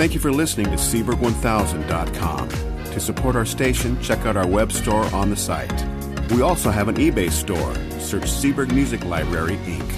Thank you for listening to Seaberg1000.com. To support our station, check out our web store on the site. We also have an eBay store. Search Seaberg Music Library, Inc.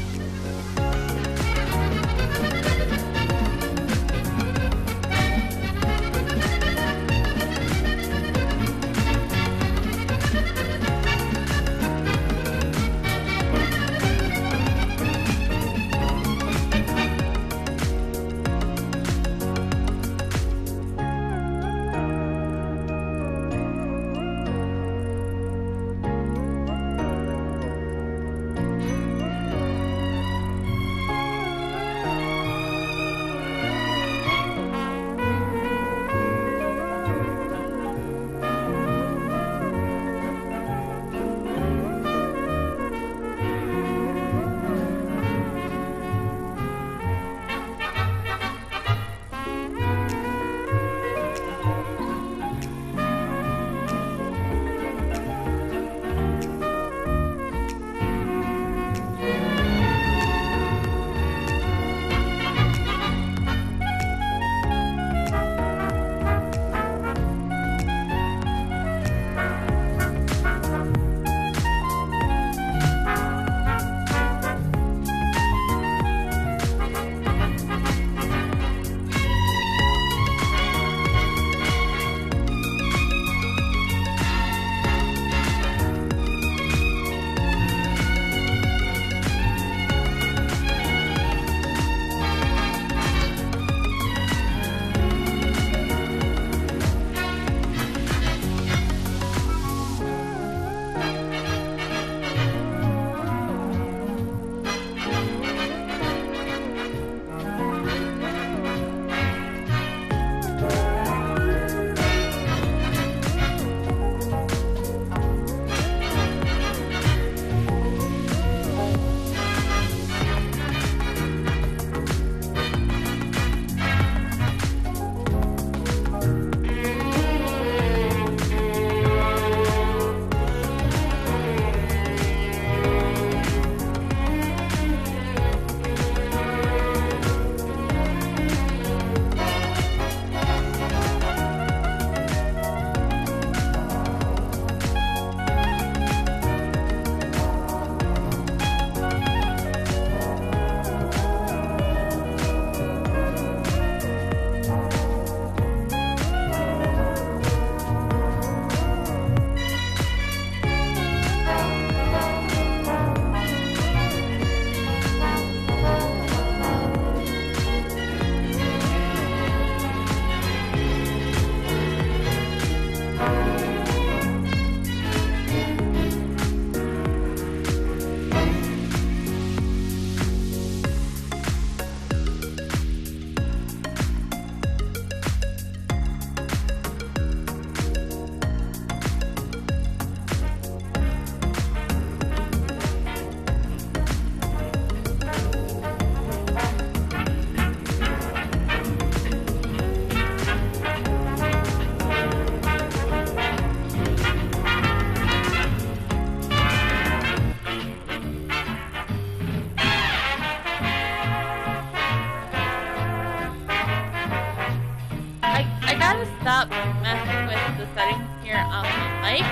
stop messing with the settings here on my mic,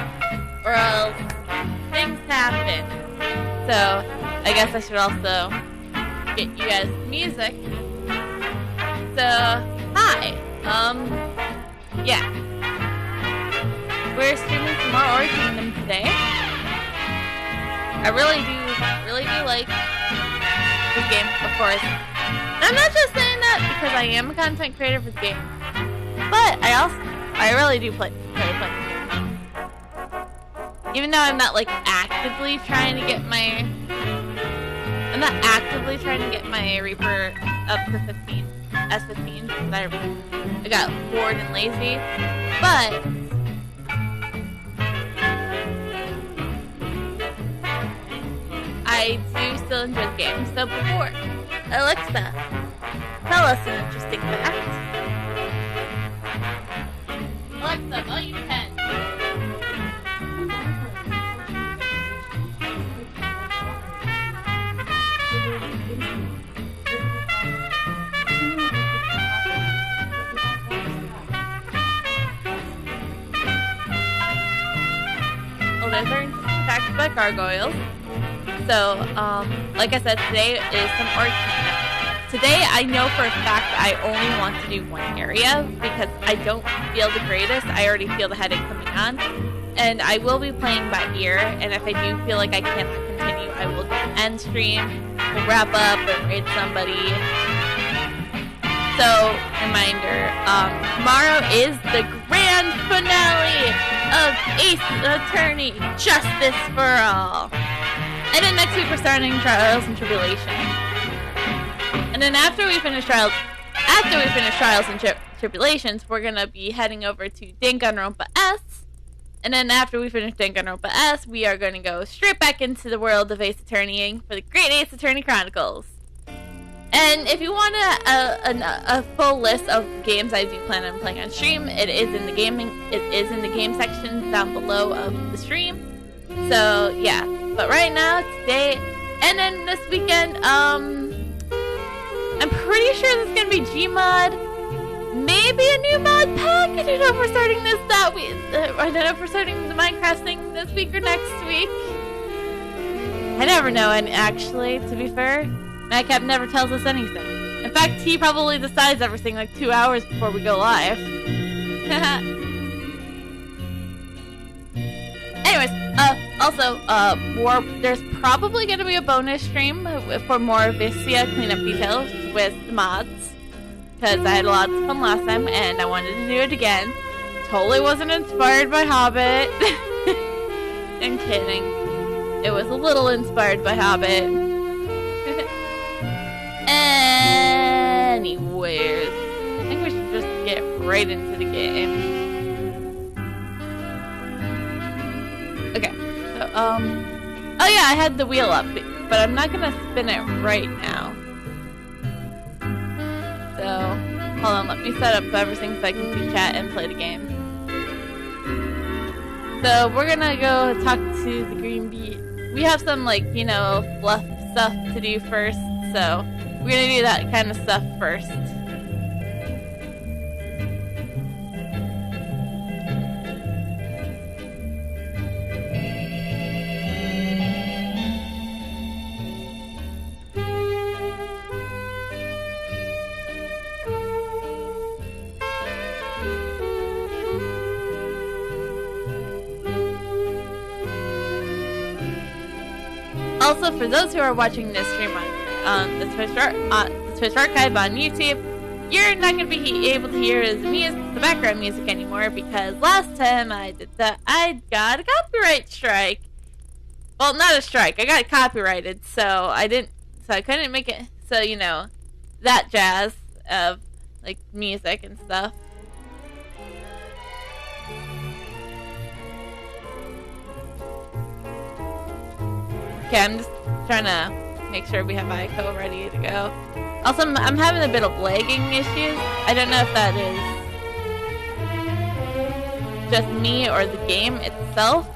or else things happen. So I guess I should also get you guys music. So hi, yeah, we're streaming some more Ori Kingdom today. I really do like this game, of course. And I'm not just saying that because I am a content creator for the game, but I really do play the game. Even though I'm not actively trying to get my Reaper up to 15, S15, because I got bored and lazy, but I do still enjoy the game. So before, Alexa, tell us an interesting fact. Alexa, volume 10. wizards attacked by gargoyles. So, like I said, today is some orc cleanup. Today, I know for a fact I only want to do one area because I don't feel the greatest. I already feel the headache coming on. And I will be playing by ear, and if I do feel like I can't continue, I will do an end stream. We'll wrap up and raid somebody. So, reminder, tomorrow is the grand finale of Ace Attorney Justice for All. And then next week we're starting Trials and Tribulations. And then after we finish Trials and Tribulations, we're going to be heading over to Danganronpa S. And then after we finish Danganronpa S, we are going to go straight back into the world of Ace Attorneying for the Great Ace Attorney Chronicles. And if you want a full list of games I do plan on playing on stream, it is in the game section down below of the stream. So yeah, but right now, today, and then this weekend, I'm pretty sure there's gonna be Gmod. Maybe a new mod pack. I don't know if we're starting I don't know if we're starting the Minecraft thing this week or next week. I never know, and actually, to be fair, Madcap never tells us anything. In fact, he probably decides everything like 2 hours before we go live. Anyways, also, there's probably going to be a bonus stream for more Viscia cleanup details with the mods. Because I had a lot of fun last time, and I wanted to do it again. Totally wasn't inspired by Hobbit. I'm kidding. It was a little inspired by Hobbit. Anyways, I think we should just get right into the game. Okay, so, oh yeah, I had the wheel up, but I'm not gonna spin it right now. So, hold on, let me set up everything so I can see chat and play the game. So, we're gonna go talk to the green bee. We have some, like, you know, fluff stuff to do first, so we're gonna do that kind of stuff first. Also, for those who are watching this stream on the Twitch archive on YouTube, you're not going to be able to hear the background music anymore because last time I did that, I got a copyright strike. Well, not a strike. I got it copyrighted, so I couldn't make it. So, you know, that jazz of like music and stuff. Okay, I'm just trying to make sure we have Ico ready to go. Also, I'm having a bit of lagging issues. I don't know if that is just me or the game itself.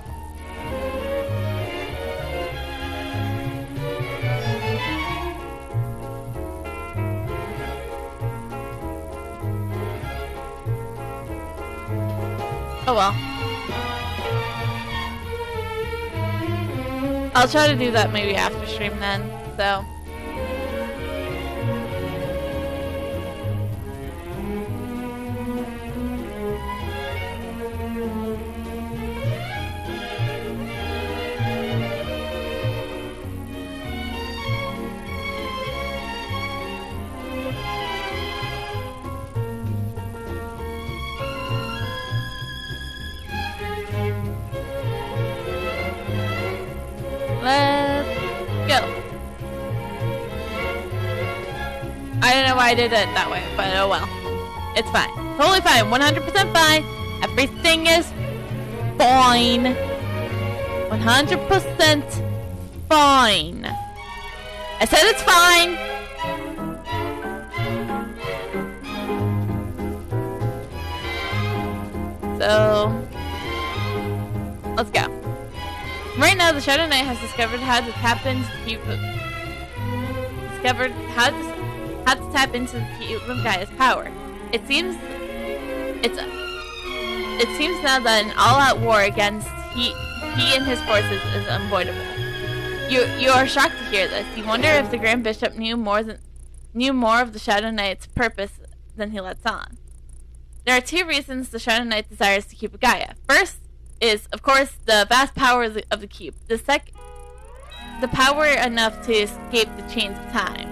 Oh well. I'll try to do that maybe after stream then, so. Let's go. I don't know why I did it that way, but oh well. It's fine. Totally fine. 100% fine. Everything is fine. 100% fine. I said it's fine. So, let's go. Right now, the Shadow Knight has discovered how to tap into the Cube Gaia's power. It seems now that an all-out war against He and his forces is unavoidable. You are shocked to hear this. You wonder if the Grand Bishop knew more of the Shadow Knight's purpose than he lets on. There are two reasons the Shadow Knight desires to keep Gaia. First is, of course, the vast power of the keep. The power enough to escape the chains of time.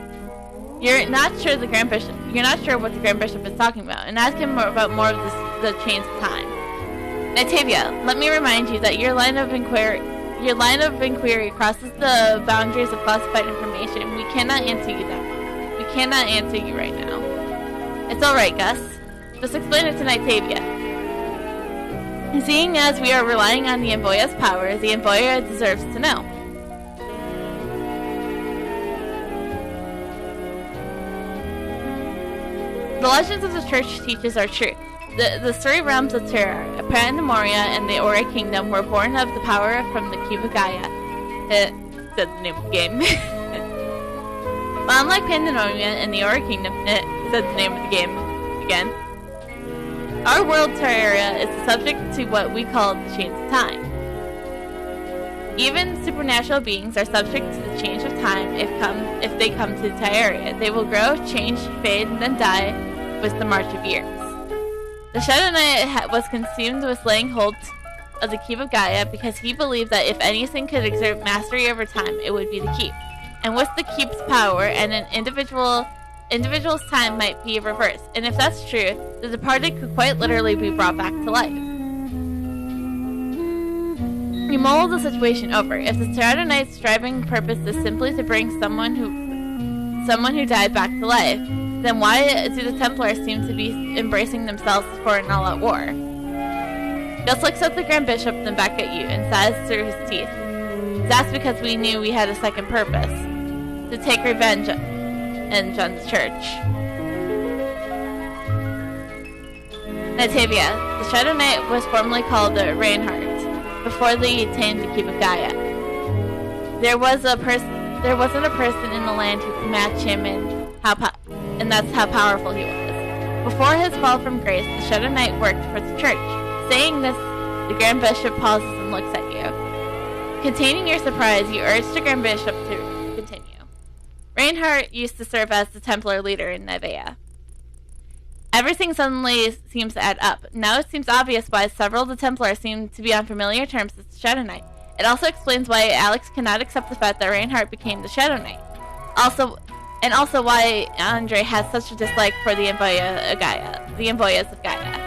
You're not sure what the Grand Bishop is talking about, and ask him about more of the chains of time. Natavia, let me remind you that your line of inquiry crosses the boundaries of classified information. We cannot answer you that. We cannot answer you right now. It's alright, Gus. Just explain it to Natavia. Seeing as we are relying on the Envoya's power, the Envoya deserves to know. The legends of the church teaches are true. The three realms of terror, Pandemoria and the Aura Kingdom, were born of the power from the Cube of Gaia. Said the name of the game. But unlike Pandemoria and the Aura Kingdom, said the name of the game again. Our world Terraria is subject to what we call the chains of time. Even supernatural beings are subject to the change of time if they come to Terraria. They will grow, change, fade, and then die with the march of years. The Shadow Knight was consumed with laying hold of the Keep of Gaia because he believed that if anything could exert mastery over time, it would be the Keep. And with the Keep's power, and an individual's time might be reversed. And if that's true, the departed could quite literally be brought back to life. You mull the situation over. If the Shadow Knight's driving purpose is simply to bring someone who died back to life, then why do the Templars seem to be embracing themselves for an all-out war? Gus looks at the Grand Bishop, then back at you, and sighs through his teeth. That's because we knew we had a second purpose. To take revenge on John's church. Natavia, the Shadow Knight was formerly called the Reinhardt, before they attained the Keep of Gaia. There wasn't a person in the land who could match him and that's how powerful he was. Before his fall from grace, the Shadow Knight worked for the church. Saying this, the Grand Bishop pauses and looks at you. Containing your surprise, you urge the Grand Bishop to continue. Reinhardt used to serve as the Templar leader in Nevea. Everything suddenly seems to add up. Now it seems obvious why several of the Templars seem to be on familiar terms with the Shadow Knight. It also explains why Alex cannot accept the fact that Reinhardt became the Shadow Knight. Also why Andre has such a dislike for the Envoyas of Gaia.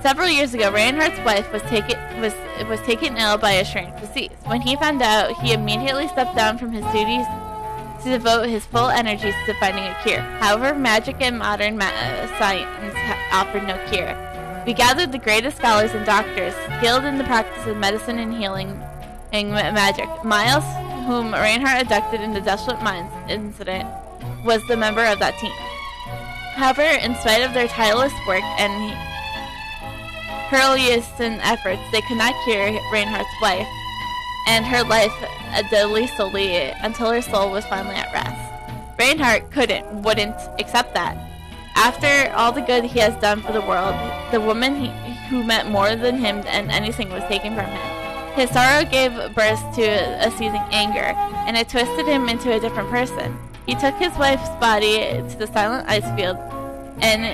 Several years ago, Reinhardt's wife was taken ill by a strange disease. When he found out, he immediately stepped down from his duties to devote his full energies to finding a cure. However, magic and modern science offered no cure. We gathered the greatest scholars and doctors, skilled in the practice of medicine and healing and magic. Miles, whom Reinhardt abducted in the Desolate Mines incident, was the member of that team. However, in spite of their tireless work and Herlius's efforts, they could not cure Reinhardt's wife and her life deadly slowly until her soul was finally at rest. Reinhardt wouldn't accept that. After all the good he has done for the world, the woman who meant more than him and anything was taken from him. His sorrow gave birth to a seething anger, and it twisted him into a different person. He took his wife's body to the silent ice field and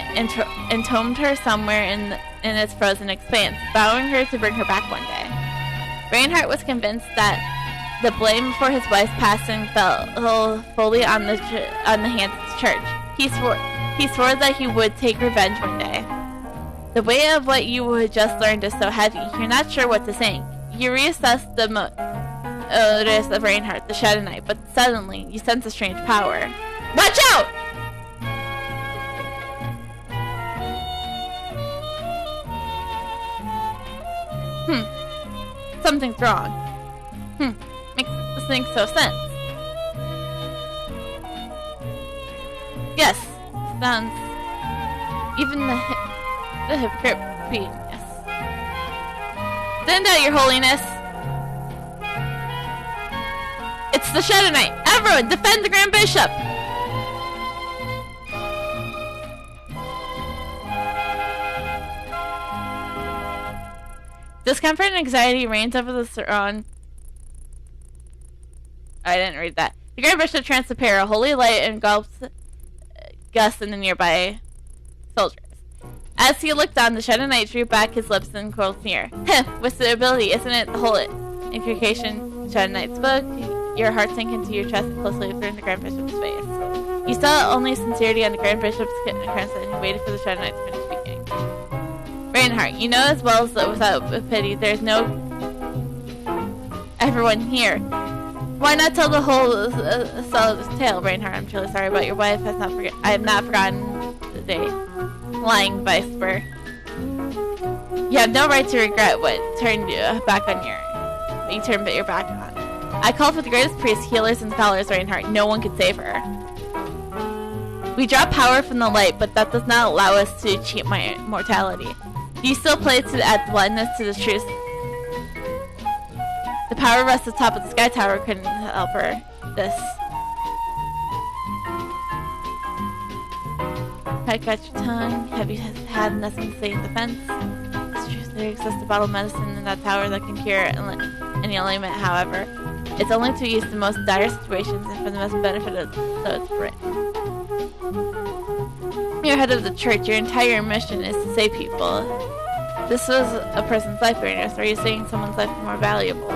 entombed her somewhere in its frozen expanse, vowing her to bring her back one day. Reinhardt was convinced that the blame for his wife's passing fell fully on the hands of the church. He swore that he would take revenge one day. The weight of what you had just learned is so heavy, you're not sure what to think. You reassess the motives of Reinhardt, the Shadow Knight, but suddenly you sense a strange power. Watch out! Something's wrong. This makes no sense. Yes, sounds... Even the hypocrite being, yes. Stand out, your holiness! It's the Shadow Knight! Everyone, defend the Grand Bishop! Discomfort and anxiety reigns over the throne. I didn't read that. The Grand Bishop turns to pale. A holy light engulfs Gus and the nearby soldiers. As he looked on, the Shadow Knight drew back his lips and quoted sneer. With the ability, isn't it the whole inculcation? Shadow Knight spoke. Your heart sank into your chest and closely observed the Grand Bishop's face. You saw only sincerity on the Grand Bishop's crescent, and he waited for the Shadow Knight to finish speaking. Reinhardt, you know as well as that without pity, there's no everyone here. Why not tell the whole solid tale, Reinhardt? I'm truly sorry about your wife. I have not forgotten the day. Lying viper. You have no right to regret what turned your back on you turned your back on. I called for the greatest priests, healers, and scholars, Reinhardt. No one could save her. We draw power from the light, but that does not allow us to achieve my mortality. Do you still play to add blindness to the truth? The power rests atop of the sky tower couldn't help her. This. I got your tongue. Have you had nothing to say in defense? It's true, there exists a bottle of medicine in that tower that can cure any ailment, however. It's only to use the most dire situations and for the most benefit of those written. You're head of the church. Your entire mission is to save people. This was a person's life, Ernest. Are you saying someone's life is more valuable?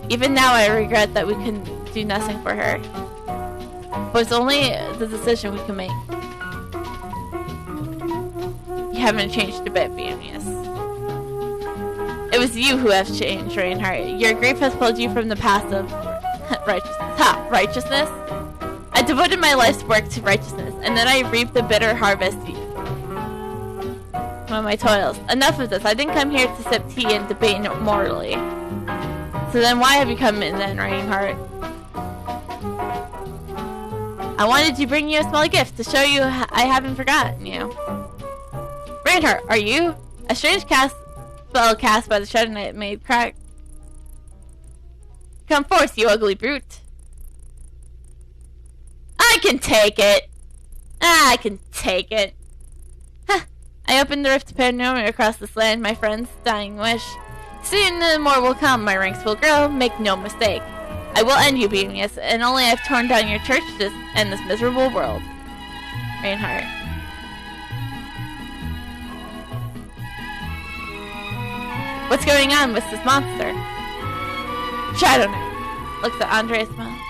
Even now, I regret that we can do nothing for her. But it's only the decision we can make. You haven't changed a bit, Beanius. It was you who have changed, Reinhardt. Your grief has pulled you from the path of righteousness. Ha! Righteousness? I devoted my life's work to righteousness, and then I reaped the bitter harvest of my toils. Enough of this. I didn't come here to sip tea and debate morally. So then why have you come in then, Reinhardt? I wanted to bring you a small gift to show you I haven't forgotten you. Reinhardt, are you? A strange spell cast by the Shadow Knight made crack. Come forth, you ugly brute. I can take it. I can take it. Huh. I opened the rift to panorama across this land, my friend's dying wish. Soon the more will come, my ranks will grow, make no mistake. I will end you, Beanius, and only I've torn down your church to end this miserable world. Reinhardt. What's going on with this monster? Shadow Knight. Looks at Andre's mouth.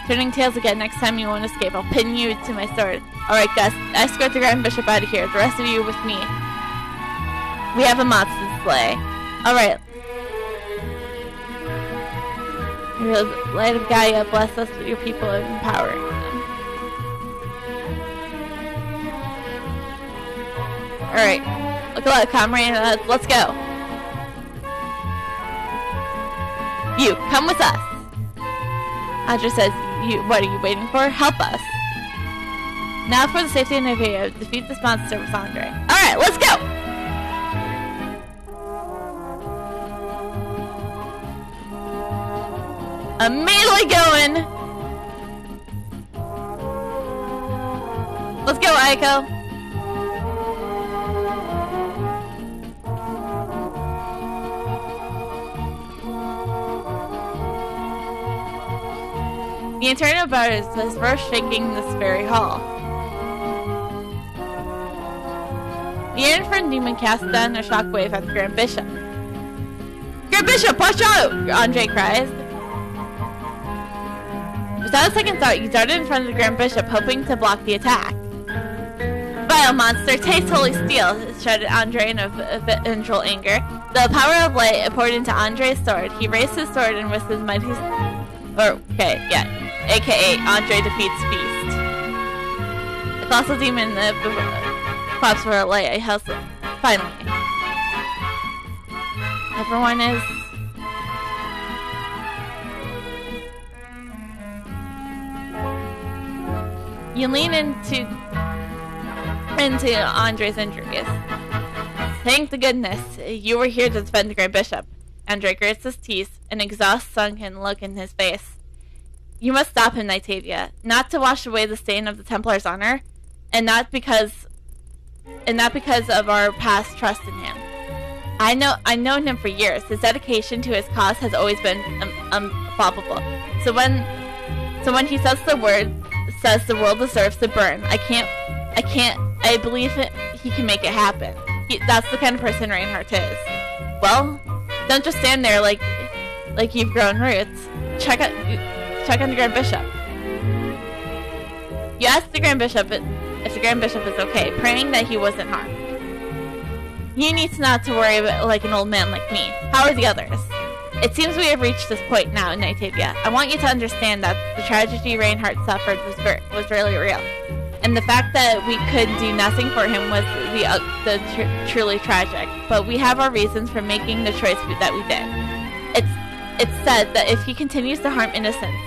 Turning tails again, next time you won't escape. I'll pin you to my sword. Alright, Gus, escort the Grand Bishop out of here. The rest of you with me. We have a monster to slay. Alright. The light of Gaia bless us with your people and empower them. Alright. Look alive, comrade. Let's go. You, come with us. Andre says, what are you waiting for? Help us. Now for the safety and Navia, defeat this monster with Andre. Alright, let's go! Immediately going! Let's go, Aiko! The internal bars was first shaking this very hall. The infernal demon cast down a shockwave at the Grand Bishop. Grand Bishop, watch out! Andre cries. Without a second thought, you darted in front of the Grand Bishop, hoping to block the attack. Vile monster, taste holy steel, shouted Andre in a vengeful anger. The power of light poured into Andre's sword. He raised his sword and with his mighty... AKA Andre defeats Feast. The colossal demon claps for a light. I hustle. Finally. Everyone is... You lean into Andre's injuries. Thank the goodness you were here to defend the Great Bishop. Andre grits his teeth, an exhaust sunken look in his face. You must stop him, Nightavia. Not to wash away the stain of the Templar's honor, and not because and not because of our past trust in him. I've known him for years. His dedication to his cause has always been unflappable. So when he says the world deserves to burn, I believe he can make it happen. That's the kind of person Reinhardt is. Well, don't just stand there like you've grown roots. Check on the Grand Bishop. You ask the Grand Bishop if the Grand Bishop is okay, praying that he wasn't harmed. He needs not to worry like an old man like me. How are the others? It seems we have reached this point now in Nightavia. I want you to understand that the tragedy Reinhardt suffered was really real. And the fact that we could do nothing for him was truly tragic. But we have our reasons for making the choice that we did. It's said that if he continues to harm innocents,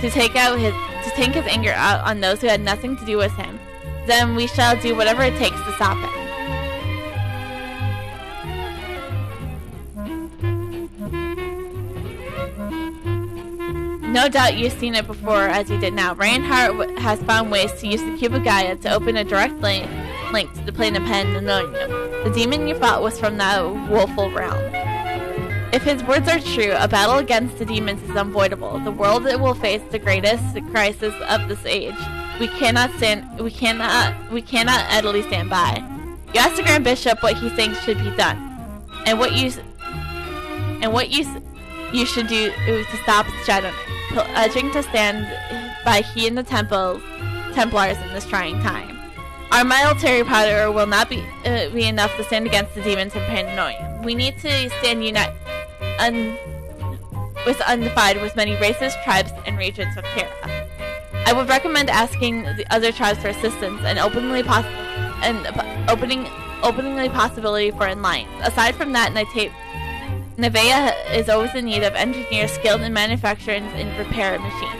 to take his anger out on those who had nothing to do with him, then we shall do whatever it takes to stop him. No doubt you've seen it before as you did now. Reinhardt has found ways to use the Cube of Gaia to open a direct link to the plane of Pandemonium. The demon you fought was from that woeful realm. If his words are true, a battle against the demons is unavoidable. The world will face the greatest crisis of this age. We cannot idly stand by. You ask the Grand Bishop what he thinks should be done, and what you should do to stop Shadow Knight, pledging to stand by he and the Templars in this trying time. Our military power will not be enough to stand against the demons in Pandemonium. We need to stand undivided with many races, tribes, and regions of Terra. I would recommend asking the other tribes for assistance and opening possibility for an alliance. Aside from that, Nevaeh is always in need of engineers skilled in manufacturing and repair machines.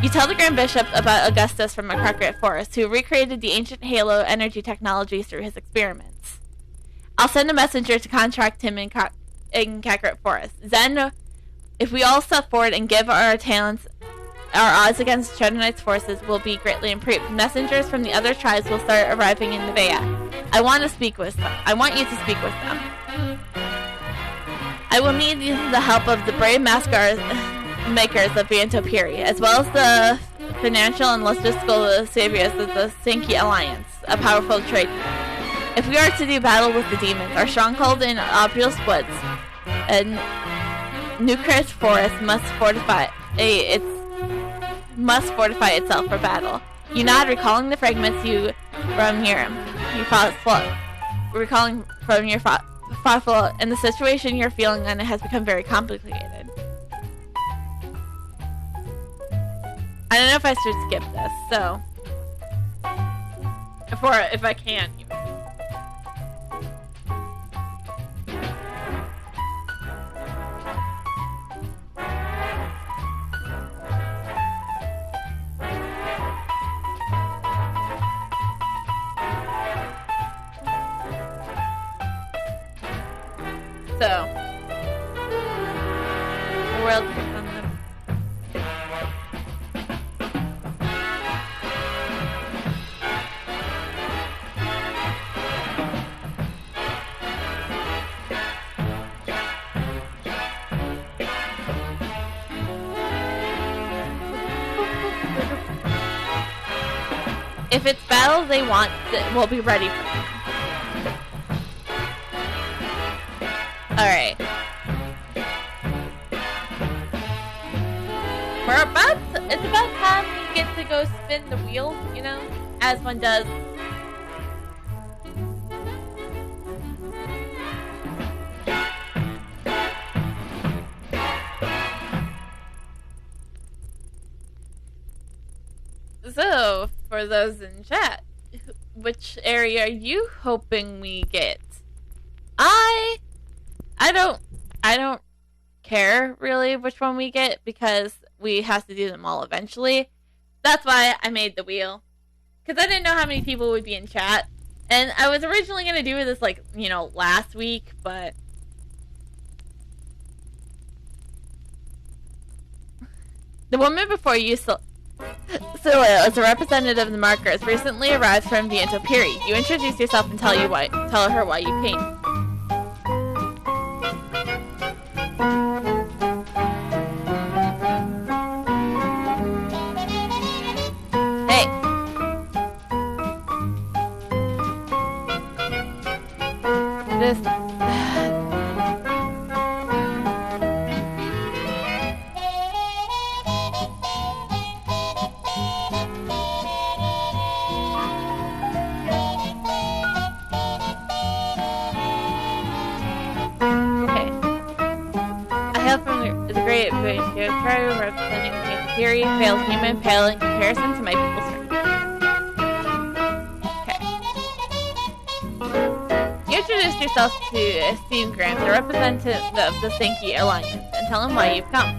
You tell the Grand Bishop about Augustus from Kakarot Forest, who recreated the ancient Halo energy technology through his experiments. I'll send a messenger to contract him in Kakarot Forest. Then, if we all step forward and give our talents, our odds against Shadow Knight's forces will be greatly improved. Messengers from the other tribes will start arriving in Nevaeh. I want you to speak with them. I will need the help of the brave makers of Vantopiri, as well as the financial and logistical saviors of the Sankey Alliance, a powerful trade. If we are to do battle with the demons, our stronghold in Obvious Woods and Newcrest Forest must fortify itself for battle. You nod, recalling the fragments recalling from your thoughtful, and the situation you're feeling on it has become very complicated. I don't know if I should skip this, so if I can, even. So, the world is on them. If it's battle they want, we'll be ready for them. Alright. It's about time we get to go spin the wheel, you know? As one does. So, for those in chat, which area are you hoping we get? I don't care really which one we get because we have to do them all eventually. That's why I made the wheel. Because I didn't know how many people would be in chat. And I was originally going to do this like, last week, but the woman before you Soil is a representative of the markers. Recently arrived from deviantART. You introduce yourself and tell her why you came. Hey. This. Representing the theory fails human pale in comparison to my people's strength. Okay. You introduce yourself to Steve Graham, the representative of the Sankey Alliance, and tell him why you've come.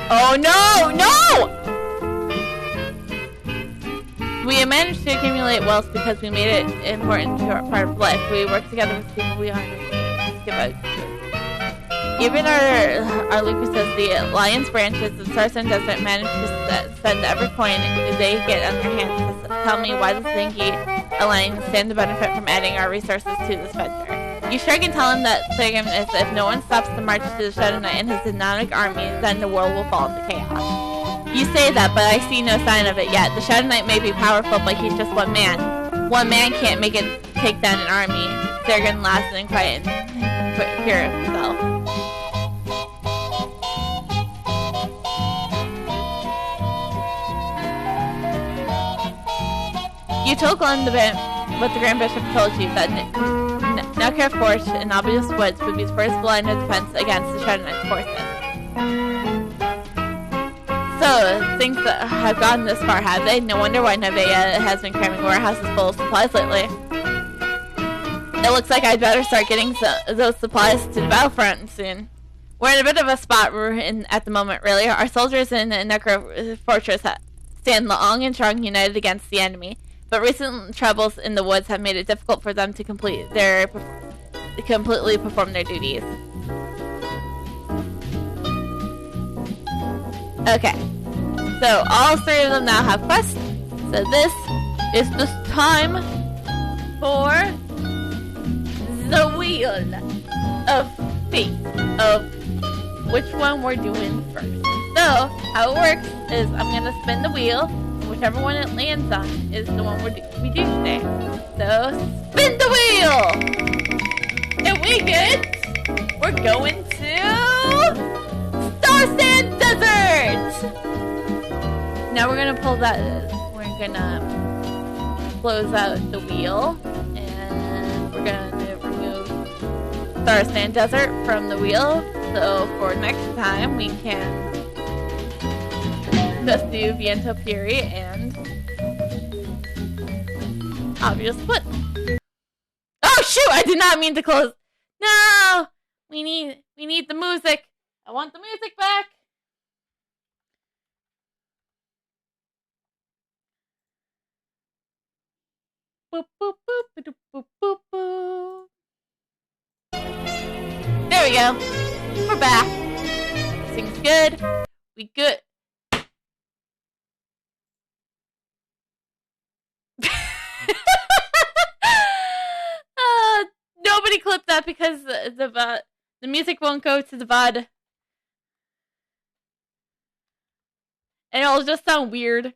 Oh no! No! We managed to accumulate wealth because we made it important to our part of life. We work together with people we honor and give out. Even our Lucas says the Alliance branches of Sarson Desert manage to spend every coin they get on their hands to tell me why the Sankey Alliance stand to benefit from adding our resources to this venture. You shrug and tell him that if no one stops the march to the Shadow Knight and his demonic army, then the world will fall into chaos. You say that, but I see no sign of it yet. The Shadow Knight may be powerful, but he's just one man. One man can't make it take down an army. Sergen laughs and quiet and pure himself. You told Glenn what the Grand Bishop told you, that Nelcare Forge in Obvious Woods would be the first line of defense against the Shadow Knight's forces. So, things that have gone this far, have they? No wonder why Nevaeh has been cramming warehouses full of supplies lately. It looks like I'd better start getting those supplies to the battlefront soon. We're in a bit of a spot at the moment, really. Our soldiers in Necro Fortress stand long and strong, united against the enemy. But recent troubles in the woods have made it difficult for them to completely perform their duties. Okay, so all three of them now have quests. So this is the time for the Wheel of Fate, of which one we're doing first. So how it works is I'm gonna spin the wheel. Whichever one it lands on is the one we do today. So, spin the wheel! And we're going to Star Sand Desert! Now we're gonna pull that, we're gonna close out the wheel, and we're gonna remove Star Sand Desert from the wheel, so for next time we can just do deviantART and Obvious Woods. Oh shoot! I did not mean to close. No, we need the music. I want the music back. Boop boop boop boop boop boop boop. There we go. We're back. Everything's good. We good. Nobody clipped that because the music won't go to the VOD. And it'll just sound weird.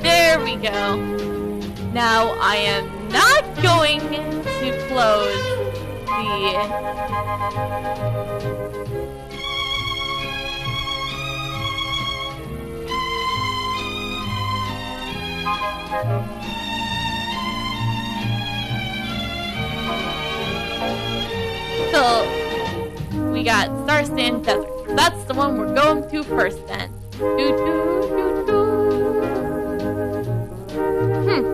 There we go. Now I am not going to close So we got Star Sand Desert. That's the one we're going to first then.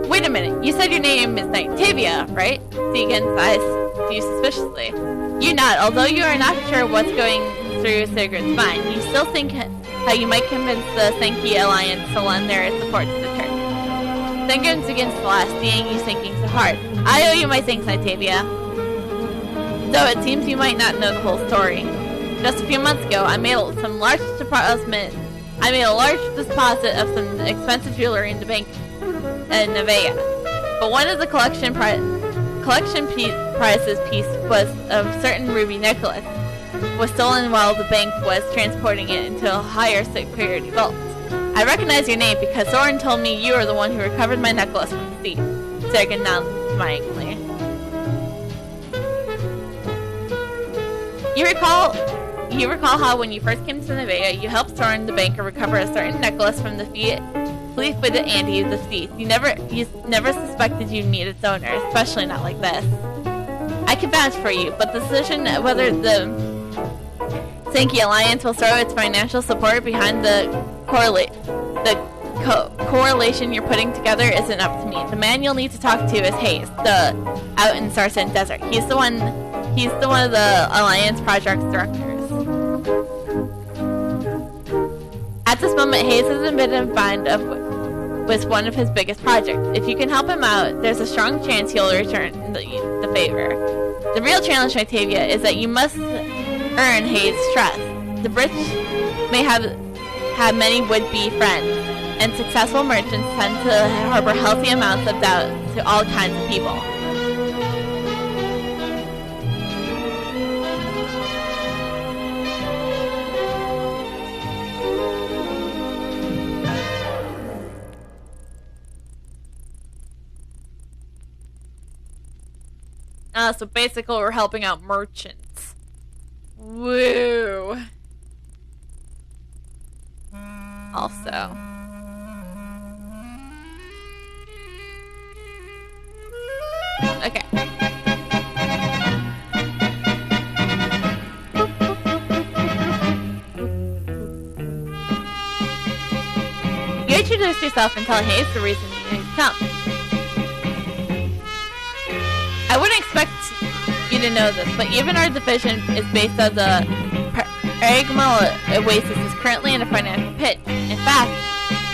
Wait a minute. You said your name is Nightavia, right? Deegan's eyes view suspiciously. You nod. Although you are not sure what's going through Sigurd's mind, you still think how you might convince the Sankey Alliance to lend their support to the church. Sanctions against the last, seeing you sinking so hard. I owe you my thanks, Nitavia. Though it seems you might not know the whole story. Just a few months ago, I made a large deposit of some expensive jewelry in the bank in Nevaeh. But one of the collection prices piece was a certain ruby necklace was stolen while the bank was transporting it into a higher security vault. I recognize your name because Soren told me you were the one who recovered my necklace from the sea. Sergen nodded smilingly. You recall how when you first came to Nevaeh, you helped Soren the banker recover a certain necklace from the fleet-footed Andy of the sea. You never suspected you'd meet its owner, especially not like this. I can vouch for you, but the decision whether the Sankey Alliance will throw its financial support behind the correlation you're putting together isn't up to me. The man you'll need to talk to is Hayes, out in Sarsen Desert. He's one of the Alliance project's directors. At this moment, Hayes has been in bind with one of his biggest projects. If you can help him out, there's a strong chance he'll return the favor. The real challenge, Nitavia, is that you must earn Hayes' trust. The rich may have many would-be friends, and successful merchants tend to harbor healthy amounts of doubt to all kinds of people. So basically we're helping out merchants. Woo! Also. Okay. You introduce yourself and tell Hayes the reason you need to come. I wouldn't expect you to know this, but even our division is based on the Pragma Oasis is currently in a financial pit. In fact,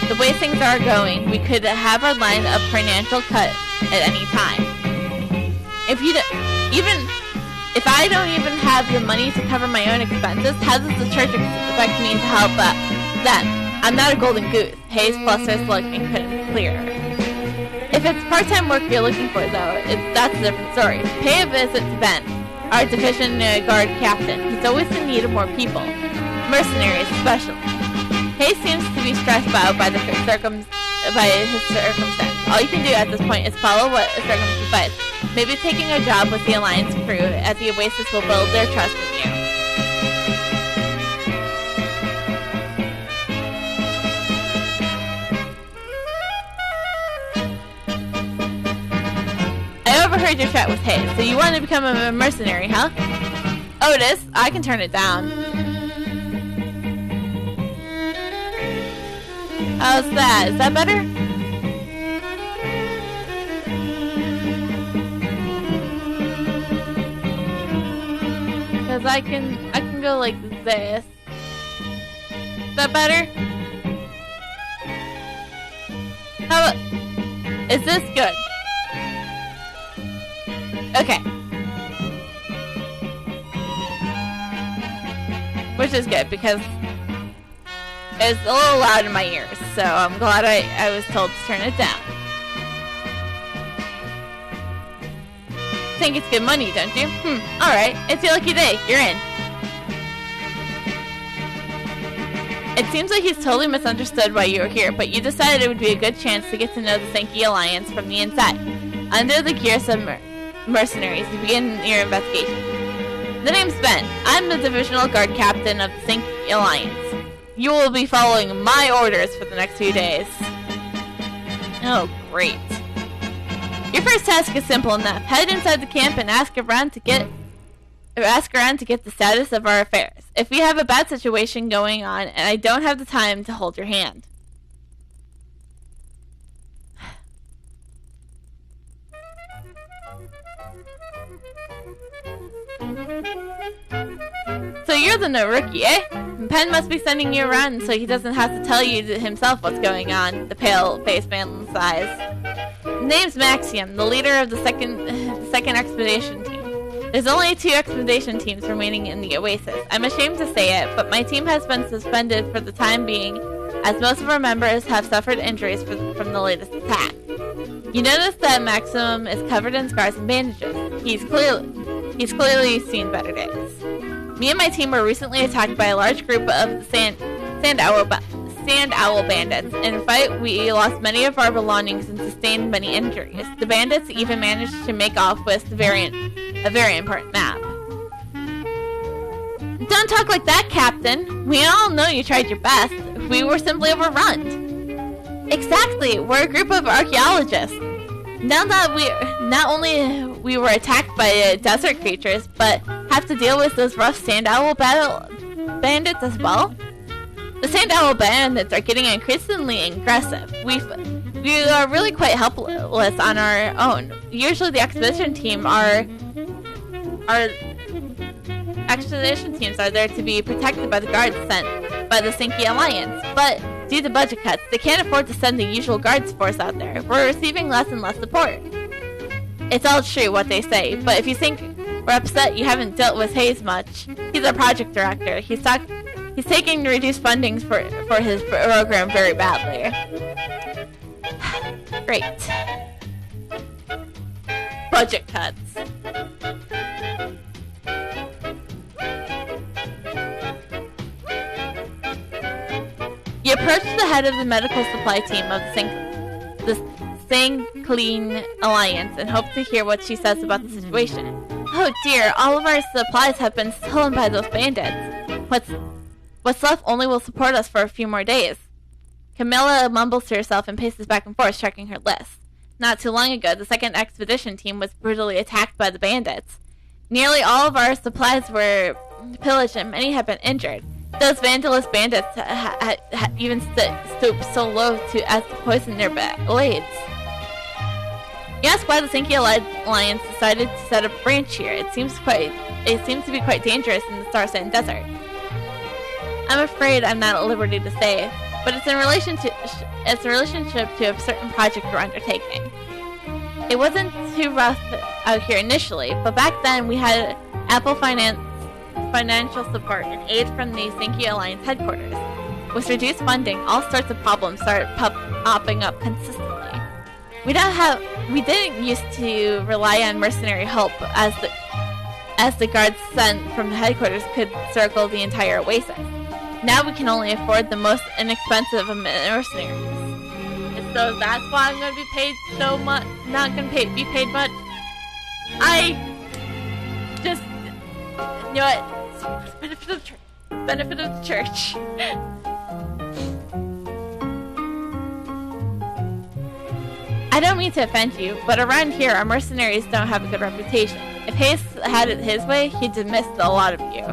the way things are going, we could have our line of financial cut at any time. If I don't even have the money to cover my own expenses, how does the church expect me to help them? I'm not a golden goose. Hayes Fluster's look and couldn't be clearer. If it's part-time work you're looking for, though, that's a different story. Pay a visit to Ben, our division guard captain. He's always in need of more people. Mercenaries, especially. Hayes seems to be stressed out by his circumstance. All you can do at this point is follow what Circum's advice. Maybe taking a job with the Alliance crew, as the Oasis will build their trust in you. I overheard your chat with Hayes, so you want to become a mercenary, huh? Otis, I can turn it down. How's that? Is that better? Because I can go like this. Is that better? How about, is this good? Okay. Which is good because it's a little loud in my ears, so I'm glad I was told to turn it down. Think it's good money, don't you? Alright, it's your lucky day. You're in. It seems like he's totally misunderstood why you were here, but you decided it would be a good chance to get to know the Sankey Alliance from the inside. Under the gears of mercenaries, you begin your investigation. The name's Ben. I'm the divisional guard captain of the Sankey Alliance. You will be following my orders for the next few days. Oh, great. Your first task is simple enough. Head inside the camp and ask around to get the status of our affairs. If we have a bad situation going on and I don't have the time to hold your hand. So you're the no rookie, eh? Penn must be sending you around so he doesn't have to tell you himself what's going on, the pale-faced man sighs. His name's Maxium, the leader of the second expedition team. There's only 2 expedition teams remaining in the Oasis. I'm ashamed to say it, but my team has been suspended for the time being, as most of our members have suffered injuries from the latest attack. You notice that Maximum is covered in scars and bandages. He's clearly seen better days. Me and my team were recently attacked by a large group of the Sand Owl bandits. In a fight, we lost many of our belongings and sustained many injuries. The bandits even managed to make off with a very important map. Don't talk like that, Captain. We all know you tried your best. We were simply overrun. Exactly. We're a group of archaeologists. Now that not only we were attacked by desert creatures, but have to deal with those rough Sand Owl bandits as well. The Sand Owl bandits are getting increasingly aggressive. We are really quite helpless on our own. Usually the expedition teams are there to be protected by the guards sent by the Sinki Alliance, but due to budget cuts, they can't afford to send the usual guards force out there. We're receiving less and less support. It's all true what they say, but if you think we're upset you haven't dealt with Hayes much, he's our project director. He's taking reduced funding for his program very badly. Great. Budget cuts. You approach the head of the medical supply team of the Sanclean Alliance and hope to hear what she says about the situation. Oh dear, all of our supplies have been stolen by those bandits. What's left only will support us for a few more days. Camilla mumbles to herself and paces back and forth, checking her list. Not too long ago, the second expedition team was brutally attacked by the bandits. Nearly all of our supplies were pillaged and many have been injured. Those vandalous bandits even stooped so low as to poison their blades. You ask why the Sinki Alliance decided to set up a branch here. It seems to be quite dangerous in the Star Sand Desert. I'm afraid I'm not at liberty to say, but it's in relationship to a certain project we're undertaking. It wasn't too rough out here initially, but back then we had ample financial support and aid from the Sinki Alliance headquarters. With reduced funding, all sorts of problems started popping up consistently. We didn't used to rely on mercenary help as the guards sent from the headquarters could circle the entire oasis. Now we can only afford the most inexpensive of mercenaries. And so that's why I'm going to be paid so much, not going to be paid much. I just, you know what, it's benefit of the church. Benefit of the church. I don't mean to offend you, but around here our mercenaries don't have a good reputation. If Hayes had it his way, he'd dismiss a lot of you.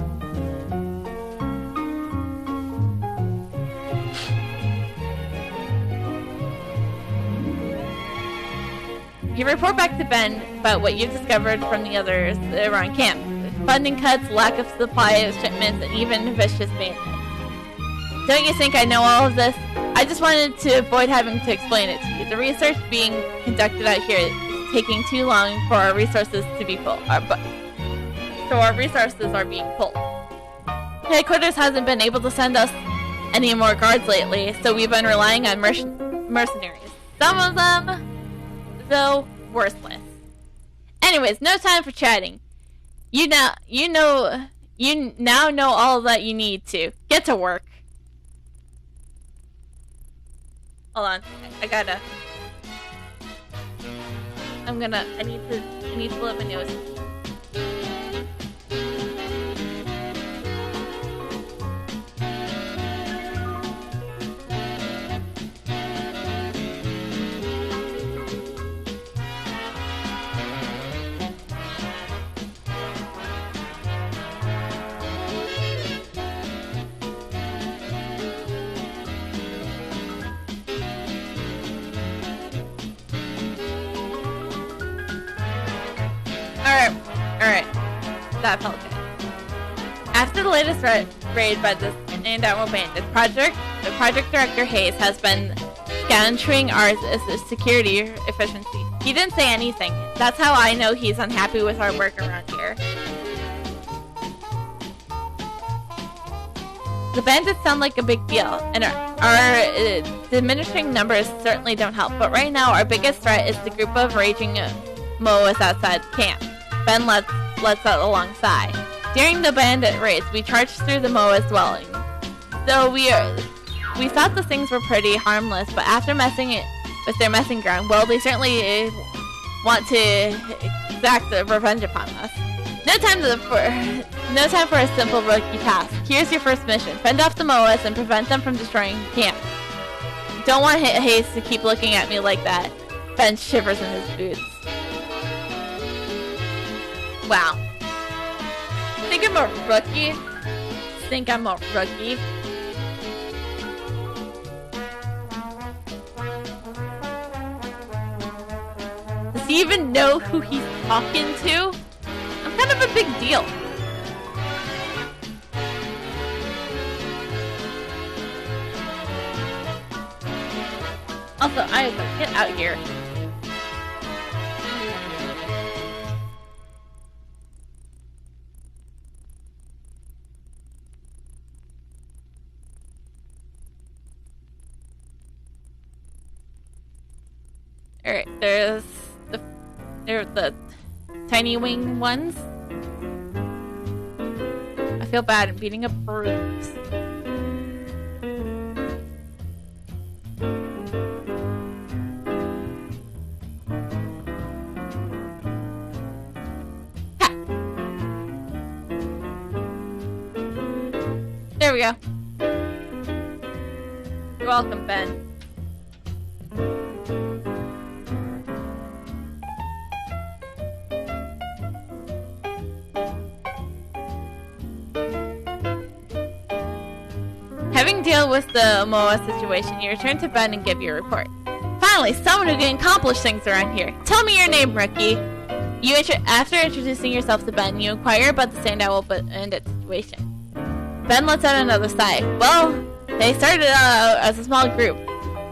You report back to Ben about what you've discovered from the others around camp. Funding cuts, lack of supply of shipments, and even vicious bandits. Don't you think I know all of this? I just wanted to avoid having to explain it to you. The research being conducted out here is taking too long for our resources to be full. So our resources are being pulled. Headquarters hasn't been able to send us any more guards lately, so we've been relying on mercenaries. Some of them, though, worthless. Anyways, no time for chatting. You now know all that you need to. Get to work. Hold on. I need to let my nose. Alright. That felt good. After the latest raid by the standout bandits. The project director Hayes has been scattering our security efficiency. He didn't say anything. That's how I know he's unhappy with our work around here. The bandits sound like a big deal, and our diminishing numbers certainly don't help. But right now, our biggest threat is the group of raging Moas outside camp. Ben lets out alongside. During the bandit raids, we charged through the Moa's dwelling. So we thought the things were pretty harmless, but after messing it with their messing ground, well, they certainly want to exact the revenge upon us. No time for a simple rookie task. Here's your first mission. Fend off the Moas and prevent them from destroying camp. Don't want Hayes to keep looking at me like that. Ben shivers in his boots. Wow. Think I'm a rookie? Does he even know who he's talking to? I'm kind of a big deal. Also, I gotta get out here. Alright, there's the tiny wing ones. I feel bad. I'm beating up birds. Ha! There we go. You're welcome, Ben. Having dealt with the Moa situation, you return to Ben and give your report. Finally, someone who can accomplish things around here. Tell me your name, rookie. After introducing yourself to Ben, you inquire about the standout bandit situation. Ben lets out another sigh. Well, they started out as a small group.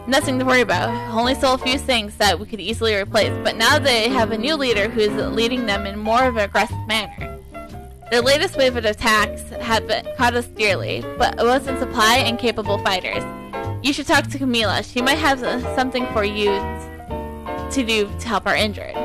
Nothing to worry about. Only stole a few things that we could easily replace, but now they have a new leader who's leading them in more of an aggressive manner. Their latest wave of attacks caught us dearly, but it wasn't supply and capable fighters. You should talk to Camila. She might have something for you to do to help our injured.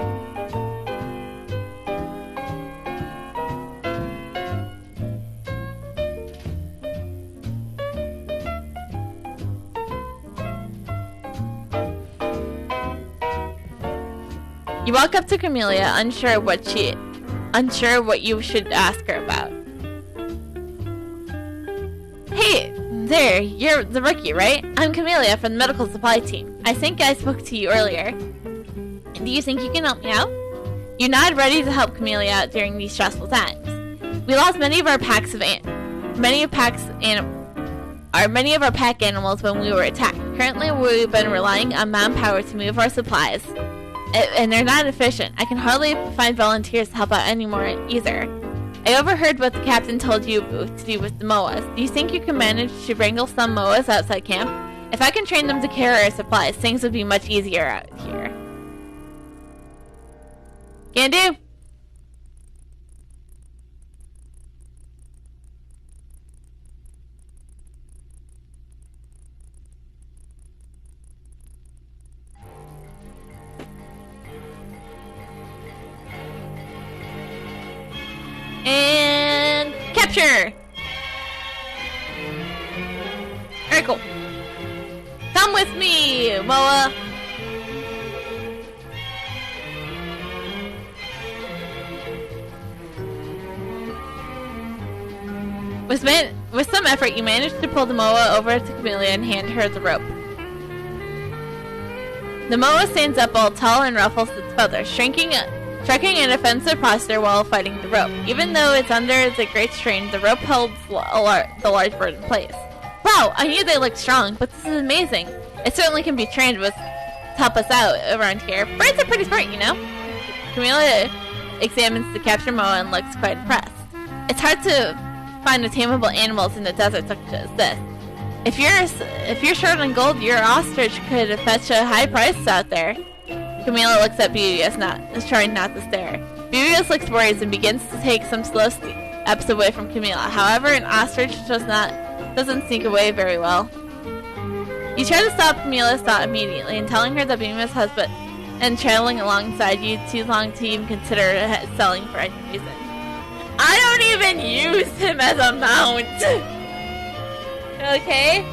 You walk up to Camellia, unsure what you should ask her about. Hey, there, you're the rookie, right? I'm Camellia from the medical supply team. I think I spoke to you earlier. Do you think you can help me out? You nod, ready to help Camellia out during these stressful times. We lost many of our pack animals when we were attacked. Currently, we've been relying on manpower to move our supplies. And they're not efficient. I can hardly find volunteers to help out anymore either. I overheard what the captain told you to do with the Moas. Do you think you can manage to wrangle some Moas outside camp? If I can train them to carry our supplies, things would be much easier out here. Can do. And capture! Alright, cool. Come with me, Moa! With some effort, you managed to pull the Moa over to Camellia and hand her the rope. The Moa stands up all tall and ruffles its feathers, striking an offensive posture while fighting the rope. Even though it's under the great strain, the rope holds the large bird in place. Wow, I knew they looked strong, but this is amazing. It certainly can be trained to help us out around here. Birds are pretty smart, you know? Camellia examines the captured Moa and looks quite impressed. It's hard to find attainable animals in the desert such as this. If you're short on gold, your ostrich could fetch a high price out there. Camila looks at Beauteous, trying not to stare. Beauteous looks worried and begins to take some slow steps away from Camila. However, an ostrich doesn't sneak away very well. You try to stop Camila's thought immediately and telling her that Beauteous has been traveling alongside you too long to even consider selling for any reason. I don't even use him as a mount. Okay?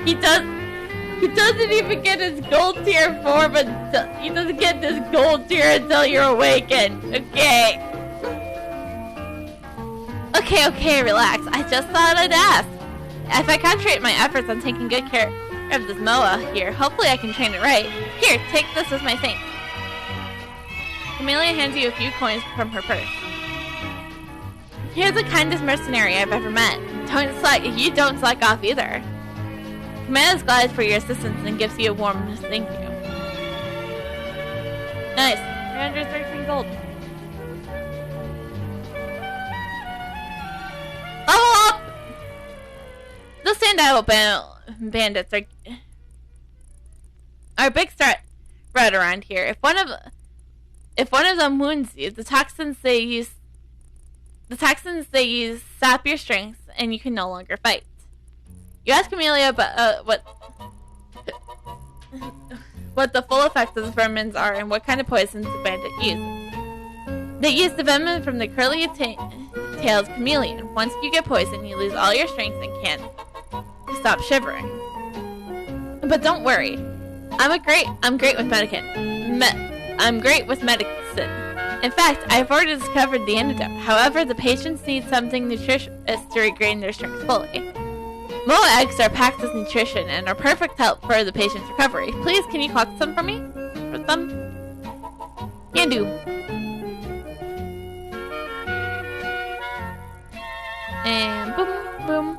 He doesn't even get his gold tier 4, but he doesn't get this gold tier until you're awakened. Okay. Okay, relax. I just thought I'd ask. If I concentrate my efforts on taking good care of this Moa here, hopefully I can train it right. Here, take this as my thanks. Camellia hands you a few coins from her purse. You're the kindest mercenary I've ever met. You don't slack off either. Camellia is glad for your assistance and gives you a warm thank you. Nice. 313 gold. Level up! The Sandile bandits are a big threat around here. If one of them wounds you, the toxins they use sap your strength, and you can no longer fight. You ask Camellia about what the full effects of the vermins are and what kind of poisons the bandit uses. They use the venom from the curly-tailed chameleon. Once you get poisoned, you lose all your strength and can't stop shivering. But don't worry, I'm great with medicine. I'm great with medicine. In fact, I've already discovered the antidote. However, the patients need something nutritious to regain their strength fully. Moa eggs are packed with nutrition and are perfect help for the patient's recovery. Please, can you collect some for me? For them? Can do. And boom, boom.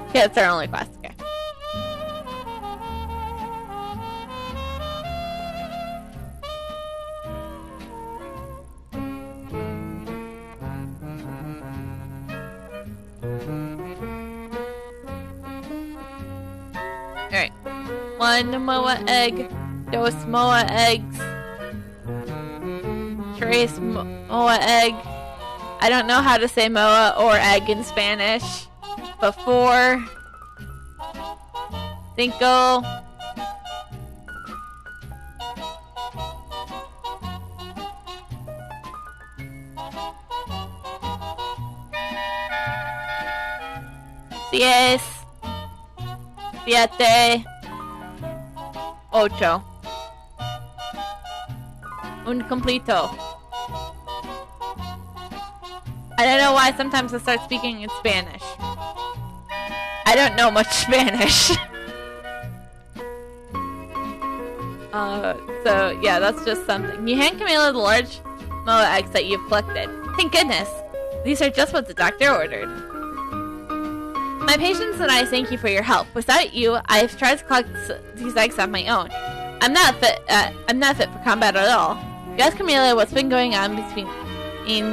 Okay, that's our only quest. Okay. Alright. 1 Moa egg. Dose Moa eggs. Trace Moa egg. I don't know how to say Moa or egg in Spanish. But 4. 5. 6. 7. 8. Un completo. I don't know why sometimes I start speaking in Spanish. I don't know much Spanish. So yeah, that's just something. You hand Camila the large Moa eggs that you've collected. Thank goodness. These are just what the doctor ordered. My patients and I thank you for your help. Without you, I've tried to collect these eggs on my own. I'm not fit for combat at all. You ask Camila what's been going on between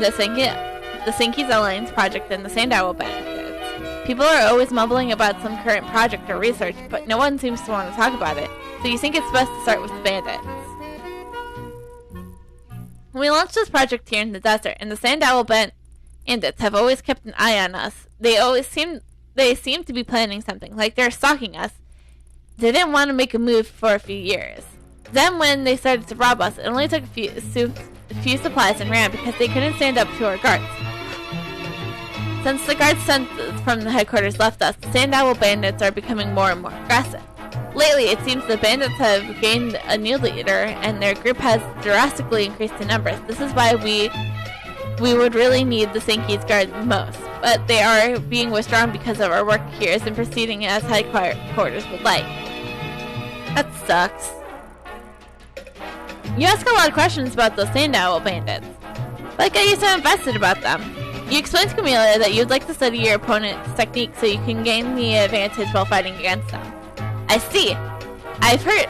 the Sinki's Alliance project and the Sand Owl bandits. People are always mumbling about some current project or research, but no one seems to want to talk about it. So you think it's best to start with the bandits. We launched this project here in the desert, and the Sand Owl bandits have always kept an eye on us. They seem to be planning something, like they're stalking us. They didn't want to make a move for a few years. Then when they started to rob us, it only took a few supplies and ran because they couldn't stand up to our guards. Since the guards sent from the headquarters left us, the Sand Owl bandits are becoming more and more aggressive. Lately, it seems the bandits have gained a new leader, and their group has drastically increased in numbers. This is why we would really need the Sinki's guards most, but they are being withdrawn because of our work here isn't proceeding as headquarters would like. That sucks. You ask a lot of questions about those Sand Owl bandits. Like I used to invested about them. You explain to Camila that you'd like to study your opponent's technique so you can gain the advantage while fighting against them. I see. I've heard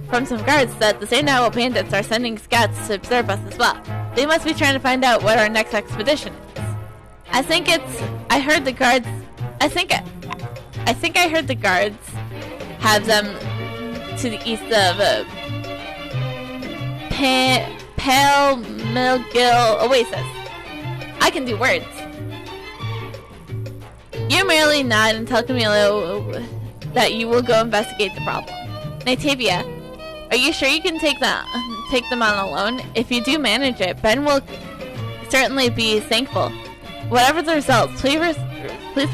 from some guards that the St. Owl bandits are sending scouts to observe us as well. They must be trying to find out what our next expedition is. I think I heard the guards have them to the east of Pale Milgill Oasis. I can do words. You merely nod and tell Camilo that you will go investigate the problem. Nitavia, are you sure you can take them on alone? If you do manage it, Ben will certainly be thankful. Whatever the results, please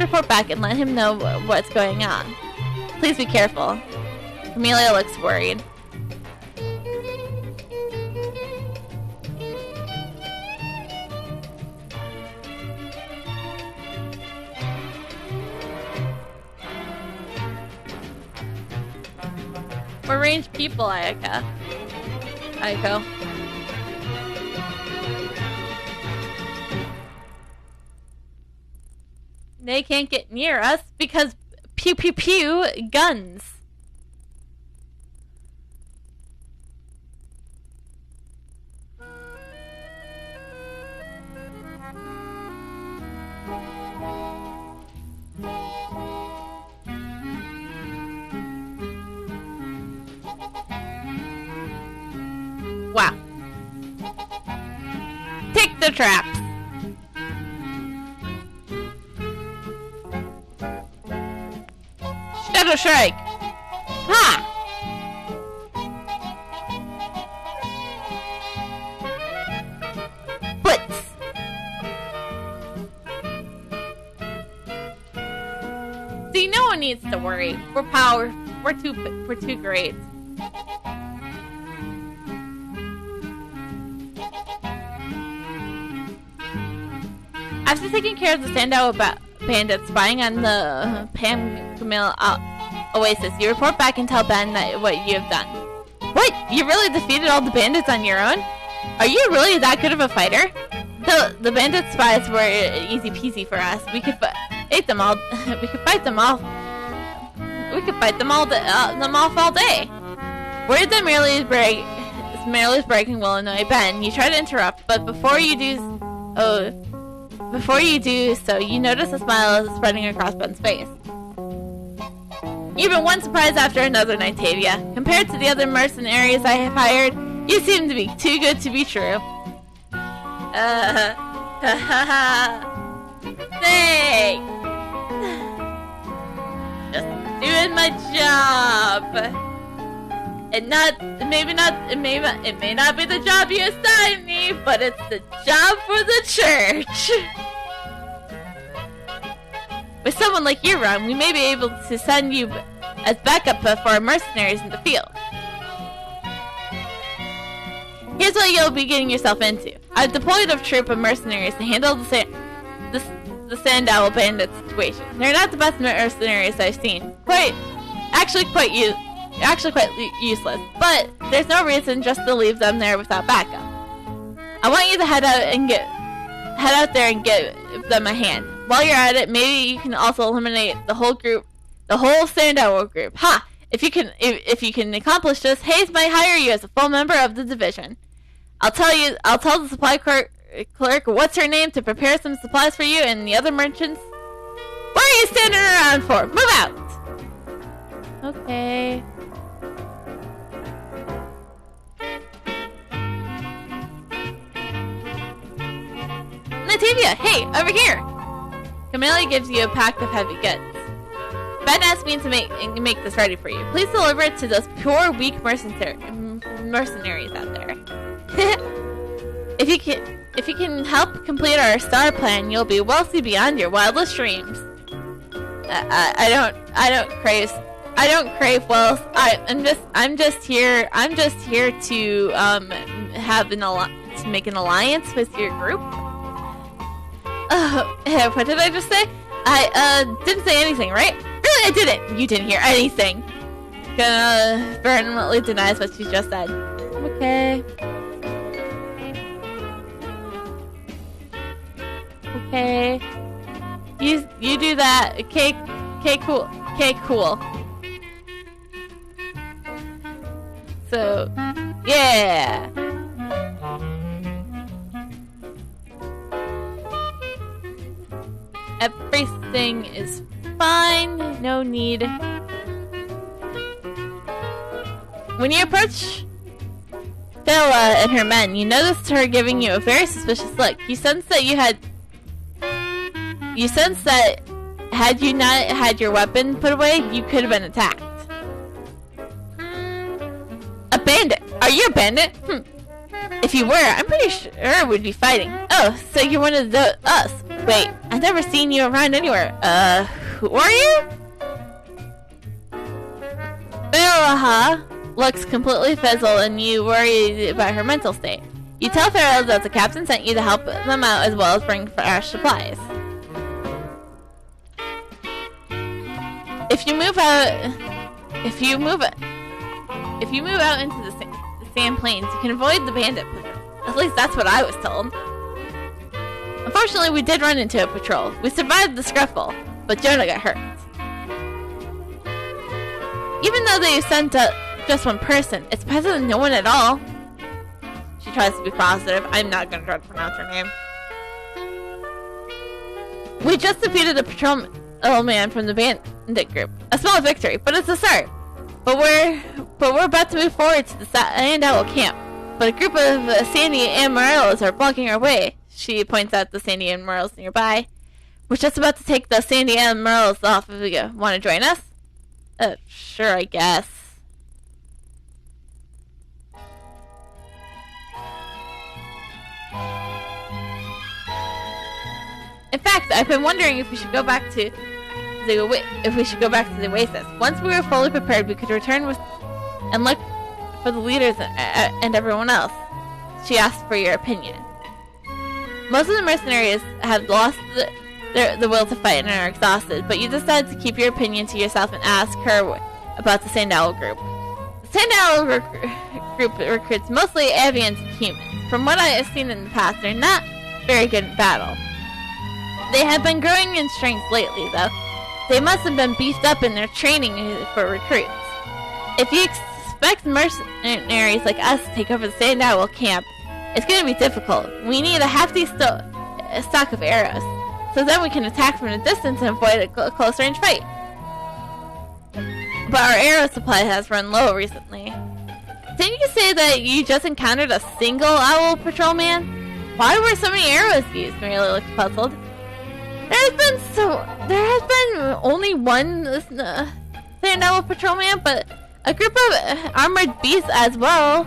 report back and let him know what's going on. Please be careful. Camellia looks worried. We're ranged people, Ayako. They can't get near us because pew pew pew guns. Wow. Take the traps. Shadow Strike. Ha! Blitz. See, no one needs to worry. We're power. We're too great. After taking care of the Sandow bandits spying on the Pamgamil Oasis, you report back and tell Ben what you have done. What? You really defeated all the bandits on your own? Are you really that good of a fighter? The bandit spies were easy peasy for us. We could fight them all. We could fight them off. We could fight them off all day. Worried that Merely is breaking will annoy Ben, you try to interrupt, but before you do so, you notice a smile is spreading across Ben's face. You've been one surprise after another, Nitavia. Compared to the other mercenaries I have hired, you seem to be too good to be true. Thanks. Just doing my job. It may not be the job you assigned me, but it's the job for the church. With someone like you around, we may be able to send you as backup for our mercenaries in the field. Here's what you'll be getting yourself into. I've deployed a troop of mercenaries to handle the Sandow bandit situation. They're not the best mercenaries I've seen. Actually quite useless, but there's no reason just to leave them there without backup. I want you to head out there and give them a hand. While you're at it, maybe you can also eliminate the whole Sandow group. Ha! If you can accomplish this, Hayes might hire you as a full member of the division. I'll tell the supply clerk what's her name to prepare some supplies for you and the other merchants. What are you standing around for? Move out! Okay. Nitavia, hey, over here! Camellia gives you a pack of heavy goods. Ben asked me to make this ready for you. Please deliver it to those poor, weak mercenaries out there. If you can help complete our star plan, you'll be wealthy beyond your wildest dreams. I don't crave wealth. I'm just here to make an alliance with your group. What did I just say? I didn't say anything, right? Really, I didn't. You didn't hear anything. Vehemently denies what she just said. Okay. Okay. You do that. Okay, cool. Okay, cool. So, yeah. Everything is fine. No need. When you approach Bella and her men, you noticed her giving you a very suspicious look. You sense that had you not had your weapon put away, you could have been attacked. A bandit? Are you a bandit? If you were, I'm pretty sure we'd be fighting. Oh, so you're one of us. Wait, I've never seen you around anywhere. Who are you? Bella looks completely fizzled and you worry about her mental state. You tell Pharaoh that the captain sent you to help them out as well as bring fresh supplies. If you move out into the sand plains, you can avoid the bandit patrol. At least that's what I was told. Unfortunately, we did run into a patrol. We survived the scuffle, but Jonah got hurt. Even though they sent just one person, it's better than no one at all. She tries to be positive. I'm not going to try to pronounce her name. We just defeated a patrolman from the bandit group. A small victory, but it's a start. But we're about to move forward to the Sand Owl camp. But a group of sandy amarillos are blocking our way. She points out the sandy amarillos nearby. We're just about to take the sandy amarillos off if you want to join us. Sure, I guess. In fact, I've been wondering if we should go back to the oasis. Once we were fully prepared, we could return and look for the leaders and everyone else. She asked for your opinion. Most of the mercenaries have lost the will to fight and are exhausted, but you decided to keep your opinion to yourself and ask her about the Sand Owl group. The Sand Owl group recruits mostly avians and humans. From what I have seen in the past, they're not very good in battle. They have been growing in strength lately, though. They must have been beefed up in their training for recruits. If you expect mercenaries like us to take over the Sand Owl camp, it's going to be difficult. We need a hefty stock of arrows, so then we can attack from a distance and avoid a close-range fight. But our arrow supply has run low recently. Didn't you say that you just encountered a single owl patrolman? Why were so many arrows used? Mary looked puzzled. There has been only one Sand Owl patrolman, but a group of armored beasts as well.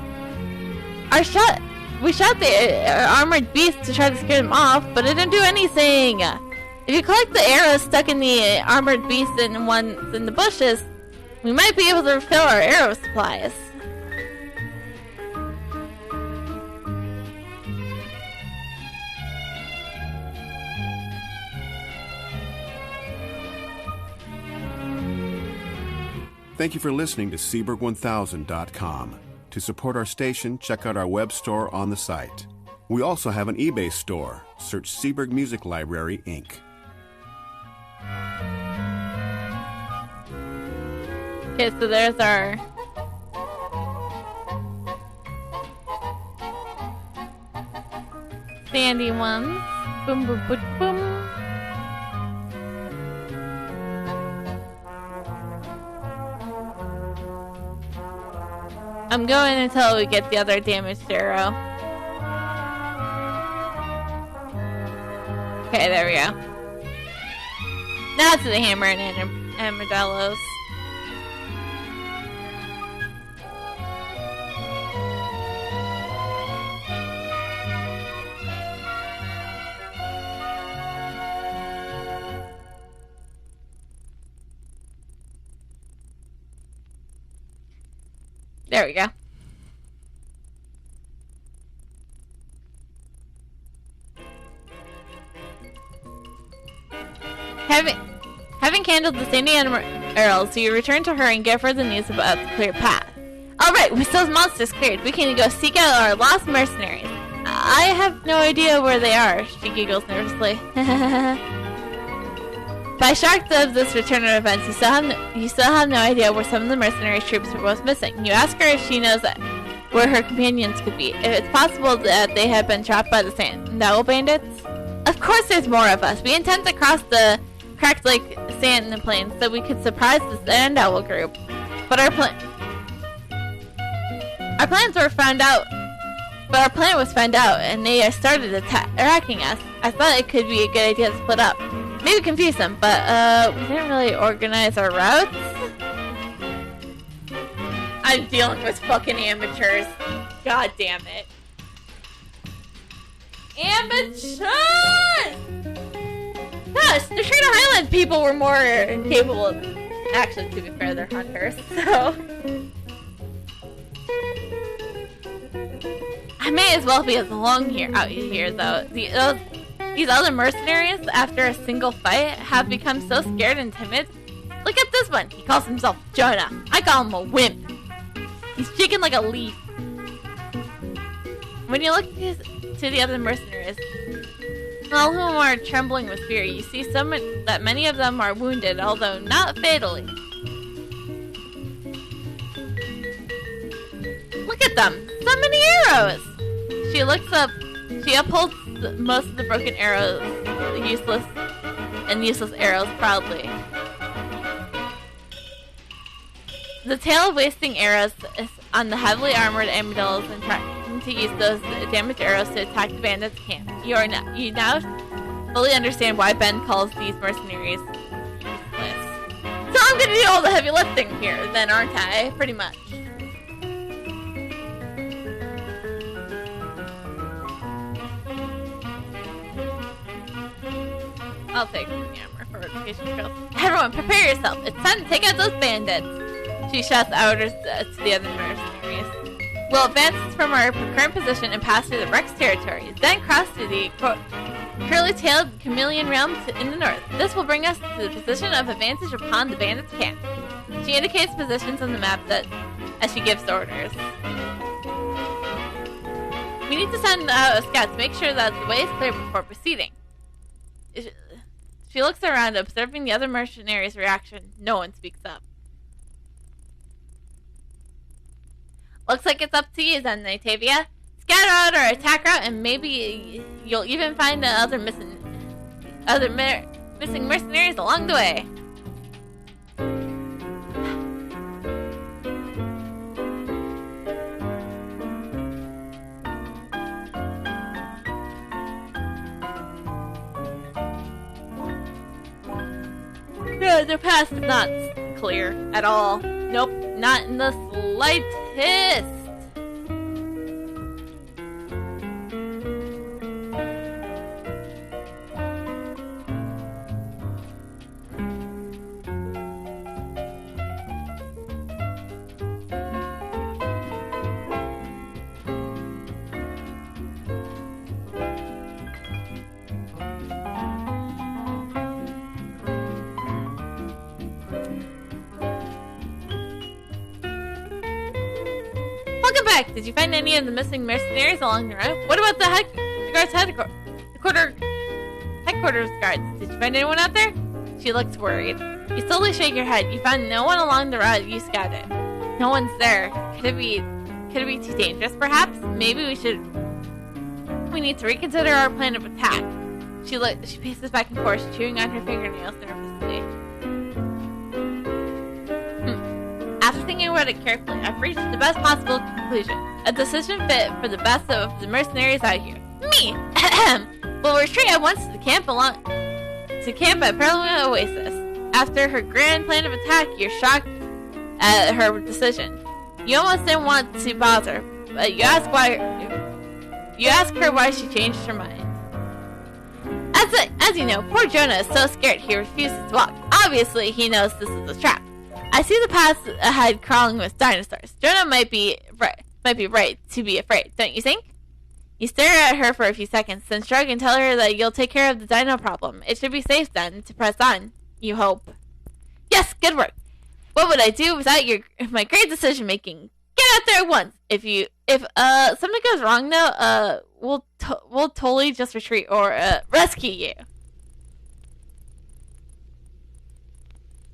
We shot the armored beasts to try to scare them off, but it didn't do anything. If you collect the arrows stuck in the armored beasts and ones in the bushes, we might be able to refill our arrow supplies. Thank you for listening to Seaberg1000.com. To support our station, check out our web store on the site. We also have an eBay store. Search Seaberg Music Library, Inc. Okay, so there's our sandy ones. Boom, boom, boom, boom. I'm going until we get the other damaged arrow. Okay, there we go. Now to the hammer and armadillos. There we go. Having handled the sandy arrows, you return to her and give her the news about the clear path. Alright, with those monsters cleared, we can go seek out our lost mercenaries. I have no idea where they are, she giggles nervously. By shocked of this return of events, you still have no idea where some of the mercenary troops were both missing. You ask her if she knows where her companions could be. If it's possible that they have been trapped by the Sandal bandits. Of course there's more of us. We intend to cross the cracked lake sand in the plains so we could surprise the Sandal group. But our plan was found out, and they started attacking us. I thought it could be a good idea to split up. Maybe confuse them, but we didn't really organize our routes. I'm dealing with fucking amateurs. God damn it. Amateurs! Gosh, the Trina Highland people were more capable of... Actually, to be fair, they're hunters, so... I may as well be alone out here, though. These other mercenaries, after a single fight, have become so scared and timid. Look at this one. He calls himself Jonah. I call him a wimp. He's shaking like a leaf. When you look to the other mercenaries, all of whom are trembling with fear, you see that many of them are wounded, although not fatally. Look at them! So many arrows! She looks up. She upholds most of the broken arrows, useless arrows, proudly. The tale of wasting arrows is on the heavily armored Armadillos and trying to use those damaged arrows to attack the bandits' camp. You now fully understand why Ben calls these mercenaries useless. So I'm gonna do all the heavy lifting here, then, aren't I? Pretty much. I'll take the camera for education skills. Everyone, prepare yourself. It's time to take out those bandits. She shouts orders to the other mercenaries. We'll advance from our current position and pass through the Rex territory, then cross through the curly-tailed chameleon realm in the north. This will bring us to the position of advantage upon the bandits' camp. She indicates positions on the map as she gives orders. We need to send out a scout to make sure that the way is clear before proceeding. She looks around, observing the other mercenaries' reaction. No one speaks up. Looks like it's up to you then, Natavia. Scatter out or attack route, and maybe you'll even find the other missing mercenaries along the way. No, their path is not clear at all. Nope, not in the slightest. Did you find any of the missing mercenaries along the route? What about the headquarters guards? Did you find anyone out there? She looks worried. You slowly shake your head. You found no one along the route you scouted. No one's there. Could it be too dangerous, perhaps? Maybe we need to reconsider our plan of attack. She paces back and forth, chewing on her fingernails nervously. After thinking about it carefully, I've reached the best possible conclusion. A decision fit for the best of the mercenaries out here. Me! We'll retreat at once to camp at Perlman Oasis. After her grand plan of attack, you're shocked at her decision. You almost didn't want to bother, but you ask her why she changed her mind. As you know, poor Jonah is so scared he refuses to walk. Obviously, he knows this is a trap. I see the path ahead crawling with dinosaurs. Jonah might be right to be afraid, don't you think? You stare at her for a few seconds, then shrug and tell her that you'll take care of the dino problem. It should be safe then to press on, you hope. Yes, good work. What would I do without my great decision making? Get out there at once. If something goes wrong though, we'll totally just retreat or rescue you.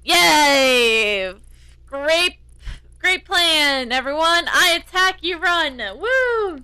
Yay! Great plan, everyone. I attack, you run. Woo!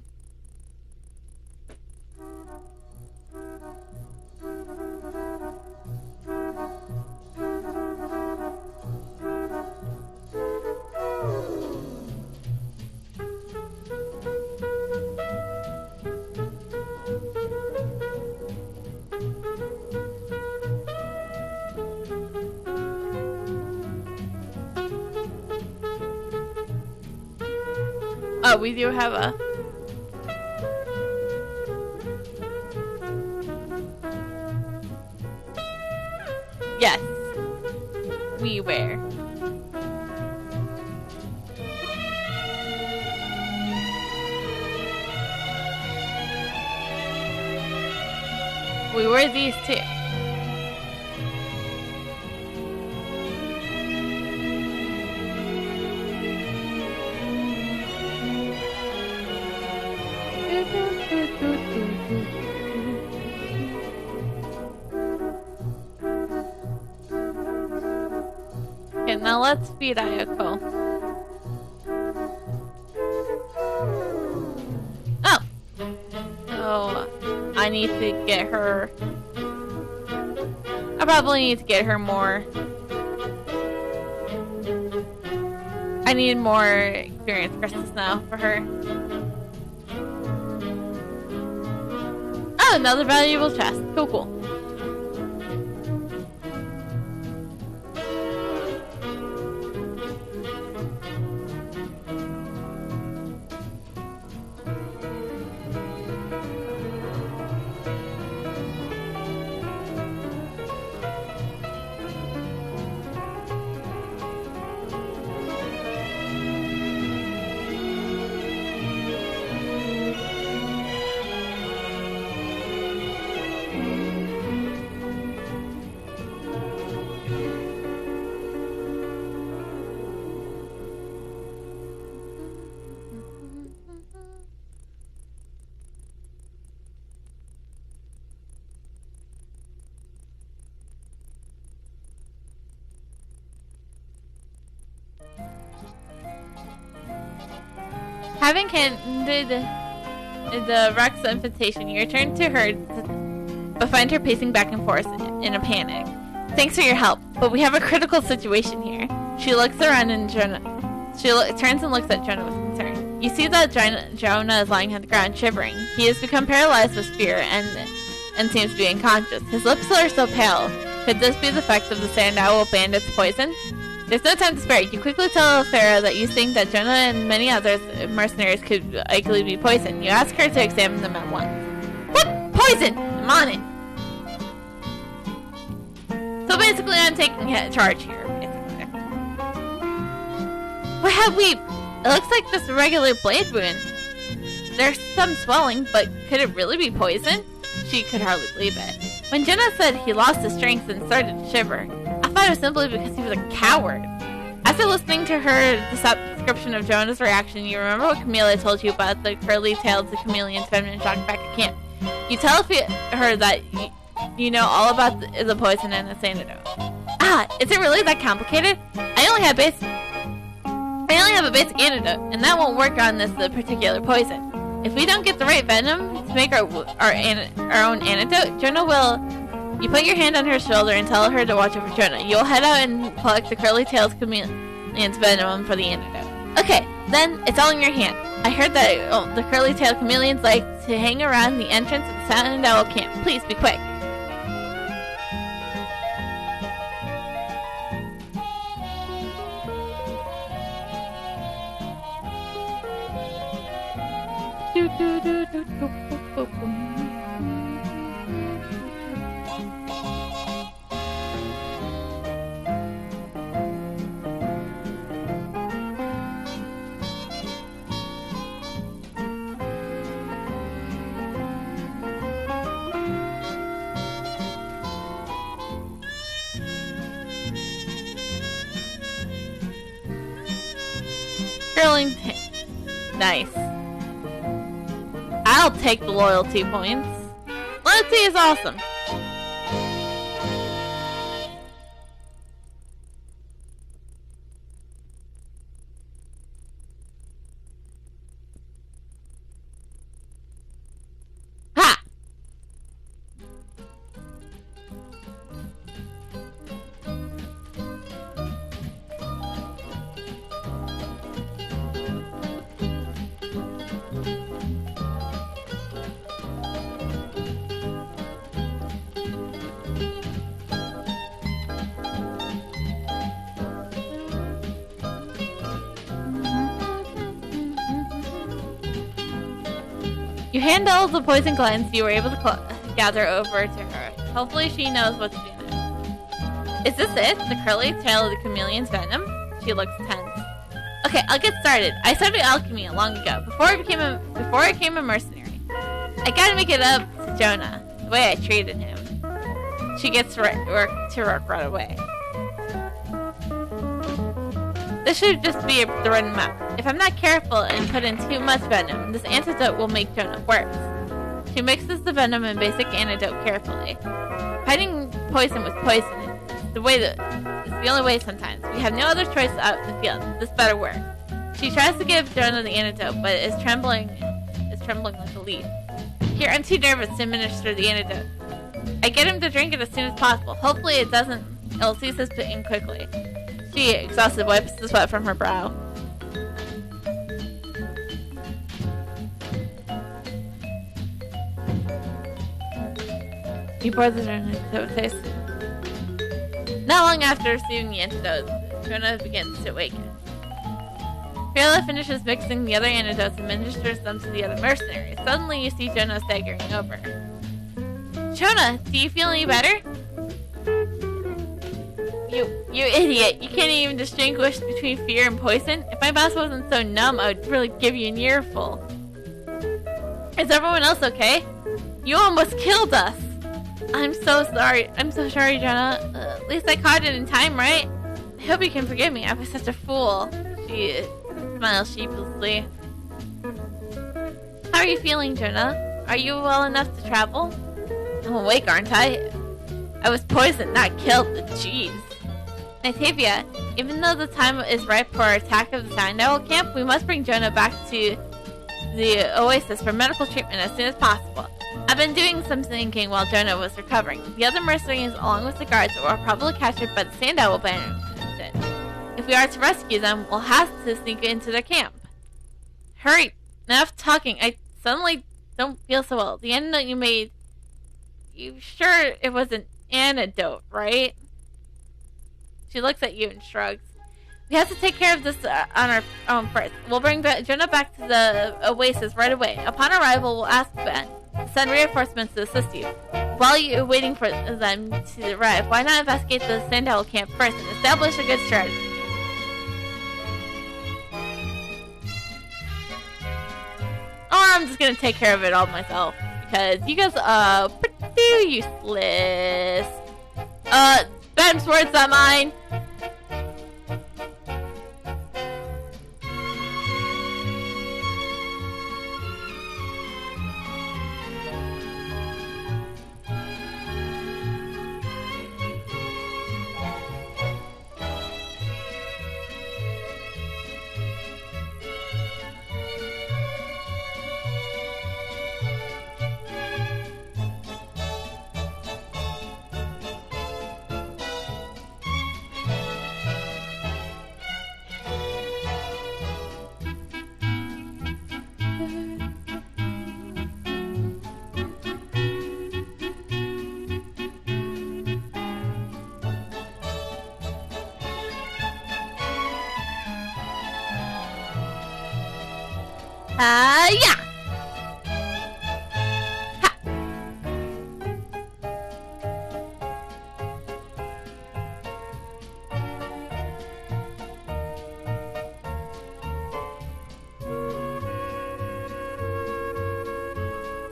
Oh, we do have a... Yes. We wear. We wear these too. Okay, now let's feed Ayako. Oh! So, I need to get her... I probably need to get her more... I need more experience crystals now for her. Oh, another valuable chest. Cool. Having ended the Rock's invitation, you return to her, but find her pacing back and forth in a panic. Thanks for your help, but we have a critical situation here. She looks around and turns and looks at Jonah with concern. You see that Jonah is lying on the ground, shivering. He has become paralyzed with fear and seems to be unconscious. His lips are so pale. Could this be the effect of the Sand Owl bandit's poison? There's no time to spare. You quickly tell Farah that you think that Jonah and many other mercenaries could likely be poisoned. You ask her to examine them at once. What? Poison! I'm on it! So basically I'm taking charge here, basically. What have we... It looks like just a regular blade wound. There's some swelling, but could it really be poison? She could hardly believe it. When Jonah said he lost his strength and started to shiver, I thought it was simply because he was a coward. After listening to her description of Jonah's reaction, you remember what Camellia told you about the curly-tailed chameleon's feminine shock back at camp. You tell her that you know all about the poison and its antidote. Ah, is it really that complicated? I only have a basic antidote, and that won't work on this particular poison. If we don't get the right venom to make our own antidote, Jonah will... You put your hand on her shoulder and tell her to watch over Jonah. You'll head out and collect the curly-tailed chameleon's venom for the antidote. Okay, then it's all in your hand. I heard that the curly-tailed chameleons like to hang around the entrance of the Sand Owl camp. Please be quick. Nice. I'll take the loyalty points. Loyalty is awesome. You handle the poison glands you were able to gather over to her. Hopefully she knows what to do now. Is this it? The curly tail of the chameleon's venom? She looks tense. Okay, I'll get started. I started alchemy long ago, before I became a mercenary. I gotta make it up to Jonah, the way I treated him. She gets to work right away. This should just be the right amount. If I'm not careful and put in too much venom, this antidote will make Jonah worse. She mixes the venom and basic antidote carefully. Fighting poison with poison is the only way sometimes. We have no other choice out in the field. This better work. She tries to give Jonah the antidote, but is trembling like a leaf. Here, I'm too nervous to administer the antidote. I get him to drink it as soon as possible. Hopefully it'll cease his pain quickly. She, exhausted, wipes the sweat from her brow. You pour the antidote taste. Not long after receiving the antidote, Jonah begins to awaken. Fiala finishes mixing the other antidotes and administers them to the other mercenaries. Suddenly you see Jonah staggering over. Jonah, do you feel any better? You idiot. You can't even distinguish between fear and poison. If my boss wasn't so numb, I would really give you an earful. Is everyone else okay? You almost killed us. I'm so sorry. I'm so sorry, Jonah. At least I caught it in time, right? I hope you can forgive me. I was such a fool. She smiles sheepishly. How are you feeling, Jonah? Are you well enough to travel? I'm awake, aren't I? I was poisoned, not killed. Jeez. Nitavia, even though the time is ripe for our attack of the Sand Owl camp, we must bring Jonah back to the Oasis for medical treatment as soon as possible. I've been doing some thinking while Jonah was recovering. The other mercenaries, along with the guards, were probably captured by the Sand Owl bandit. If we are to rescue them, we'll have to sneak into their camp. Hurry! Enough talking. I suddenly don't feel so well. The antidote you made... You sure it was an antidote, right? She looks at you and shrugs. We have to take care of this on our own first. We'll bring Jonah back to the Oasis right away. Upon arrival, we'll ask Ben to send reinforcements to assist you. While you're waiting for them to arrive, why not investigate the Sand Owl camp first and establish a good strategy? Or I'm just gonna take care of it all myself, because you guys are pretty useless. Ben's words, not mine. Yeah! Ha!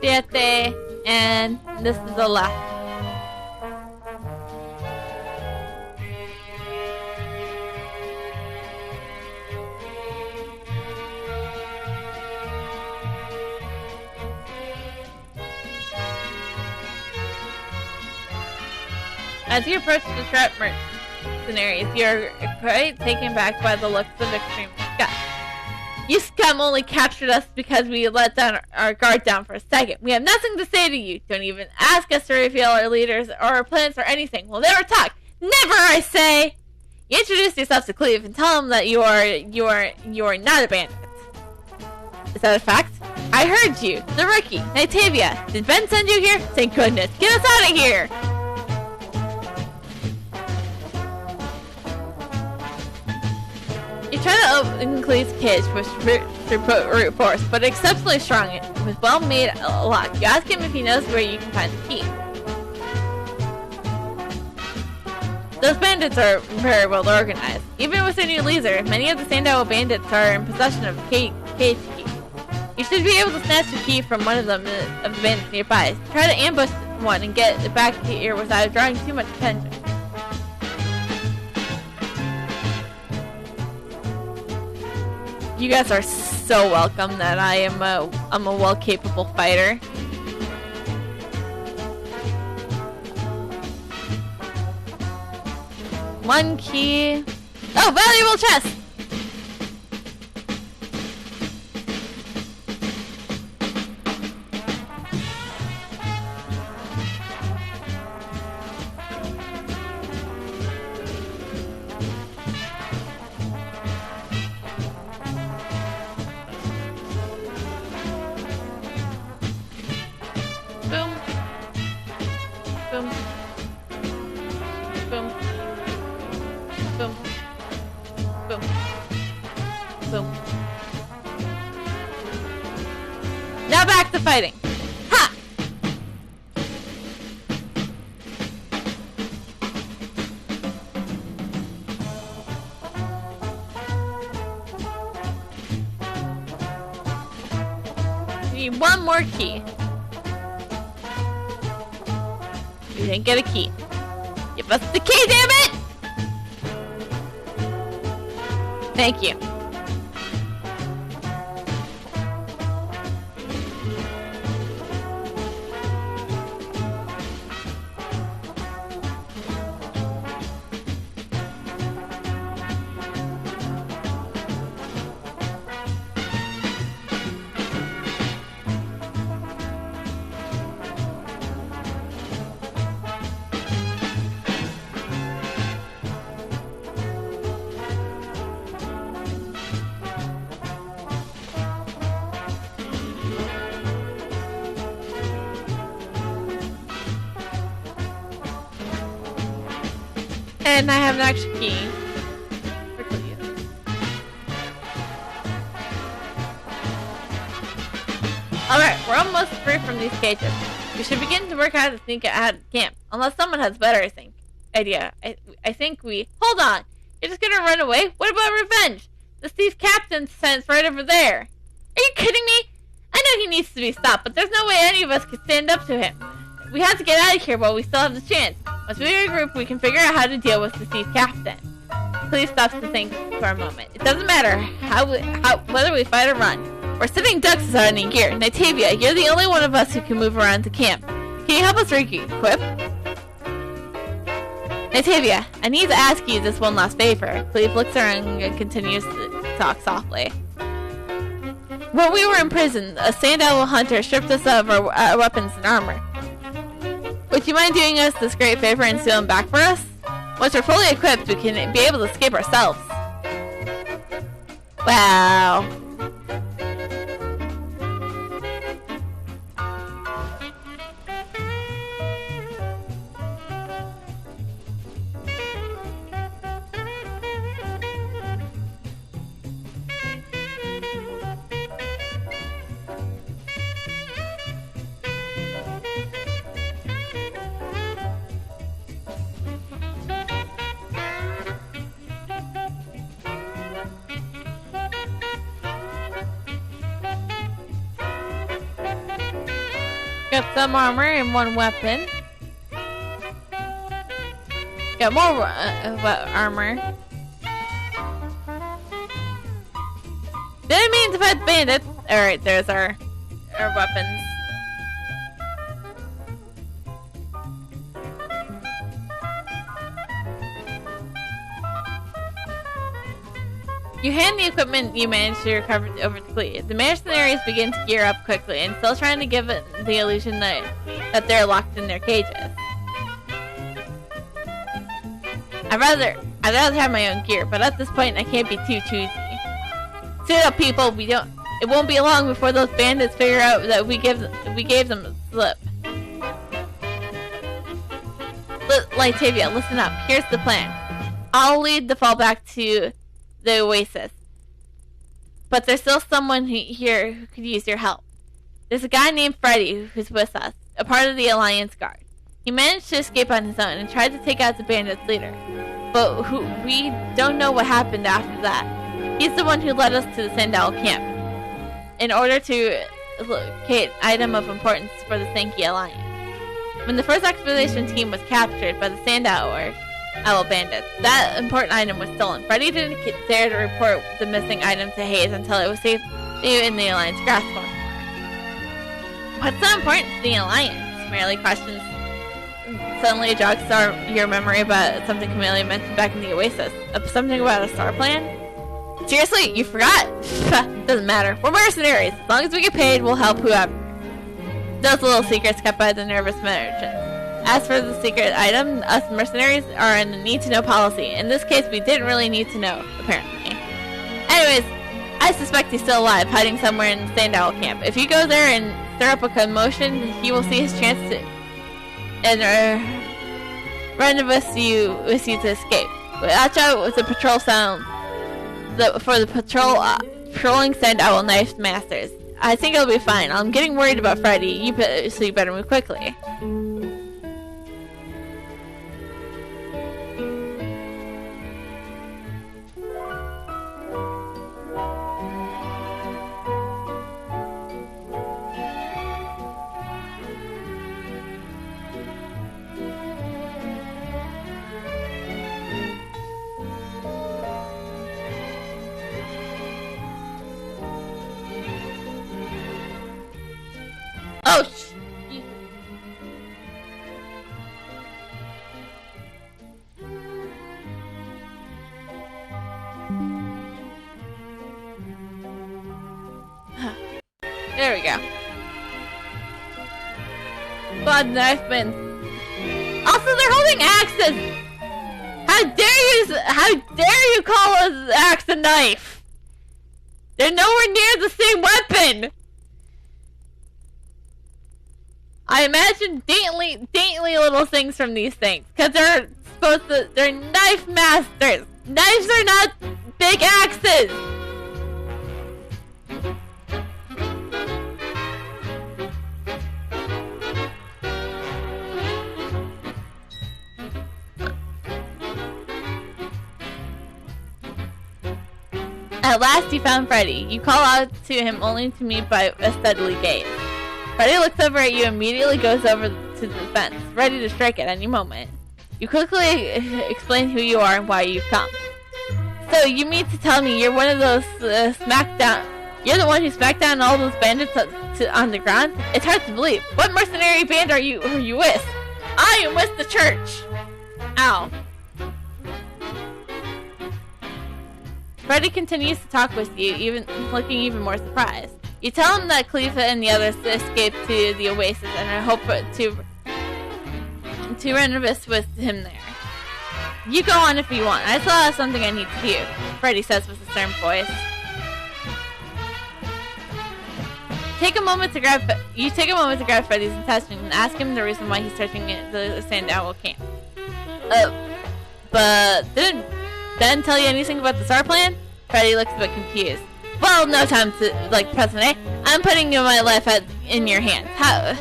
Siete, and this is the left. As you approach the trap mercenaries, you're quite taken back by the looks of extreme disgust. You scum only captured us because we let down our guard down for a second. We have nothing to say to you. Don't even ask us to reveal our leaders or our plans or anything. We'll never talk. Never, I say! You introduce yourself to Cleve and tell him that you are not a bandit. Is that a fact? I heard you. The rookie. Nitavia. Did Ben send you here? Thank goodness. Get us out of here! You try to open Clee's cage with brute force, but exceptionally strong. It was well made a lock. You ask him if he knows where you can find the key. Those bandits are very well organized. Even within your laser, many of the Sandal bandits are in possession of cage key. You should be able to snatch the key from one of them of the bandits nearby. Try to ambush one and get it back here without drawing too much attention. You guys are so welcome that I'm a well-capable fighter. One key. Oh, valuable chest! Boom. Boom. Boom. Boom. Boom. Boom. Now back to fighting. Ha! We need one more key. You didn't get a key. Give us the key, damn it! Thank you. And I have an extra key. Alright, we're almost free from these cages. We should begin to work out how to sneak out of camp. Unless someone has a better idea. I think we... Hold on! You're just gonna run away? What about revenge? The thief captain's sent's right over there. Are you kidding me? I know he needs to be stopped, but there's no way any of us can stand up to him. We have to get out of here while we still have the chance. Once we regroup, we can figure out how to deal with the thief captain. Please stop to think for a moment. It doesn't matter whether we fight or run. We're sitting ducks without any gear. Natavia, you're the only one of us who can move around the camp. Can you help us re-equip? Natavia, I need to ask you this one last favor. Cleve looks around and continues to talk softly. When we were in prison, a sand owl hunter stripped us of our weapons and armor. Would you mind doing us this great favor and stealing back for us? Once we're fully equipped, we can be able to escape ourselves. Wow. Got some armor and one weapon. Got more armor. Didn't mean to fight the bandits. Alright, there's our weapons. You hand the equipment you managed to recover over to Clee. The mercenaries begin to gear up quickly and still trying to give it the illusion that they're locked in their cages. I'd rather have my own gear, but at this point I can't be too choosy. Suit up, people. It won't be long before those bandits figure out that we gave them a slip. Lightavia, listen up. Here's the plan. I'll lead the fallback to the Oasis. But there's still someone here who could use your help. There's a guy named Freddy who's with us, a part of the Alliance Guard. He managed to escape on his own and tried to take out the bandits' leader. But we don't know what happened after that. He's the one who led us to the Sandal camp in order to locate an item of importance for the Sankey Alliance. When the first expedition team was captured by the Sandal bandits, that important item was stolen. Freddy didn't dare to report the missing item to Hayes until it was safe in the Alliance grasp once more. What's so important to the Alliance? Merely questions. Suddenly jogs your memory about something Camellia mentioned back in the Oasis. Something about a star plan? Seriously? You forgot? Doesn't matter. We're mercenaries. As long as we get paid, we'll help whoever. Those little secrets kept by the nervous merchants. As for the secret item, us mercenaries are in the need-to-know policy. In this case, we didn't really need to know, apparently. Anyways, I suspect he's still alive, hiding somewhere in the Sandal camp. If you go there and stir up a commotion, he will see his chance to renovate you to escape. Watch out with the patrol sound. For the patrolling Sandal knife masters. I think it'll be fine. I'm getting worried about Freddy, so you better move quickly. Oh, Jesus. There we go. God, knifemen. Also, they're holding axes. How dare you call an axe a knife? They're nowhere near the same weapon. I imagine daintily little things from these things, because they're knife masters. Knives are not big axes. At last you found Freddy. You call out to him only to meet by a steadily gaze. Freddy looks over at you and immediately goes over to the fence, ready to strike at any moment. You quickly explain who you are and why you've come. So, you mean to tell me you're one of those you're the one who smacked down all those bandits on the ground? It's hard to believe. What mercenary band are you with? I am with the church. Ow. Freddy continues to talk with you, looking even more surprised. You tell him that Khalifa and the others escaped to the Oasis and I hope to renovate with him there. You go on if you want. I still have something I need to do, Freddy says with a stern voice. Take a moment to grab Freddy's attention and ask him the reason why he's searching the Sandal camp. But didn't tell you anything about the star plan? Freddy looks a bit confused. Well, no time to, present, eh? I'm putting my life in your hands. How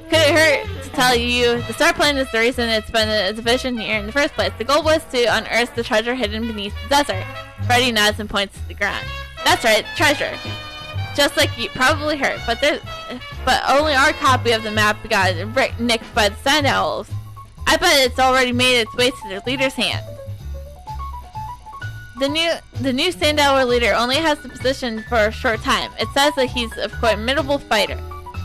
could it hurt to tell you? The star plan is the reason it's been a division here in the first place. The goal was to unearth the treasure hidden beneath the desert. Freddy nods and points to the ground. That's right, treasure. Just like you probably heard, but only our copy of the map got nicked by the Sand Owls. I bet it's already made its way to their leader's hand. The new Sandal leader only has the position for a short time. It says that he's a formidable fighter,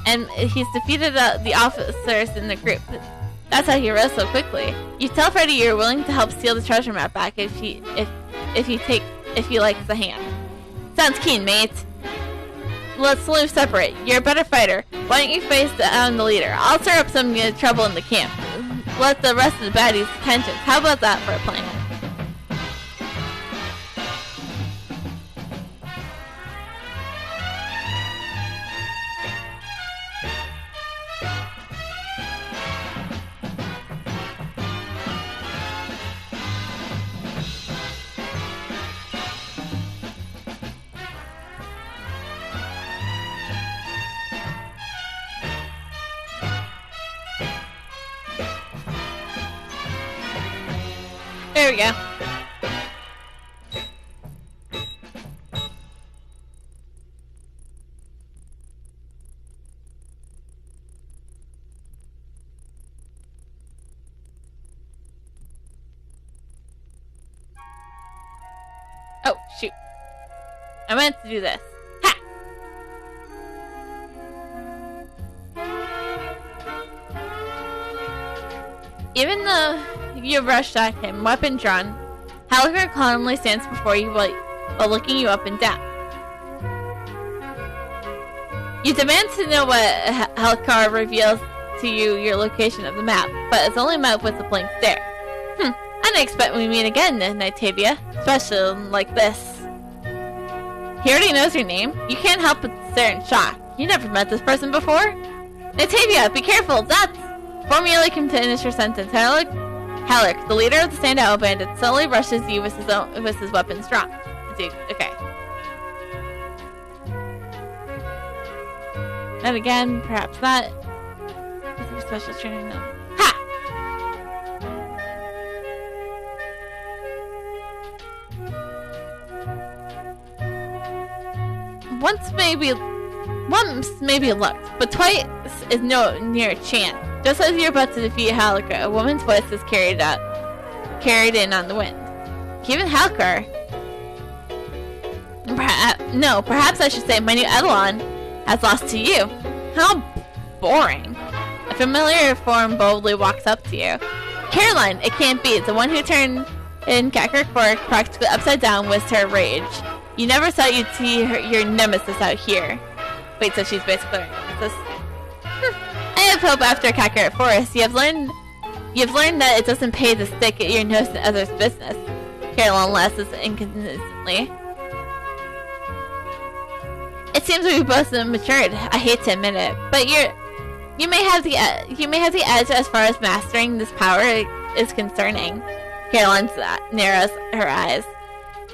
and he's defeated the officers in the group. That's how he rose so quickly. You tell Freddy you're willing to help steal the treasure map back if he likes the hand. Sounds keen, mate. Let's live separate. You're a better fighter. Why don't you face down the leader? I'll stir up some trouble in the camp. Let the rest of the baddies attention. How about that for a plan? There we go. Oh, shoot. I meant to do this. Ha! Even though you rushed at him, weapon drawn, Halger calmly stands before you while looking you up and down. You demand to know what Halkar reveals to you your location of the map, but it's only met with a blank stare. I didn't expect we meet again, Nitavia, especially like this. He already knows your name. You can't help but stare in shock. You never met this person before? Nitavia, be careful, that's... Before Mealy can finish her sentence, Halleck, the leader of the Standout Bandit, slowly rushes you with his weapons drawn. Okay. And again, perhaps that is your special training. No. Ha! Once maybe looked, but twice is no near chance. Just as you're about to defeat Hallecker, a woman's voice is carried in on the wind. Even Hallecker. Perhaps I should say my new Eidolon has lost to you. How boring. A familiar form boldly walks up to you. Caroline, it can't be. The one who turned in Kakarot Fork practically upside down with her rage. You never thought you'd see your nemesis out here. Wait, so she's basically our nemesis? I have hope after Kakarot Forest. You've learned that it doesn't pay to stick your nose in others' business. Caroline laughs inconsistently. It seems we both matured. I hate to admit it, but you may have the edge as far as mastering this power is concerning. Caroline narrows her eyes.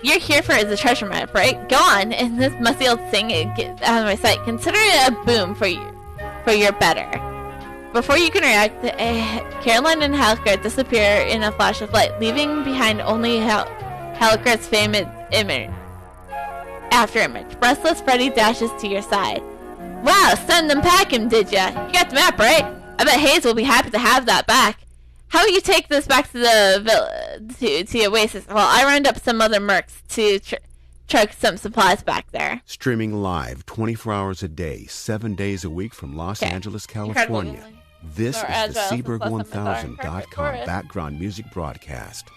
You're here for the treasure map, right? Go on, and this musty old thing get out of my sight. Consider it a boon for your better. Before you can react, Caroline and Hallecker disappear in a flash of light, leaving behind only Hallecker's famous image. Afterimage. Breathless Freddy dashes to your side. Wow, send them pack him, did ya? You got the map, right? I bet Hayes will be happy to have that back. How will you take this back to the Oasis? Well, I round up some other mercs to truck some supplies back there. Streaming live 24 hours a day, 7 days a week from Los Angeles, California. This is the Seaberg1000.com background music broadcast.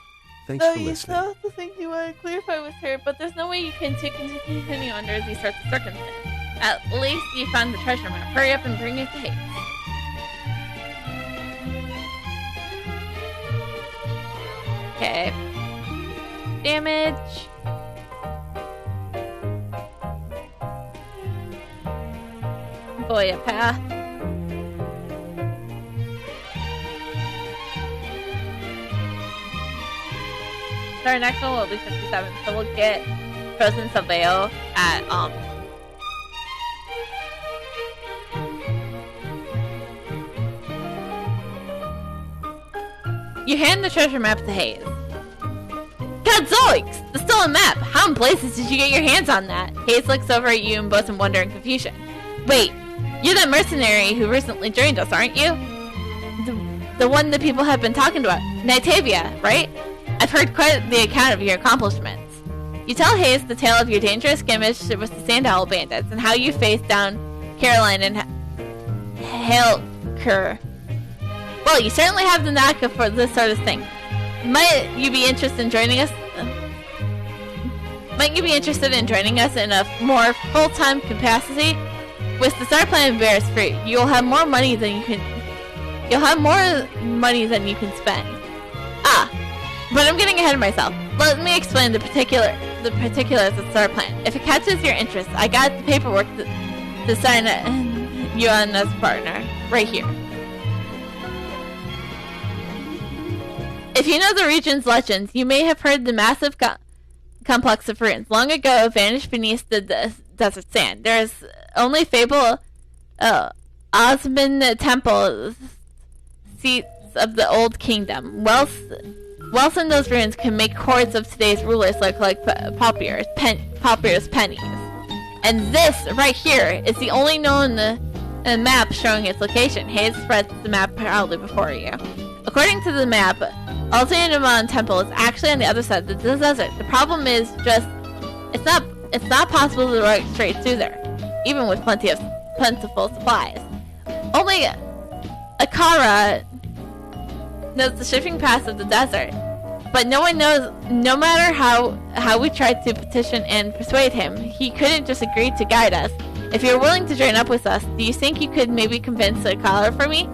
Thanks for listening. So the thing you want to clarify with her, but there's no way you can continue under these sorts of circumstances. At least you found the treasure map. Hurry up and bring it to Hayes. Okay. Damage. Boy, a path. So our next one will be 57, so we'll get Frozen Saveo at, You hand the treasure map to Hayes. God zoinks! The stolen map! How in blazes did you get your hands on that? Hayes looks over at you in both in wonder and confusion. Wait, you're that mercenary who recently joined us, aren't you? The one that people have been talking about. Nitavia, right? I've heard quite the account of your accomplishments. You tell Hayes the tale of your dangerous skirmish with the Sand Owl Bandits and how you faced down Caroline and Hallecker. Well, you certainly have the knack for this sort of thing. Might you be interested in joining us? Might you be interested in joining us in a more full-time capacity? With the Star Plan bears fruit, you'll have more money than you can. You'll have more money than you can spend. But I'm getting ahead of myself. Let me explain the particulars of Star Plan. If it catches your interest, I got the paperwork to sign you on as a partner right here. If you know the region's legends, you may have heard the massive complex of ruins long ago vanished beneath the desert sand. There is only fable Osman Temple, seats of the old kingdom. Wealth in those ruins can make hordes of today's rulers look like pauper's pennies. And this right here is the only known map showing its location. Hayes spreads the map proudly before you. According to the map, Altanamon Temple is actually on the other side of the desert. The problem is just it's not possible to walk straight through there, even with plentiful supplies. Only Akara knows the shifting paths of the desert, but no one knows. No matter how we tried to petition and persuade him, he couldn't just agree to guide us. If you're willing to join up with us, do you think you could maybe convince Akara for me?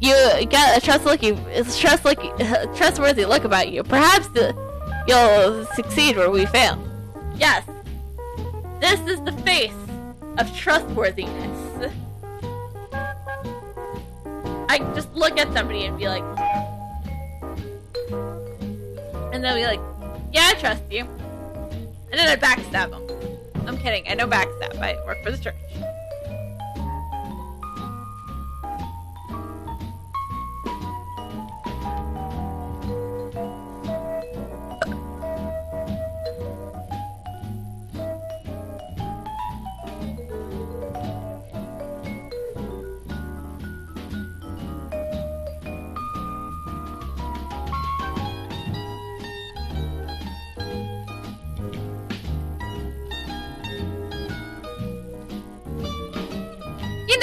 You got a trustworthy look about you. Perhaps you'll succeed where we fail. Yes, this is the face of trustworthiness. I just look at somebody and be like, and they'll be like, yeah, I trust you. And then I backstab them. I'm kidding, I don't backstab, I work for the church.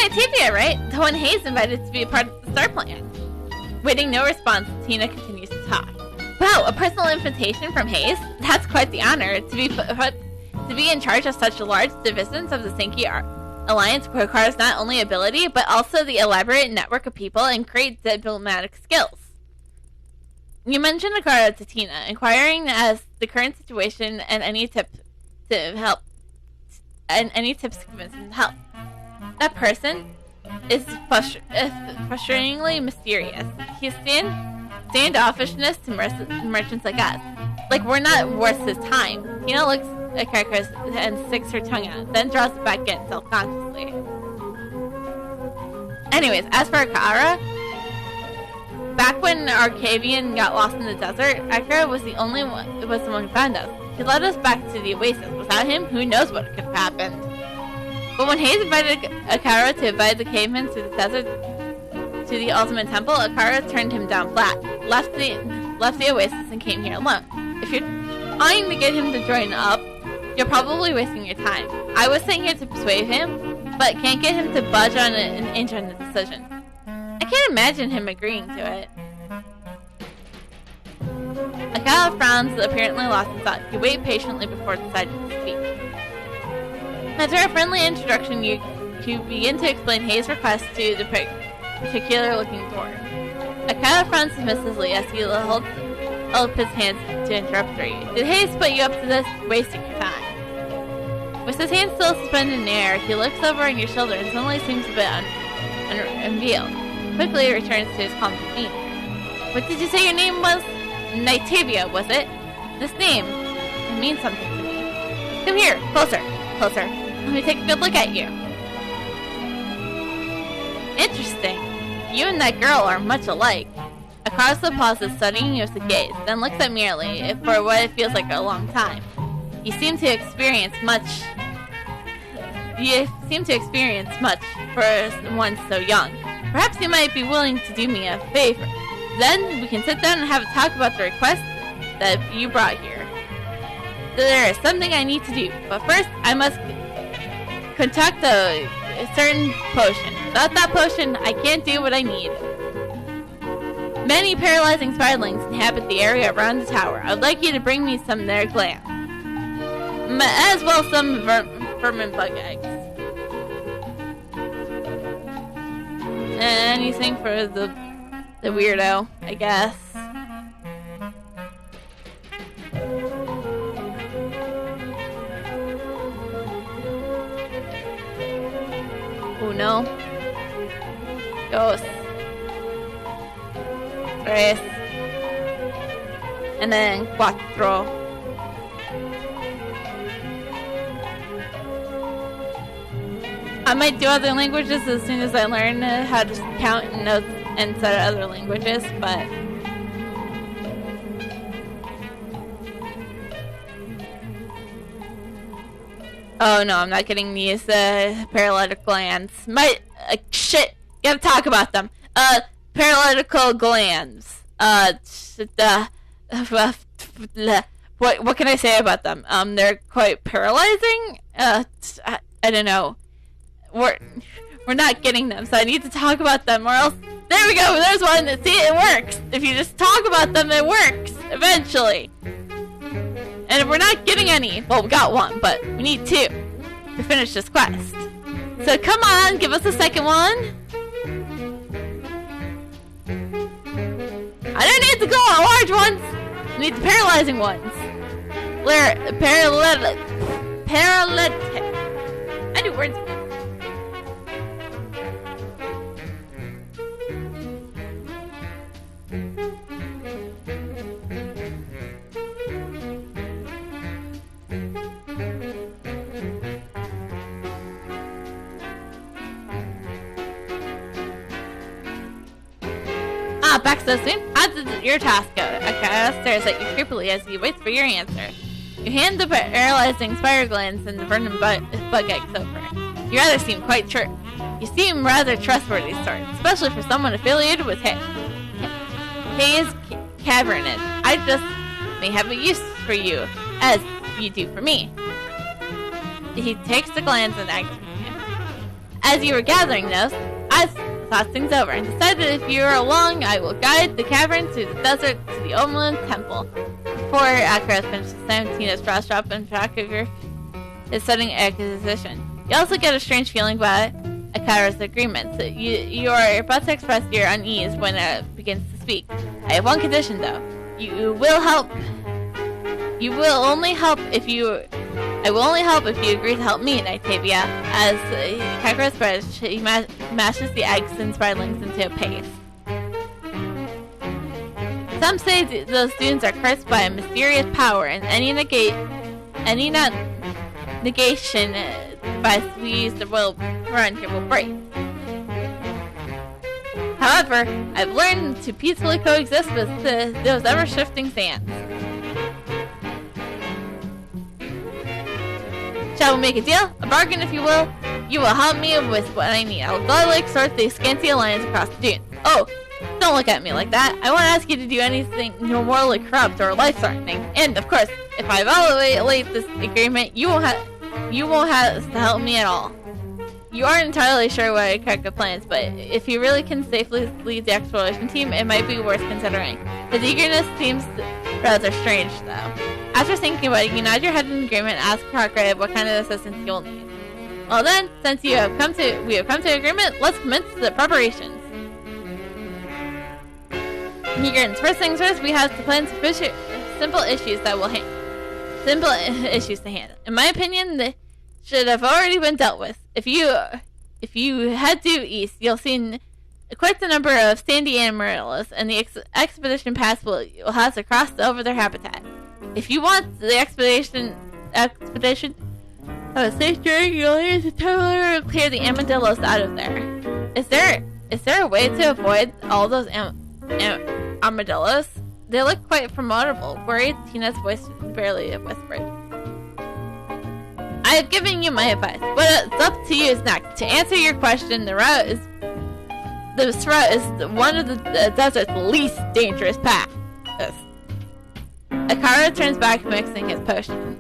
Tavia, right? The one Hayes invited to be a part of the star plan. Waiting no response, Tina continues to talk. Wow, a personal invitation from Hayes? That's quite the honor. To be in charge of such a large division of the Sankey Alliance requires not only ability, but also the elaborate network of people and great diplomatic skills. You mentioned Akara to Tina, inquiring as the current situation and any tips to convince him to help. That person is frustratingly mysterious. His standoffishness to merchants like us. Like we're not worth his time. Tina looks at Karkas and sticks her tongue out, then draws it back in self-consciously. Anyways, as for Akara, back when Arcavian got lost in the desert, Akara was the one who found us. He led us back to the oasis. Without him, who knows what could have happened. But when Hayes invited Akara to invite the cavemen to the desert, to the ultimate temple, Akara turned him down flat, left the oasis and came here alone. If you're trying to get him to join up, you're probably wasting your time. I was sent here to persuade him, but can't get him to budge on an inch on the decision. I can't imagine him agreeing to it. Akara frowns, apparently lost in thought. He waited patiently before deciding to speak. After a friendly introduction, you begin to explain Hayes' request to the particular-looking dwarf. Akara frowns submissively as he holds up his hands to interrupt you. Did Hayes put you up to this? Wasting your time. With his hands still suspended in the air, he looks over on your shoulder and suddenly seems a bit unveiled. Quickly he returns to his calm demeanor. What did you say your name was? Nightavia, was it? This name, it means something to me. Come here, closer. Let me take a good look at you. Interesting. You and that girl are much alike. Across the plaza, studying you with a gaze, then looks at merely for what it feels like a long time. You seem to experience much for one so young. Perhaps you might be willing to do me a favor. Then we can sit down and have a talk about the request that you brought here. There is something I need to do, but first I must concoct a certain potion. Without that potion, I can't do what I need. Many paralyzing spiderlings inhabit the area around the tower. I'd like you to bring me some of their gland, as well as some vermin bug eggs. Anything for the weirdo, I guess. Uno, dos, tres, and then cuatro. I might do other languages as soon as I learn how to count and notes and set other languages, but Oh no, I'm not getting these paralytic glands. Shit, you gotta talk about them. Paralytical glands. What can I say about them? They're quite paralyzing. I don't know. We're not getting them, so I need to talk about them, or else. There we go. There's one. See, it works. If you just talk about them, it works eventually. And if we're not getting any, well, we got one, but we need two to finish this quest. So come on, give us a second one. I don't need the large ones. I need the paralyzing ones. Paralytic. I do words. Back so soon? How did your task go? Akara stares at you creepily as he waits for your answer. You hand the paralyzing spider glands and the burning bug eggs over. You You seem rather trustworthy sort, especially for someone affiliated with Hayes Cavernous. I just may have a use for you, as you do for me. He takes the glands and eggs from you. As you were gathering those, I thought things over and decided if you are along, I will guide the cavern through the desert to the Omelin Temple. Before Akara finishes 17's frost drop and Shakagur is setting exposition. You also get a strange feeling about Akara's agreement. So you are about to express your unease when it begins to speak. I have one condition though. I will only help if you agree to help me, Nightavia. As Kakara spreads, she mashes the eggs and sproutlings into a paste. Some say those dunes are cursed by a mysterious power, and any negation by squeeze the royal run here will break. However, I've learned to peacefully coexist with those ever-shifting sands. Shall we make a deal? A bargain, if you will? You will help me with what I need. I will gladly sort the scanty alliance across the dune. Oh, don't look at me like that. I won't ask you to do anything morally corrupt or life-threatening. And, of course, if I violate this agreement, you won't have to help me at all. You aren't entirely sure what Kaka plans, but if you really can safely lead the exploration team, it might be worth considering. His eagerness seems rather strange, though. After thinking about it, you nod your head in agreement and ask Kaka what kind of assistance you'll need. Well then, since we have come to agreement, let's commence the preparations. First things first, we have to plan simple issues to handle. In my opinion, they should have already been dealt with. If you head due east, you'll see quite the number of sandy amaryllis, and the expedition pass will have to cross over their habitat. If you want the expedition have a safe journey, you'll need to totally clear the armadillos out of there. Is there a way to avoid all those armadillos? They look quite formidable. Worried, Tina's voice barely whispered. I have given you my advice, but it's up to you next. To answer your question, this route is one of the desert's least dangerous paths. Akara turns back, mixing his potion.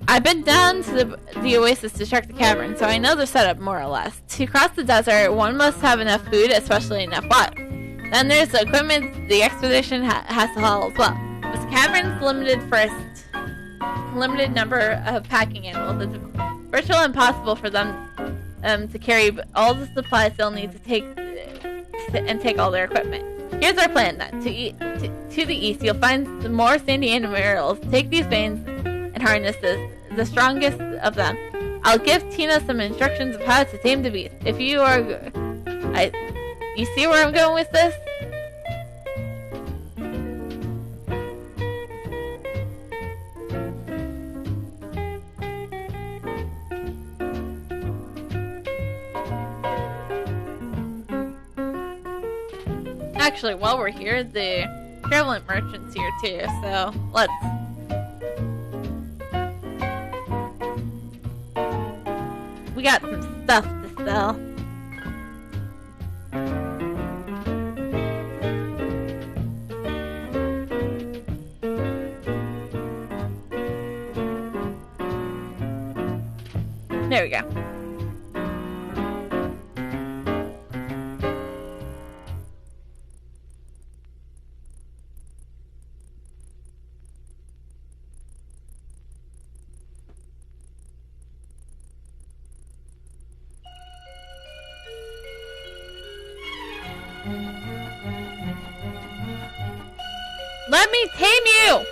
I've been down to the oasis to check the cavern, so I know the setup more or less. To cross the desert, one must have enough food, especially enough water. Then there's the equipment the expedition has to haul as well. This cavern's limited number of packing animals. It's virtually impossible for them to carry all the supplies they'll need to take all their equipment. Here's our plan then. To the east, you'll find some more sandy amaryllis. Take these veins and harnesses, the strongest of them. I'll give Tina some instructions of how to tame the beast. If you are... You see where I'm going with this? Actually, while we're here, the prevalent merchant's here too, so let's... We got some stuff to sell. There we go. Let me tame you!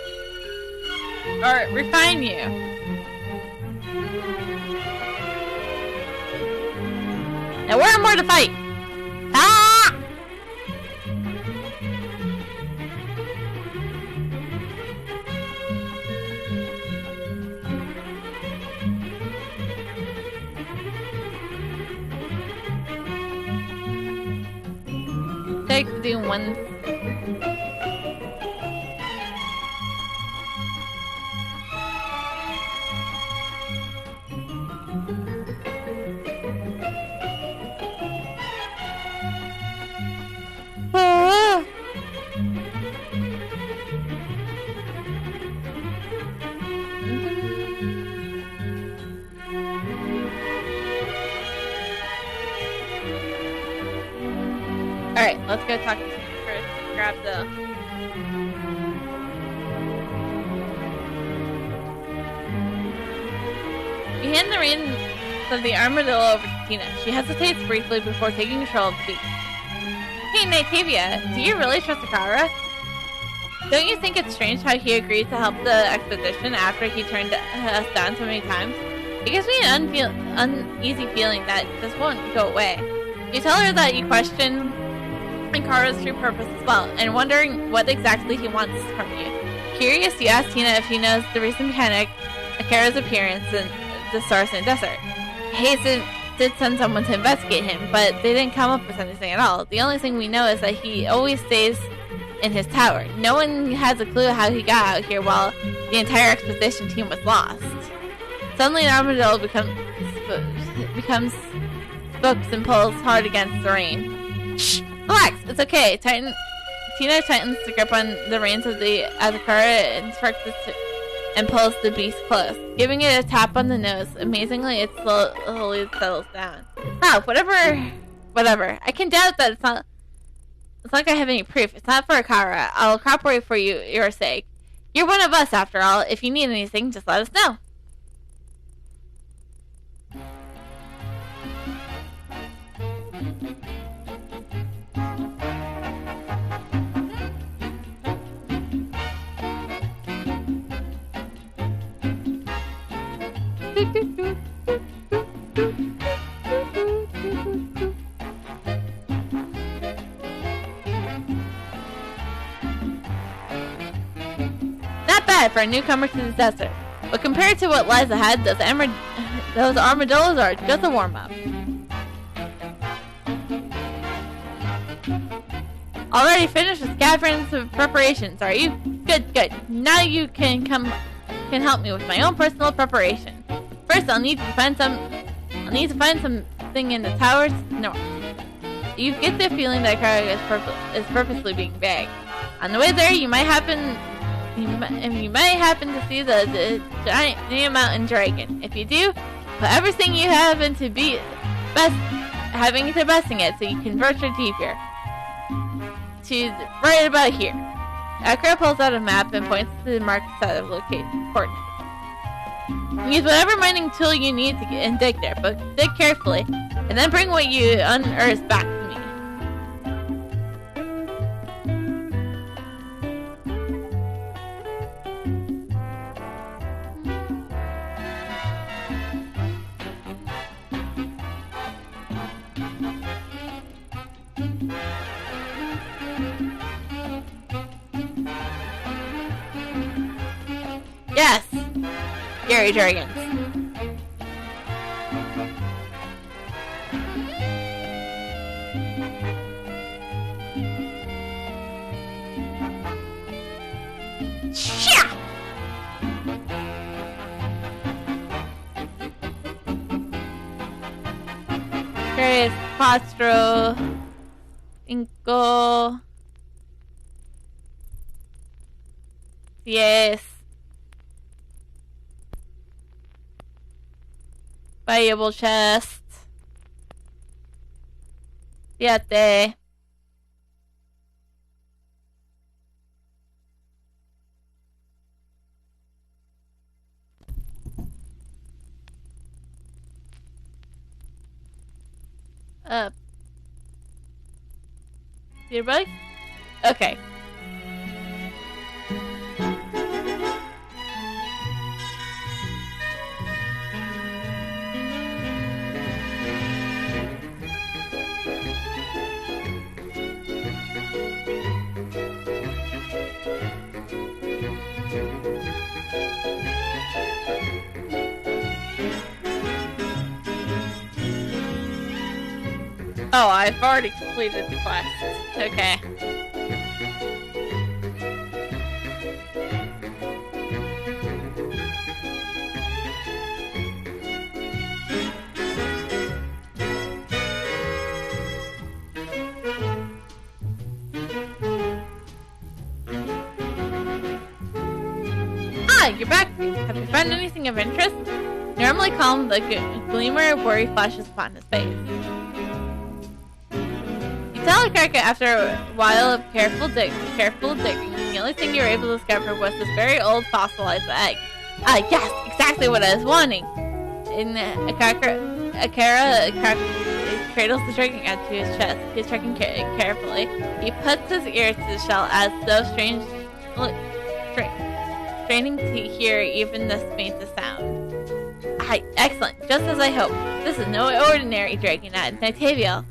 Or refine you. Now we're more to fight. Ah! Thanks for doing one. Alright, let's go talk to him first. Grab the... We hand the reins of the armadillo over to Tina. She hesitates briefly before taking control of the beast. Hey, Nativia, do you really trust Akara? Don't you think it's strange how he agreed to help the expedition after he turned us down so many times? It gives me an uneasy feeling that this won't go away. You tell her that you question Akara's true purpose as well, and wondering what exactly he wants from you. Curious, you ask Tina if he knows the reason behind Akara's appearance in the Sarsen Desert. Hazen did send someone to investigate him, but they didn't come up with anything at all. The only thing we know is that he always stays in his tower. No one has a clue how he got out here while the entire expedition team was lost. Suddenly, an armadillo becomes spokes and pulls hard against the rein. Shh! Relax! It's okay. Tina tightens the grip on the reins of the Akara and pulls the beast close. Giving it a tap on the nose, amazingly, it slowly settles down. Oh, whatever. I can doubt that it's not like I have any proof. It's not for Akara. I'll cooperate for your sake. You're one of us, after all. If you need anything, just let us know. Not bad for a newcomer to the desert, but compared to what lies ahead, those armadillos are just a warm-up. Already finished with scavenger's preparations, are you? Good. Now you can help me with my own personal preparation. First, I'll need to find something in the towers north. You get the feeling that Akara is purposely being vague. On the way there, you might happen to see the giant mountain dragon. If you do, put everything you have into besting it, so you can venture deeper. To right about here. Akara pulls out a map and points to the marked set of location coordinates. Use whatever mining tool you need and dig there, but dig carefully, and then bring what you unearth back to me. Yes! Scary dragons. Shia! Tres, cuatro, cinco, 10. Valuable chest. 7. Your bug? Okay. Oh, I've already completed the quest. Okay. Ah, you're back. Have you found anything of interest? Normally calm, the gleamer of worry flashes upon his face. Tell Karka after a while of careful digging, the only thing you were able to discover was this very old fossilized egg. Ah, yes, exactly what I was wanting. In Akara cradles the dragon egg to his chest. He's checking carefully. He puts his ear to the shell as though straining to hear even the faintest sound. Ah, excellent, just as I hoped. This is no ordinary dragon egg, Nitavia.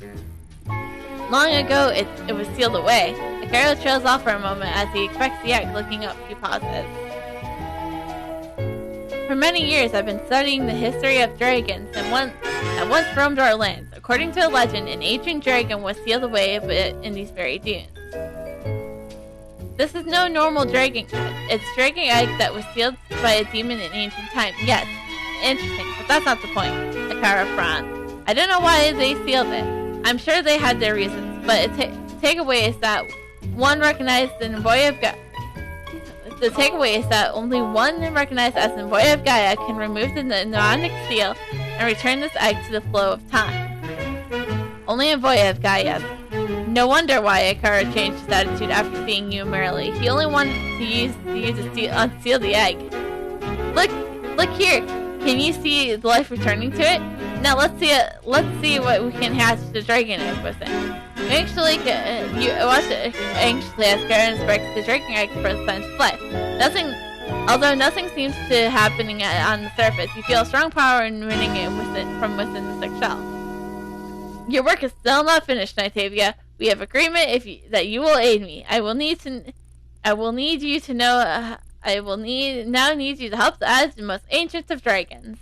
Long ago, it was sealed away. Akara trails off for a moment as he expects the egg. Looking up, he pauses. For many years, I've been studying the history of dragons that once roamed our lands. According to a legend, an ancient dragon was sealed away in these very dunes. This is no normal dragon egg. It's a dragon egg that was sealed by a demon in ancient times. Yes, interesting, but that's not the point. Akara frowned. I don't know why they sealed it. I'm sure they had their reasons, but the takeaway is that the takeaway is that only one recognized as an Envoy of Gaia can remove the mnemonic seal and return this egg to the flow of time. Only Envoy of Gaia. No wonder why Akara changed his attitude after seeing you, Merrily. He only wanted to use you to unseal the egg. Look here. Can you see the life returning to it? Now let's see what we can hatch the dragon egg with it. You watch it anxiously as Karen inspects the dragon egg for the signs of life. Although nothing seems to happening on the surface, you feel a strong power emanating it from within the sick shell. Your work is still not finished, Nitavia. We have agreement that you will aid me. I will need you to help the as the most ancient of dragons.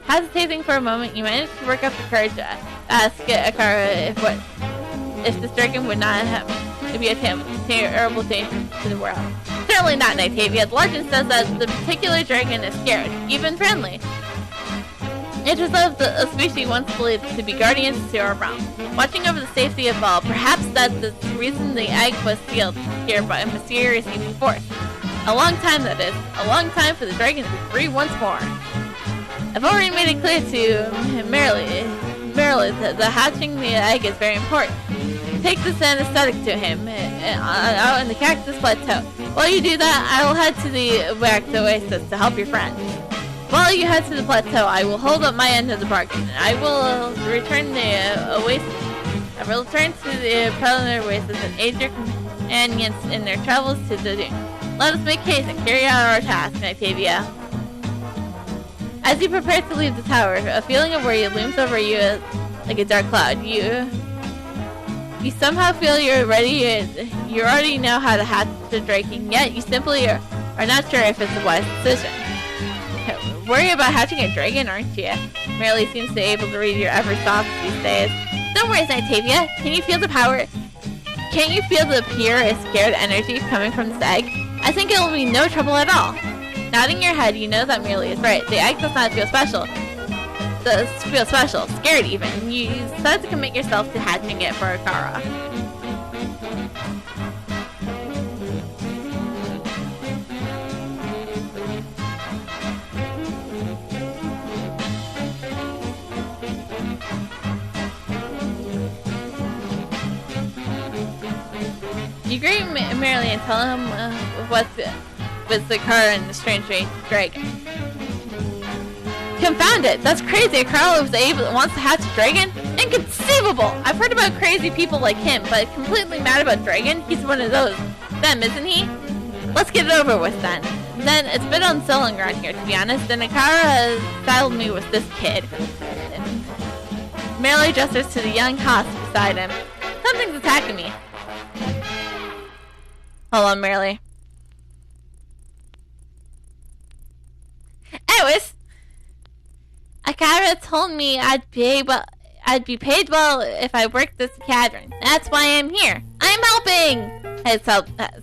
Hesitating for a moment, you manage to work up the courage to ask Akara if this dragon would not be a terrible danger to the world. Certainly not, Nitavia. The legend says that the particular dragon is scared, even friendly. It is of a species once believed to be guardians to our realm, watching over the safety of all. Perhaps that's the reason the egg was sealed here by a mysterious evil force. A long time, that is. A long time for the dragon to be free once more. I've already made it clear to Merrily that hatching the egg is very important. Take this anesthetic to him out in the Cactus Plateau. While you do that, I will head to the Wax Oasis to help your friend. While you head to the plateau, I will hold up my end of the bargain, and I will return to the Preliminary Oasis and aid your companions in their travels to the dune. Let us make haste and carry out our task, Nitavia. As you prepare to leave the tower, a feeling of worry looms over you like a dark cloud. You somehow feel you're ready. You already know how to hatch the dragon, yet you simply are not sure if it's a wise decision. Worry about hatching a dragon, aren't you? Merrily seems to be able to read your every thoughts these days. Don't worry, Nitavia. Can you feel the power? Can't you feel the pure, scared energy coming from this egg? I think it will be no trouble at all. Nodding your head, you know that Merely is right. The egg does not feel special. Does feel special, scared even. You decide to commit yourself to hatching it for Akara. You greet Merely and tell him what's with the car and the strange dragon. Confound it! That's crazy! Akara wants to hatch a dragon? Inconceivable! I've heard about crazy people like him, but completely mad about dragon? He's one of those. Them, isn't he? Let's get it over with then. Then, it's been unsettling around here, to be honest, and Akara saddled me with this kid. Merely gestures to the young hoss beside him. Something's attacking me. Hold on, Merely. Anyways, Akara told me I'd be paid well if I worked this cavern. That's why I'm here. I'm helping!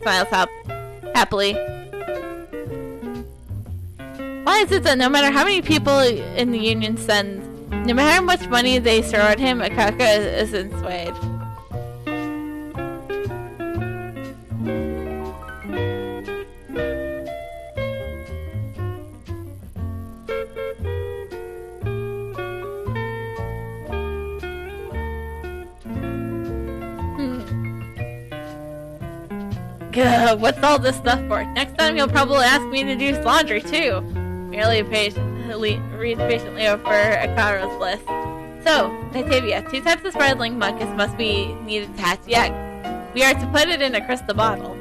Smiles happily. Why is it that no matter how many people in the Union sends, no matter how much money they throw at him, Akaka isn't swayed? What's all this stuff for? Next time he'll probably ask me to do his laundry too. Merely reads patiently over Akara's list. So, Natavia, 2 types of spreadling mucus must be needed to hatch the egg. We are to put it in a crystal bottle.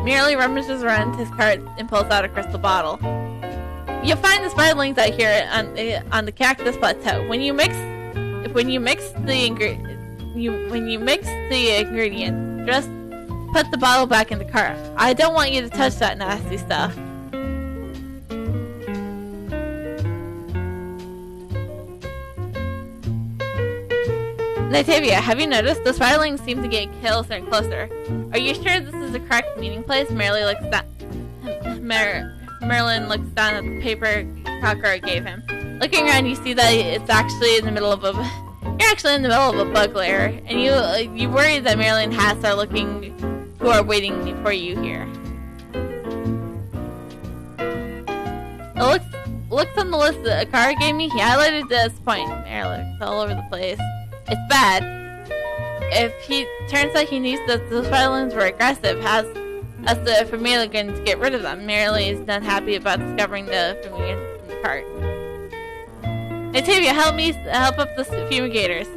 Merely rummages around his cart and pulls out a crystal bottle. You'll find the spreadlings out here on the cactus plateau. When you mix the ingredients, just put the bottle back in the cart. I don't want you to touch that nasty stuff. Natavia, have you noticed the spiralings seem to get closer and closer? Are you sure this is the correct meeting place? Merlin looks down at the paper Kakara gave him. Looking around, you see that it's actually in the middle of a bug lair, and you worry that Merlin and Hass are waiting for you here. It looks on the list that Akara gave me. He highlighted this point. Merlin, it's all over the place. It's bad. If he turns out he needs those violins were aggressive, has us the familiar going to get rid of them. Merlin is not happy about discovering the familiar in the cart. Natavia, help up the fumigators.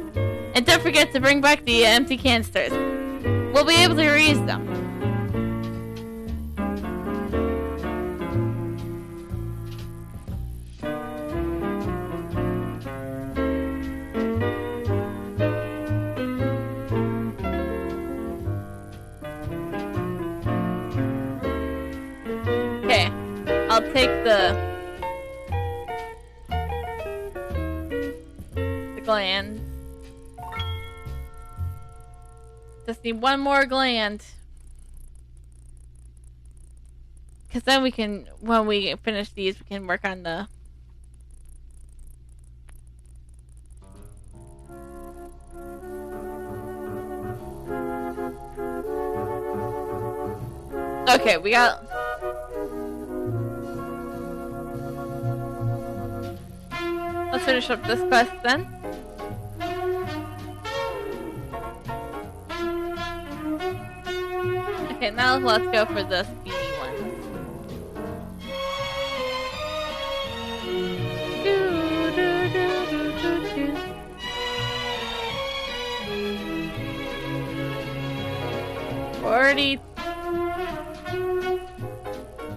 And don't forget to bring back the empty canisters. We'll be able to reuse them. Okay, I'll take the gland. Just need one more gland. Because then we can, when we finish these, we can work on the... Okay, we got... Let's finish up this quest then. Okay, now let's go for the speedy one.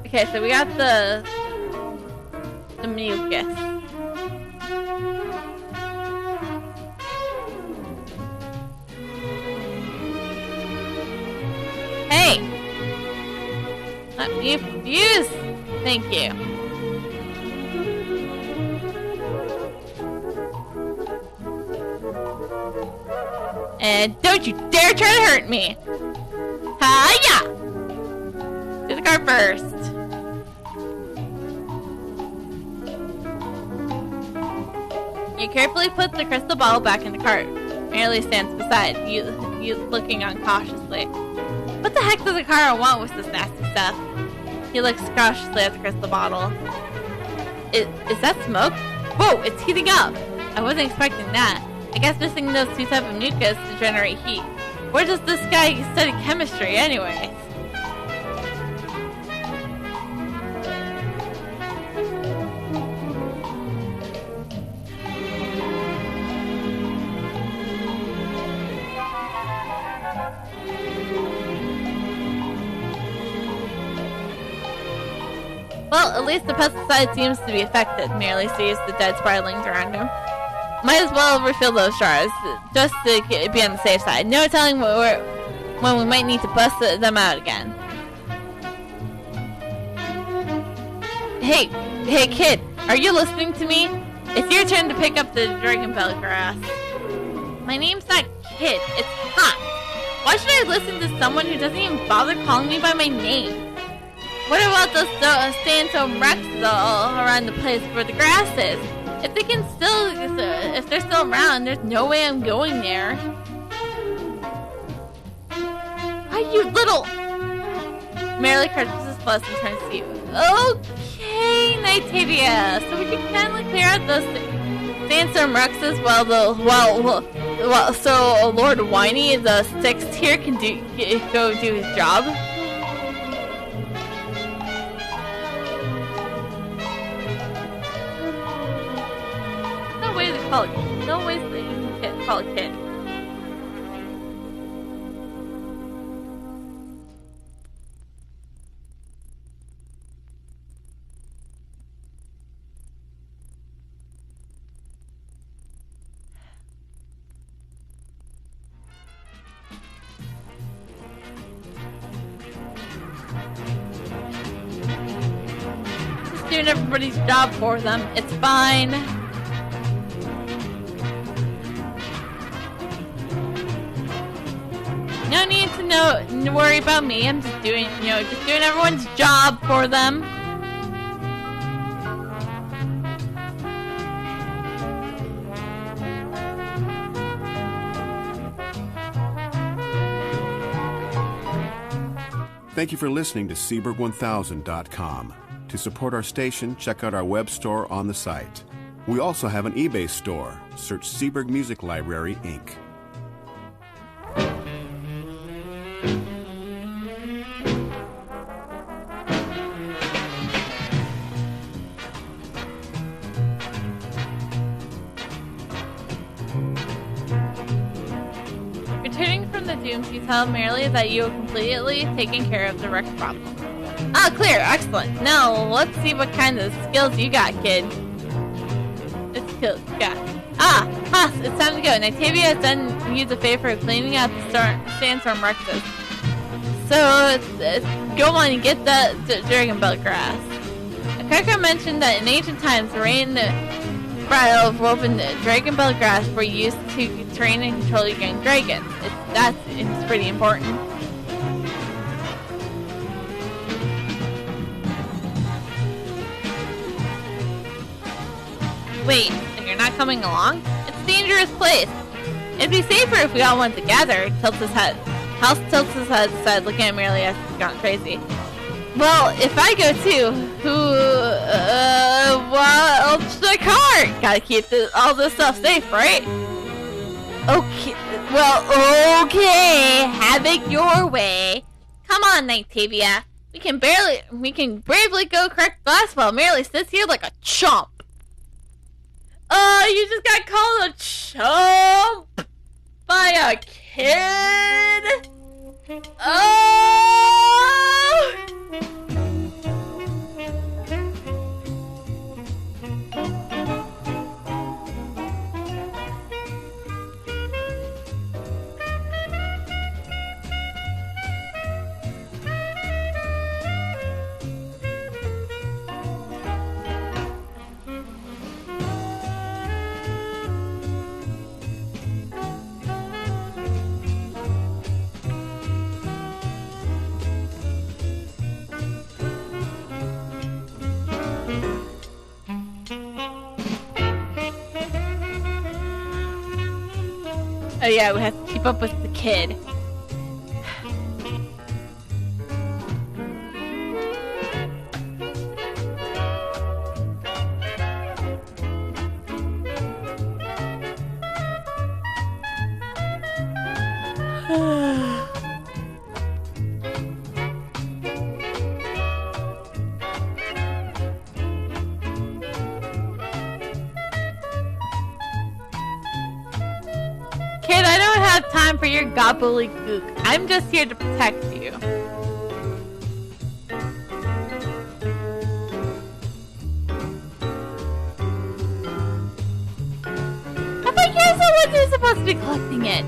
Okay, so we got the mucus. Hey! Let me fuse! Thank you. And don't you dare try to hurt me! Hiya! car first. You carefully put the crystal bottle back in the cart. Merely stands beside you looking uncautiously. What the heck does the car want with this nasty stuff? He looks cautiously at the crystal bottle. Is that smoke? Whoa, it's heating up! I wasn't expecting that. I guess missing those two types of nucleus to generate heat. Where does this guy study chemistry anyway? Well, at least the pesticide seems to be affected. Merely sees the dead spiralings around him. Might as well refill those jars, just to be on the safe side. No telling when we might need to bust them out again. Hey kid, are you listening to me? It's your turn to pick up the dragon bell grass. My name's not Kid, it's Hot. Why should I listen to someone who doesn't even bother calling me by my name? What about those sandstone wrecks all around the place where the grass is? If they're still around, there's no way I'm going there. Why, you little... Merely crunches his flesh and turns to you. Okay, Nightavia. So we can finally clear out those sandstone wrecks as well. So Lord Whiny, the sixth here, can go do his job. No ways that you can call a kid. Just doing everybody's job for them. It's fine. No need to worry about me. I'm just doing everyone's job for them. Thank you for listening to Seaburg1000.com. To support our station, check out our web store on the site. We also have an eBay store. Search Seaburg Music Library, Inc. Returning from the Dooms, you tell Merely that you have completely taken care of the wreck problem. Ah, clear, excellent. Now, let's see what kind of skills you got, kid. Haas, it's time to go. Nightavia has done you the favor of cleaning out the sandstorm wrecks. So, go on and get the dragon bell grass. Akaka mentioned that in ancient times, the rain bridle of woven dragon bell grass were used to train and control young dragons. It's pretty important. Wait, and you're not coming along? It's a dangerous place. It'd be safer if we all went together. House tilts his head aside, looking at Merely as he's gone crazy. Well, if I go too, well, the car! Gotta keep all this stuff safe, right? Okay, well, okay, have it your way. Come on, Nightavia. We can bravely go crack glass while Merely sits here like a chump. You just got called a chump by a kid? Oh! Oh yeah, we have to keep up with the kid. Kid, I don't have time for your gobbledygook. I'm just here to protect you. I thought you're the one who's supposed to be collecting it.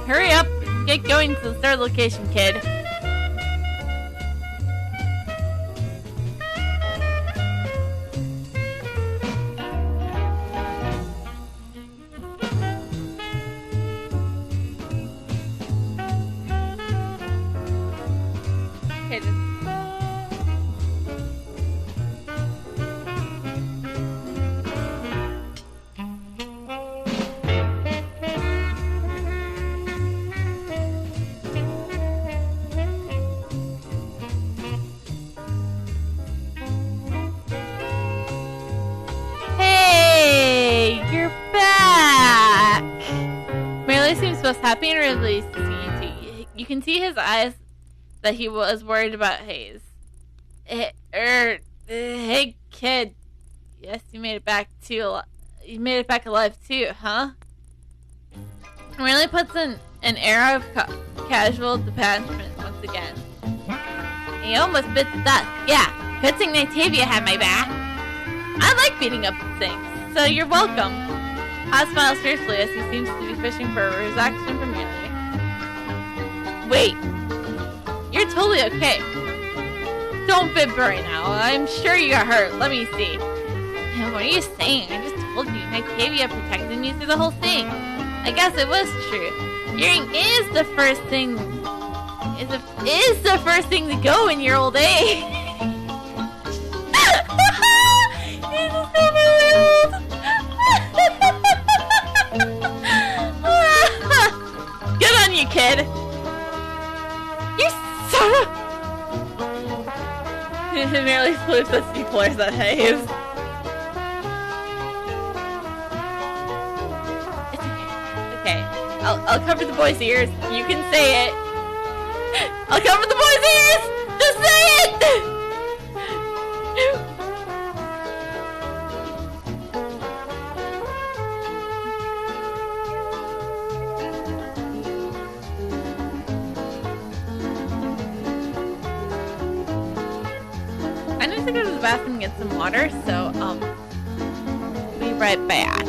Hurry up, get going to the third location, kid. Okay, hey, you're back! Merely seems most happy and released to see you two. You can see his eyes that he was worried about Hayes. Hey kid. Yes, you made it back too. You made it back alive too, huh? Merely puts an air of casual detachment once again. He almost bit the dust. Yeah, good thing Natavia had my back. I like beating up things, so you're welcome. I smile fiercely as he seems to be fishing for a reaction from Merely. Wait, you're totally okay. Don't fib right now. I'm sure you got hurt. Let me see. What are you saying? I just told you. Natavia protected me through the whole thing. I guess it was true. Hearing is the first thing. Is the first thing to go in your old age. He's so old. Good on you, kid. You son of... It merely flips as he flares at Hayes. It's okay. I'll cover the boy's ears. You can say it. I'll cover the boy's ears! Just say it! I need to go to the bathroom and get some water, so, be right back.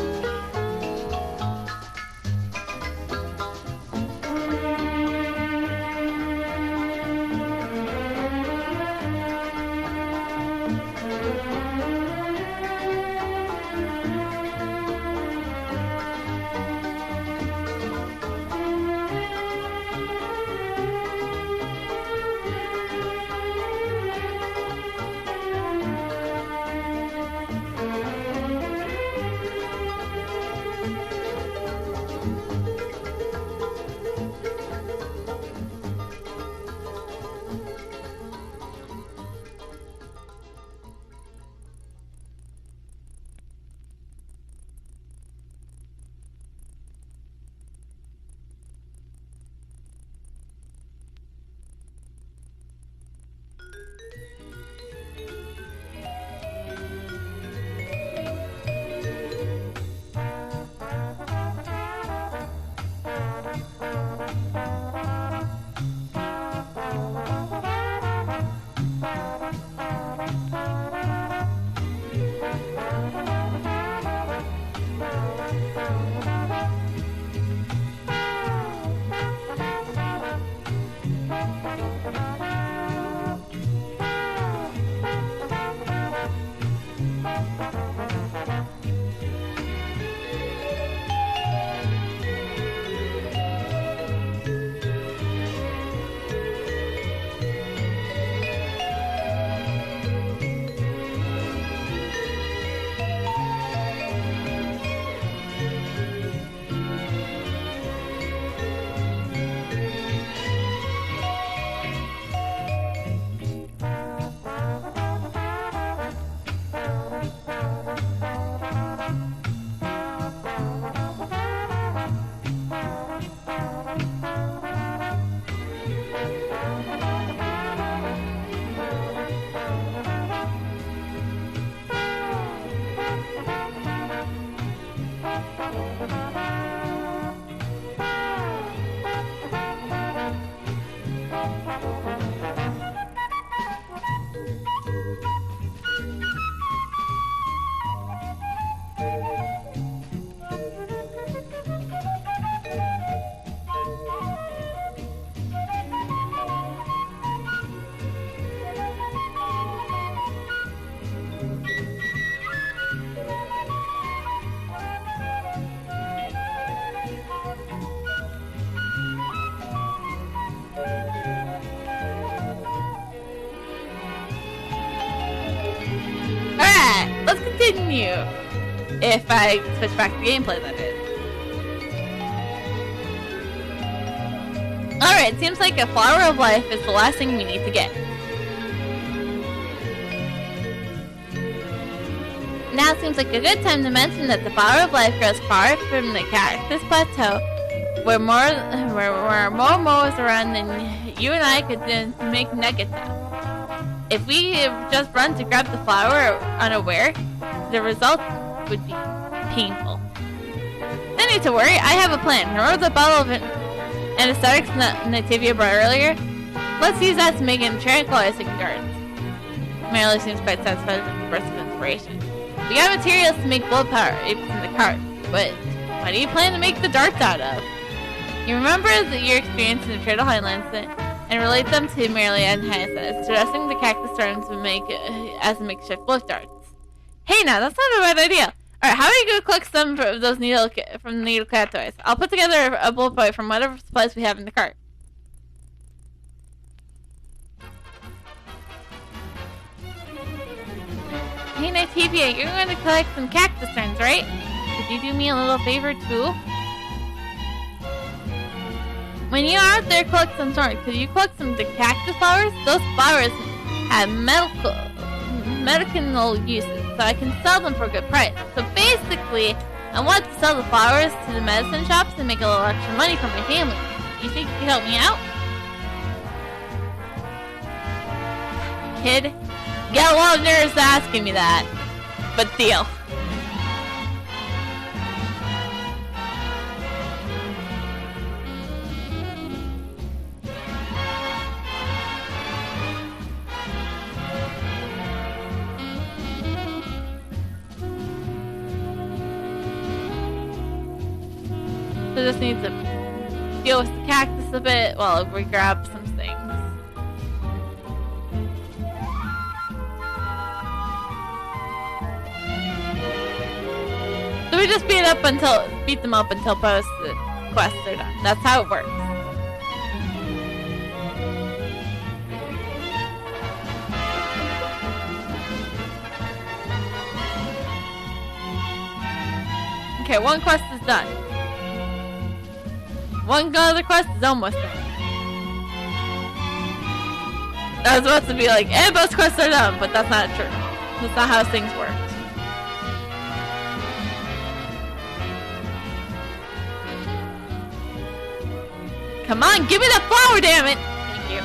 let's continue. If I switch back to gameplay, that is. Alright, seems like a flower of life is the last thing we need to get. Now seems like a good time to mention that the flower of life grows far from the cactus plateau, where more moas around than you and I could make nuggets out. If we just run to grab the flower unaware, the result would be painful. No need to worry, I have a plan. Remember the bottle of anesthetics Nativia brought earlier? Let's use that to make an tranquilizing darts. Merely seems quite satisfied with the burst of inspiration. We got materials to make blood power apes in the cart, but what do you plan to make the darts out of? You remember your experience in the Turtle Highlands and relate them to merely anesthetics, suggesting the cactus storms would make as a makeshift blood darts. Hey now, that's not a bad idea. Alright, how do you go collect some of those from the needle cat toys? I'll put together a bullet point from whatever supplies we have in the cart. Hey Nativia, you're going to collect some cactus turns, right? Could you do me a little favor too? When you're out there collect some thorns, could you collect some of the cactus flowers? Those flowers have medicinal uses, so I can sell them for a good price. So basically, I want to sell the flowers to the medicine shops and make a little extra money for my family. You think you can help me out? Kid, you got a lot of nerves asking me that, but deal. So just need to deal with the cactus a bit while we grab some things. So we just beat them up until post quests are done. That's how it works. Okay, one quest is done. One other quest is almost done. I was about to be like, most quests are done, but that's not true. That's not how things work. Come on, give me that flower, damn it! Thank you.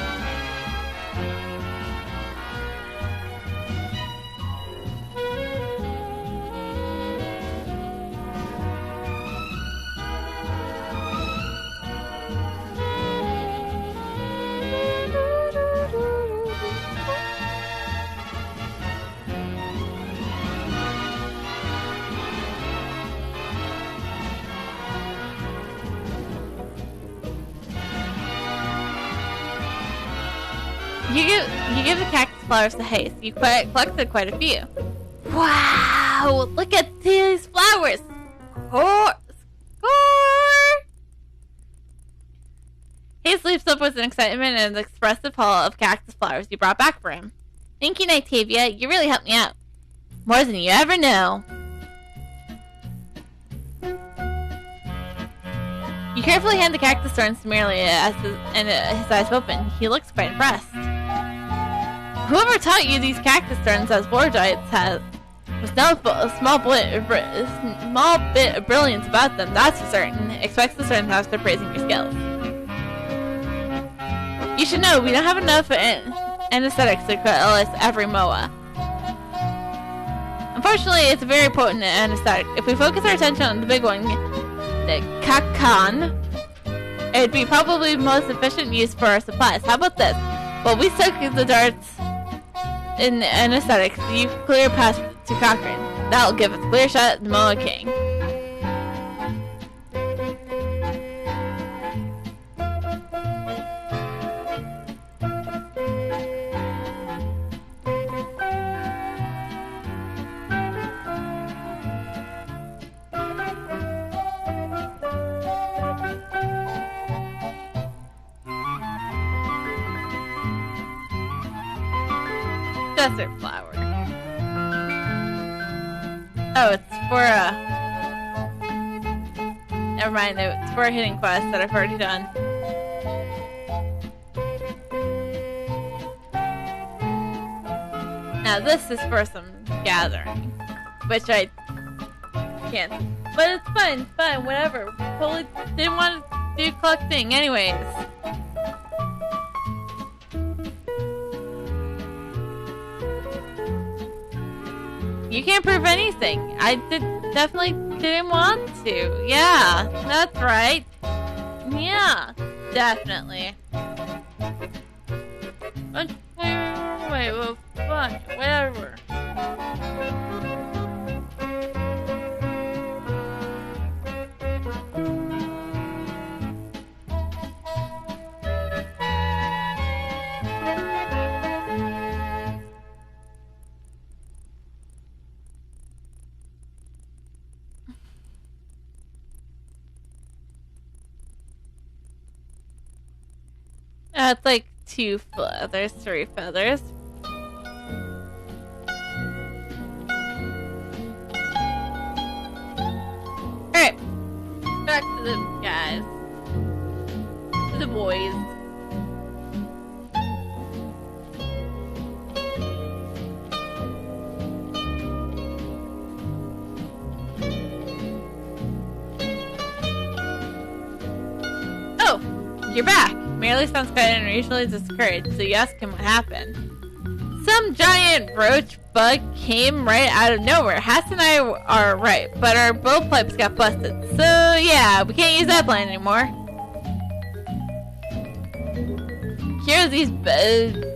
You give the cactus flowers to Haste. You collected quite a few. Wow! Look at these flowers! Score! Haste leaps up with an excitement and an expressive haul of cactus flowers you brought back for him. Thank you, Nightavia. You really helped me out. More than you ever know. You carefully hand the cactus thorns to Merely and his eyes open. He looks quite impressed. Whoever taught you these cactus thorns as Wardites has was no small bit of brilliance about them, that's for certain. Expects the certain after praising your skills. You should know, we don't have enough anesthetics to kill every Moa. Unfortunately, it's a very potent anesthetic. If we focus our attention on the big one, the Kakan, it'd be probably the most efficient use for our supplies. How about this? Well, we soak the darts in anesthetics, you clear path to Cochrane. That'll give us a clear shot at the Moa King. Desert flower. Oh, it's for never mind, it's for a hidden quest that I've already done. Now this is for some gathering, which I can't. But it's fine, whatever. Totally didn't want to do collecting anyways. You can't prove anything. I definitely didn't want to. Yeah, that's right. Yeah, definitely. Wait, well, fine, whatever. It's like 2 feathers, 3 feathers. Alright. Back to the guys. To the boys. Oh! You're back! Merely sounds kind of unusually discouraged, so you ask him what happened. Some giant roach bug came right out of nowhere. Hass and I are right, but our blowpipes got busted. So yeah, we can't use that plan anymore. Here's these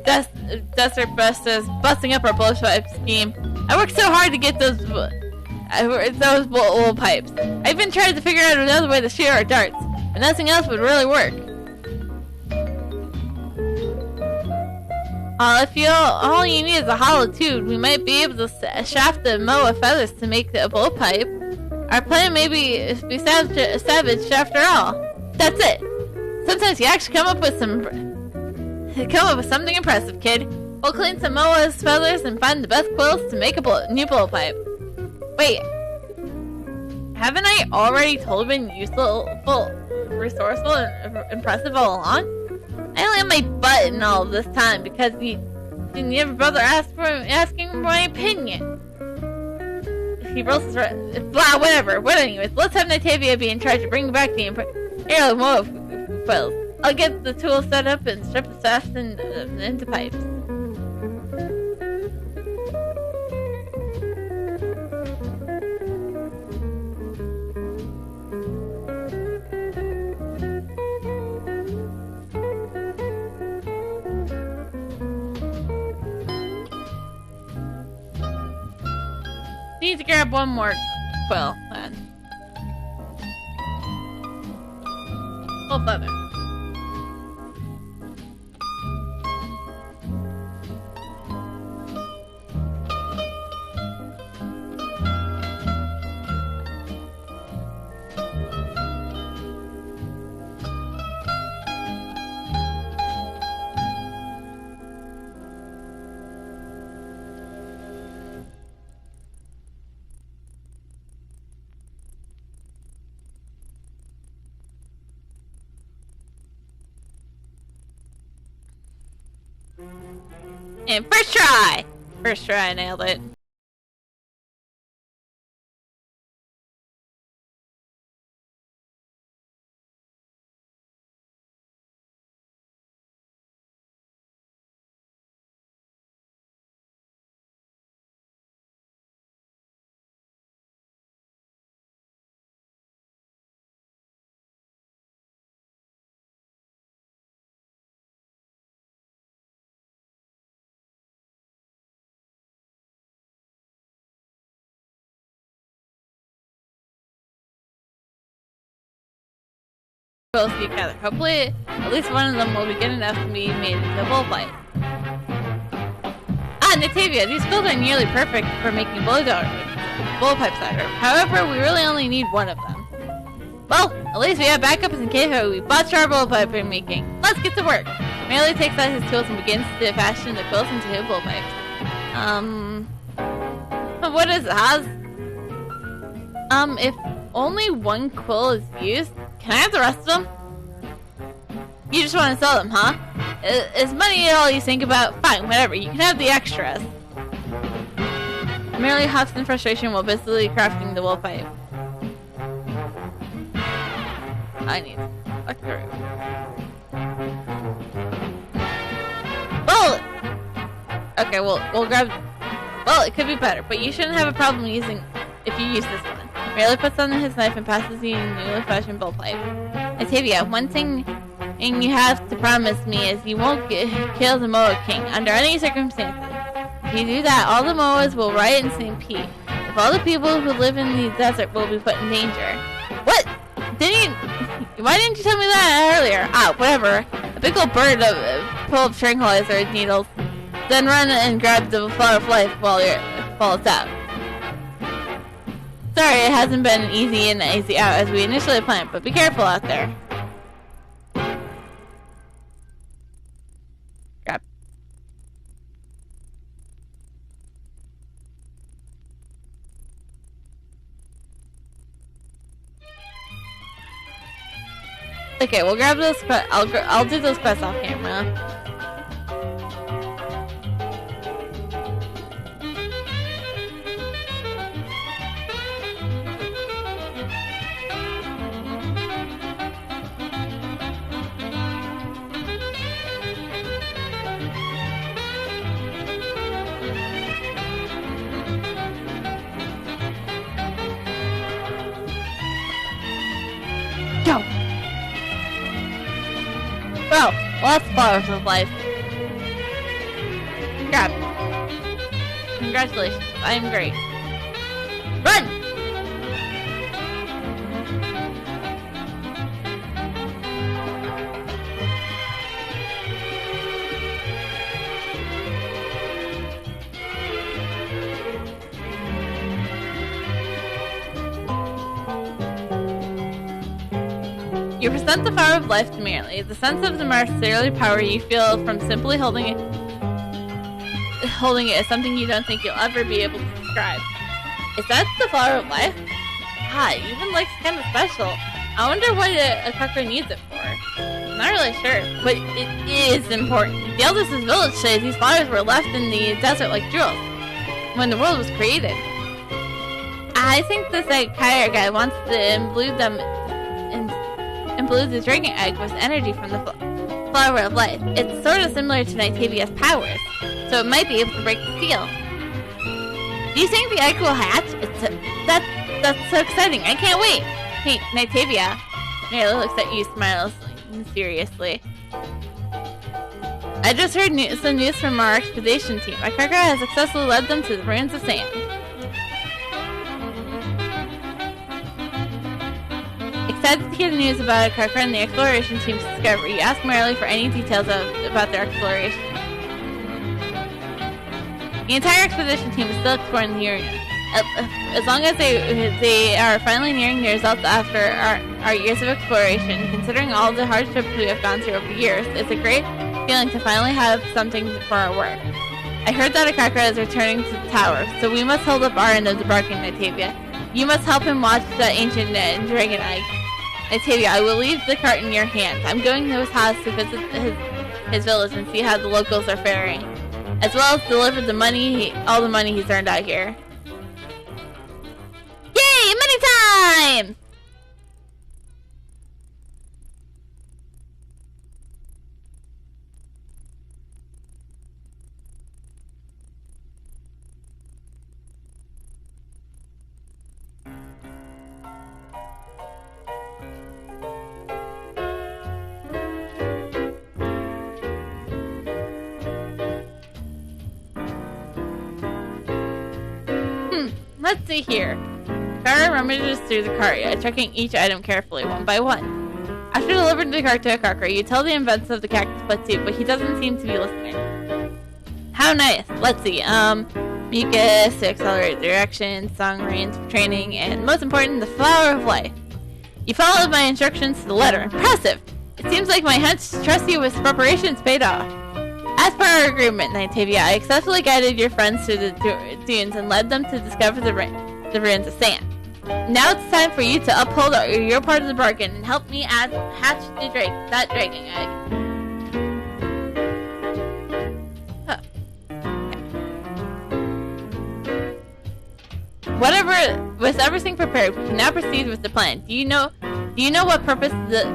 desert busters busting up our blowpipe scheme. I worked so hard to get those blowpipes. I even tried to figure out another way to shoot our darts, but nothing else would really work. If all you need is a hollow tube, we might be able to shaft the moa feathers to make a blowpipe. Our plan may be savage after all. That's it. Sometimes you actually come up with something impressive, kid. We'll clean some moa's feathers and find the best quills to make a new blowpipe. Wait, haven't I already totally been useful, resourceful, and impressive all along? I only have my butt in all of this time because you never bother asking for my opinion. He rolls his blah, whatever. But anyways, let's have Natavia be in charge of bringing back the airlock moa quills. I'll get the tools set up and strip the shaft into pipes. Need to grab one more quill, then. Full feather. And first try! First try, I nailed it. Together. Hopefully, at least one of them will be good enough to be made into a blowpipe. Natavia, these quills are nearly perfect for making blowpipe cider. However, we really only need one of them. Well, at least we have backups in case we botch our blowpipe making. Let's get to work. Merely takes out his tools and begins to fashion the quills into his blowpipes. What is it, Haas? If only one quill is used, can I have the rest of them? You just want to sell them, huh? Is money all you think about? Fine, whatever. You can have the extras. Merely huffs in frustration while busily crafting the wool pipe. I need to look through. Well, okay, we'll grab. Well, it could be better, but you shouldn't have a problem using if you use this one. Merely puts on his knife and passes the newly fashioned bull pipe. Atavia, one thing you have to promise me is you won't kill the Moa King under any circumstances. If you do that, all the Moas will riot and stampede. If all the people who live in the desert will be put in danger. What? Why didn't you tell me that earlier? Ah, whatever. A big old bird full of tranquilizer needles. Then run and grab the flower of life while it's out. Sorry, it hasn't been easy in and easy out as we initially planned, but be careful out there. Grab. Okay, we'll grab those. I'll do those quests off camera. Go! Well, lots of flowers of life. Grab. Congratulations, I am great. Run! You present the flower of life to Merely. The sense of the marsupial power you feel from simply holding it is something you don't think you'll ever be able to describe. Is that the flower of life? Ah, it even looks kind of special. I wonder what a Kakra needs it for. I'm not really sure, but it is important. The eldest village says these flowers were left in the desert like jewels when the world was created. I think this Kyra guy wants to imblue the dragon egg with energy from the flower of life. It's sort of similar to Nigtavia's powers, so it might be able to break the seal. Do you think the egg will hatch? That's so exciting. I can't wait. Hey, Nigtavia. Mary looks at you, smiles mysteriously. I just heard some news from our expedition team. My Kakra has successfully led them to the ruins of sand. Excited to hear the news about Kakra and the exploration team's discovery, you ask Merrily for any details about their exploration. The entire expedition team is still exploring the area. As long as they are finally nearing the results after our years of exploration, considering all the hardships we have gone through over the years, it's a great feeling to finally have something for our work. I heard that a Kakra is returning to the tower, so we must hold up our end of the bargain, Nigtavia. You must help him watch the ancient dragon egg. Nigtavia, I will leave the cart in your hands. I'm going to his house to visit his village and see how the locals are faring, as well as deliver all the money he's earned out here. Yay! Money time! Let's see here. Kara rummages through the cart, checking each item carefully, one by one. After delivering the cart to a Kakra, you tell the invents of the cactus Faceook, but he doesn't seem to be listening. How nice. Let's see. Mucus to accelerate direction, song range for training, and most important, the flower of life. You followed my instructions to the letter. Impressive! It seems like my hunch to trust you with preparations paid off. As per our agreement, Nigtavia, I successfully guided your friends through the dunes and led them to discover the ruins of sand. Now it's time for you to uphold your part of the bargain and help me hatch that dragon egg. Huh. With everything prepared, we can now proceed with the plan. Do you know what purpose the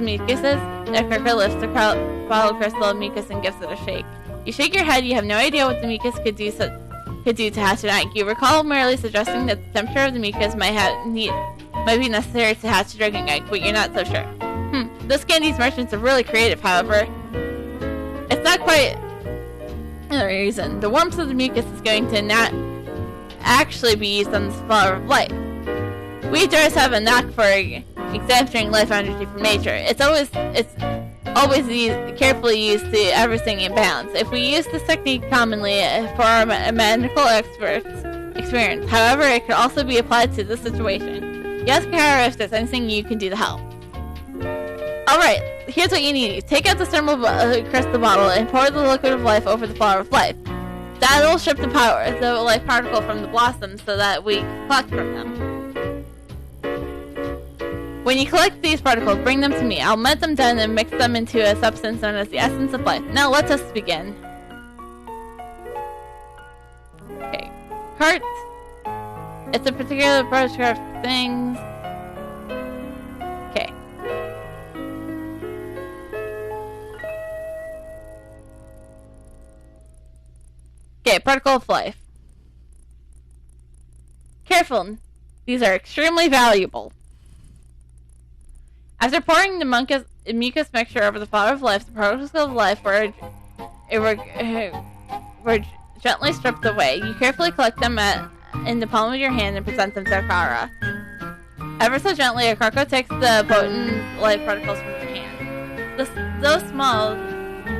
mucus is? The Kirker lifts the bottle of crystal mucus and gives it a shake. You shake your head. You have no idea what the mucus could do to hatch an egg. You recall merely suggesting that the temperature of the mucus might be necessary to hatch a dragon egg, but you're not so sure. Those Candies merchants are really creative, however. It's not quite the reason. The warmth of the mucus is going to not actually be used on the flower of life. We Durs have a knack for examining life energy from nature. It's always carefully used to everything in balance. If we use this technique commonly for our medical experts' experience, however, it could also be applied to this situation. You ask Kara if there's anything you can do to help. Alright, here's what you need. Take out the thermal crystal bottle and pour the liquid of life over the flower of life. That'll strip the life particle from the blossoms so that we collect from them. When you collect these particles, bring them to me. I'll melt them down and mix them into a substance known as the essence of life. Now let us begin. Okay. Cart. It's a particular approach of things. Okay. Okay, particle of life. Careful. These are extremely valuable. After pouring the mucus mixture over the flower of life, the particles of life were gently stripped away. You carefully collect them in the palm of your hand and present them to Akara. Ever so gently, Akara takes the potent life particles from your hand. Though small,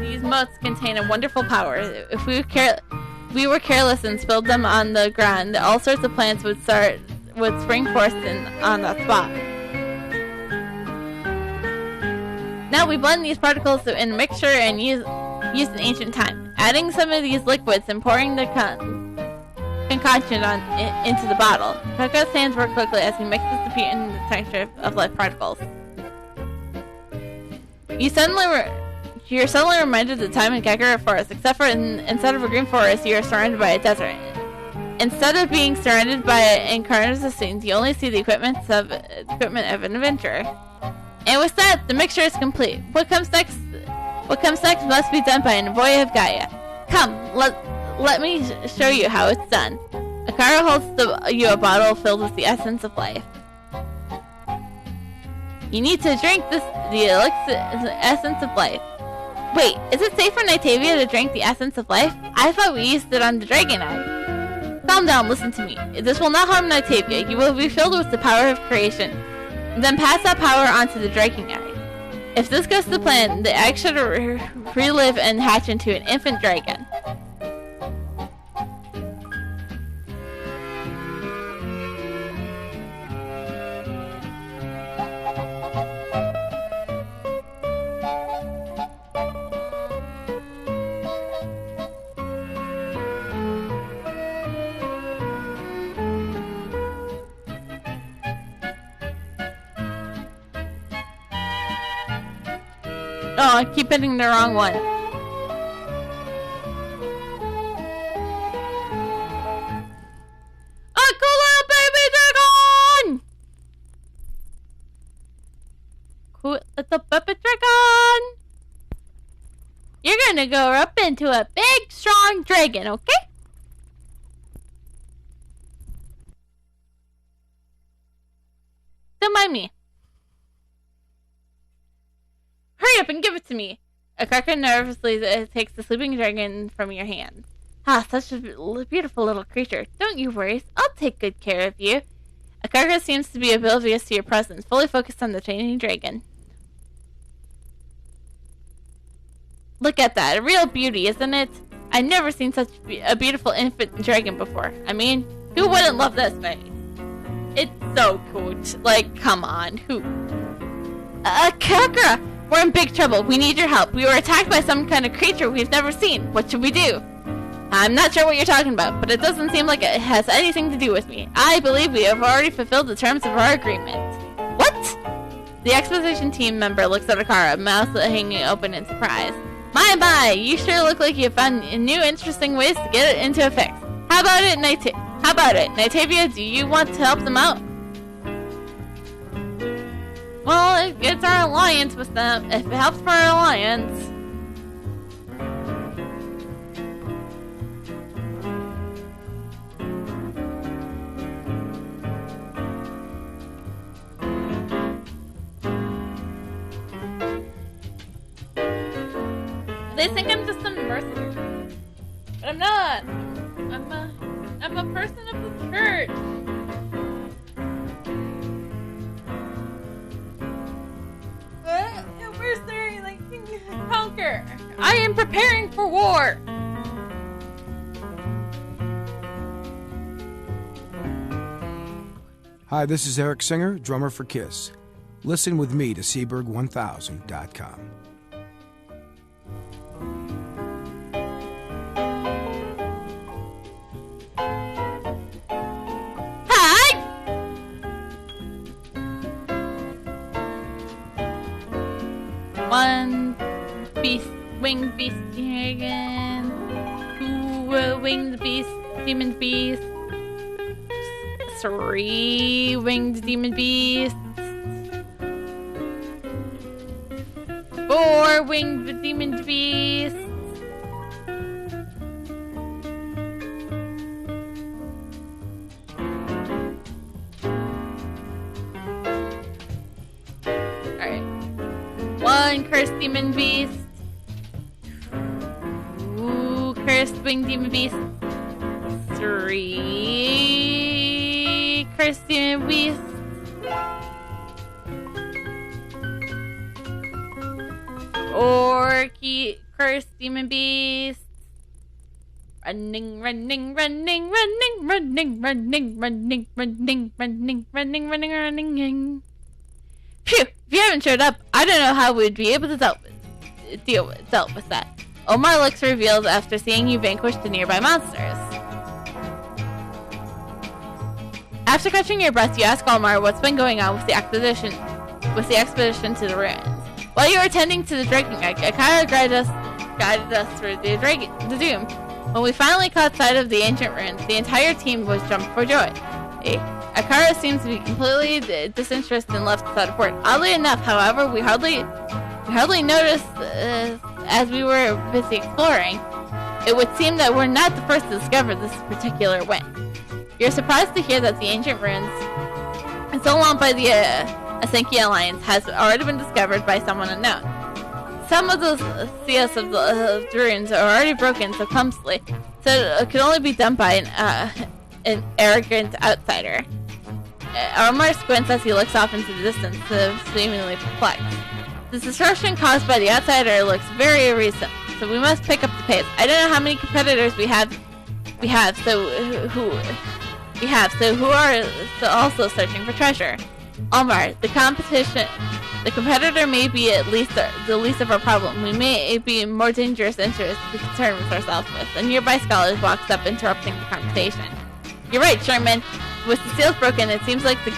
these motes contain a wonderful power. If we were careless and spilled them on the ground, all sorts of plants would spring forth on that spot. Now we blend these particles in a mixture and used in ancient time, adding some of these liquids and pouring the concoction into the bottle. Kaka's hands work quickly as he mixes the potent texture of life particles. You're suddenly reminded of the time in Kagura Forest, except for instead of a green forest, you are surrounded by a desert. Instead of being surrounded by incarnate scenes, you only see the equipment of an adventurer. And with that, the mixture is complete. What comes next must be done by an boy of Gaia. Come, let me show you how it's done. Akara holds you a bottle filled with the essence of life. You need to drink the essence of life. Wait, is it safe for Nitavia to drink the essence of life? I thought we used it on the dragon egg. Calm down, listen to me. This will not harm Nitavia. You will be filled with the power of creation. Then pass that power onto the dragon egg. If this goes to plan, the egg should relive and hatch into an infant dragon. Oh, I keep hitting the wrong one. A cool little baby dragon! Cool little baby dragon! You're gonna go up into a big, strong dragon, okay? Don't mind me. Hurry up and give it to me! Akaka nervously takes the sleeping dragon from your hand. Ah, such a beautiful little creature. Don't you worry. I'll take good care of you. Akaka seems to be oblivious to your presence, fully focused on the changing dragon. Look at that. A real beauty, isn't it? I've never seen such a beautiful infant dragon before. I mean, who wouldn't love this thing? It's so cute. Like, come on. Who? Akaka! We're in big trouble. We need your help. We were attacked by some kind of creature we've never seen. What should we do? I'm not sure what you're talking about, but it doesn't seem like it has anything to do with me. I believe we have already fulfilled the terms of our agreement. What? The exposition team member looks at Akara, mouth hanging open in surprise. My, you sure look like you found new interesting ways to get it into effect. How about it, Nitavia, do you want to help them out? Well, it's our alliance with them. If it helps for our alliance. They think I'm just a mercenary. But I'm not. I'm a person of the church. A mercenary like King Conquer. I am preparing for war. Hi, this is Eric Singer, drummer for KISS. Listen with me to Seaberg1000.com. One beast, winged beast dragon, two winged beast, demon beast, three winged demon beasts, four winged demon beasts, one cursed demon beast. Two cursed winged demon beast. Three cursed demon beast. Four cursed demon beast. Running. Phew! If you haven't showed up, I don't know how we'd be able to deal with that. Omar looks revealed after seeing you vanquish the nearby monsters. After catching your breath, you ask Omar what's been going on with the expedition to the ruins. While you were attending to the dragon egg, Akira guided us through the doom. When we finally caught sight of the ancient ruins, the entire team was jumped for joy. Akara seems to be completely disinterested and left without a word. Oddly enough, however, we hardly noticed as we were busy exploring. It would seem that we're not the first to discover this particular way. You're surprised to hear that the ancient ruins, so long by the Asenki Alliance, has already been discovered by someone unknown. Some of the CS of the ruins are already broken so clumsily, so it could only be done by an arrogant outsider. Omar squints as he looks off into the distance, seemingly perplexed. The destruction caused by the outsider looks very recent, so we must pick up the pace. I don't know how many competitors we have, so who are also searching for treasure. Omar, the competitor may be at least the least of our problem. We may be more dangerous interests to concern with ourselves with. A nearby scholar walks up, interrupting the conversation. You're right, Sherman. With the seals broken, it seems like the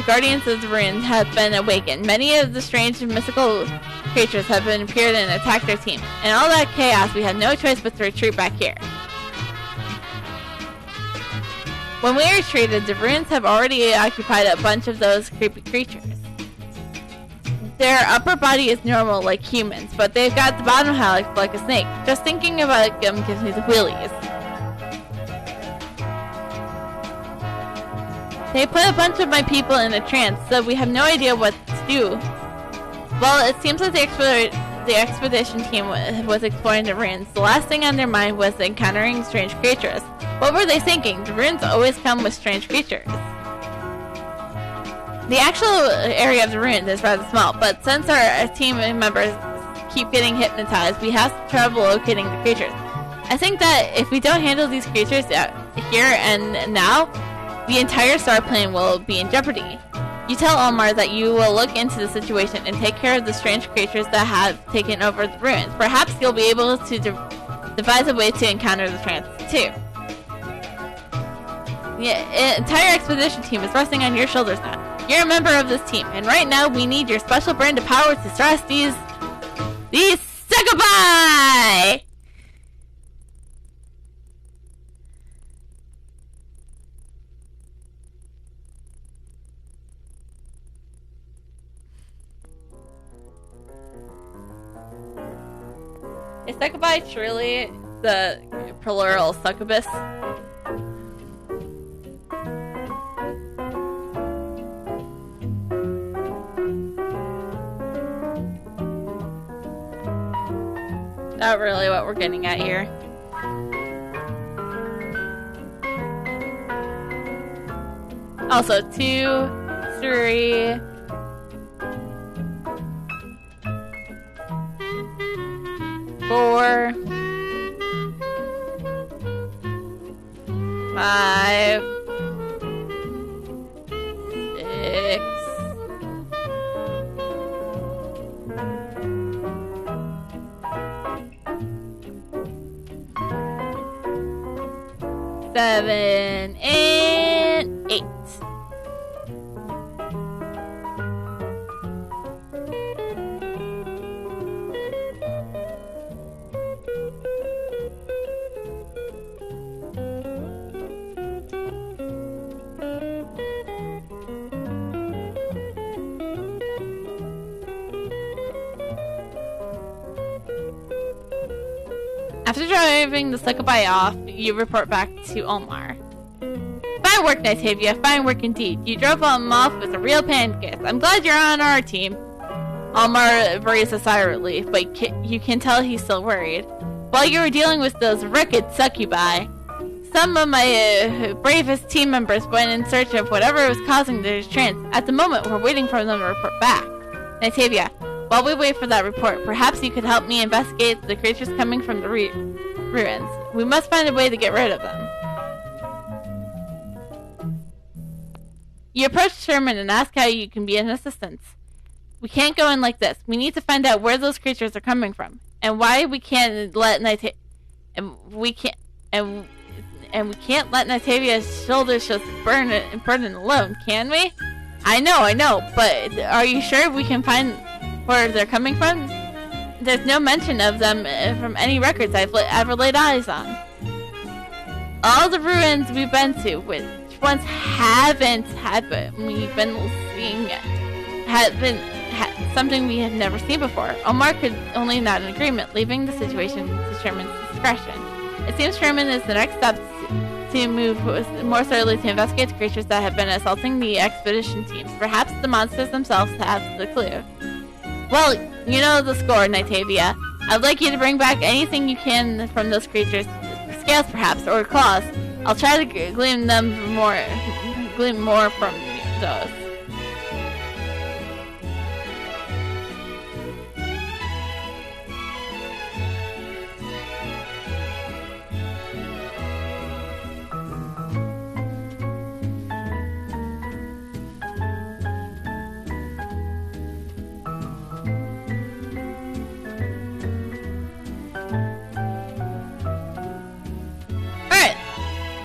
guardians of the ruins have been awakened. Many of the strange and mystical creatures have appeared and attacked our team. In all that chaos, we had no choice but to retreat back here. When we retreated, the ruins have already occupied a bunch of those creepy creatures. Their upper body is normal, like humans, but they've got the bottom half like a snake. Just thinking about them gives me the willies. They put a bunch of my people in a trance, so we have no idea what to do. Well, it seems like the expedition team was exploring the ruins. The last thing on their mind was encountering strange creatures. What were they thinking? The ruins always come with strange creatures. The actual area of the ruins is rather small, but since our team members keep getting hypnotized, we have trouble locating the creatures. I think that if we don't handle these creatures here and now, the entire star plane will be in jeopardy. You tell Omar that you will look into the situation and take care of the strange creatures that have taken over the ruins. Perhaps you'll be able to devise a way to encounter the trance too. The entire expedition team is resting on your shoulders now. You're a member of this team, and right now we need your special brand of power to stress these succubi! Is succubi truly the plural succubus? Not really what we're getting at here. Also, 2, 3... 4, 5, 6, 7, and 8. After driving the succubi off, you report back to Omar. Fine work, Nightavia. Fine work indeed. You drove them off with a real pancake. I'm glad you're on our team. Omar breathes a sigh of relief, but you can tell he's still worried. While you were dealing with those wicked succubi, some of my bravest team members went in search of whatever was causing the trance. At the moment, we're waiting for them to report back. Nightavia, while we wait for that report, perhaps you could help me investigate the creatures coming from the ruins. We must find a way to get rid of them. You approach Sherman and ask how you can be an assistance. We can't go in like this. We need to find out where those creatures are coming from, and why we can't let we can't let Nigtavia's shoulders just burn alone, can we? I know, but are you sure we can find where they're coming from? There's no mention of them from any records I've ever laid eyes on. All the ruins we've been to, which ones haven't we've been seeing, something we had never seen before. Omar could only nod in agreement, leaving the situation to Sherman's discretion. It seems Sherman is the next step to move more thoroughly to investigate the creatures that have been assaulting the expedition teams. Perhaps the monsters themselves have the clue. Well, you know the score, Nightavia. I'd like you to bring back anything you can from those creatures. Scales, perhaps, or claws. I'll try to glean more from those.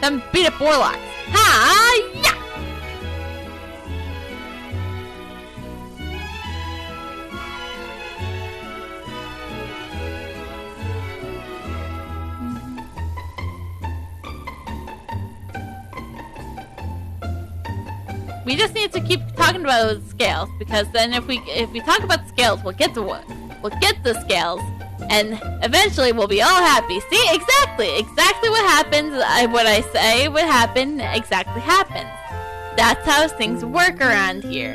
Them beat up warlocks. Ha-ya! We just need to keep talking about the scales, because then if we talk about the scales, we'll get the scales. And eventually we'll be all happy. See, exactly what happens. What I say would happen exactly happens. That's how things work around here.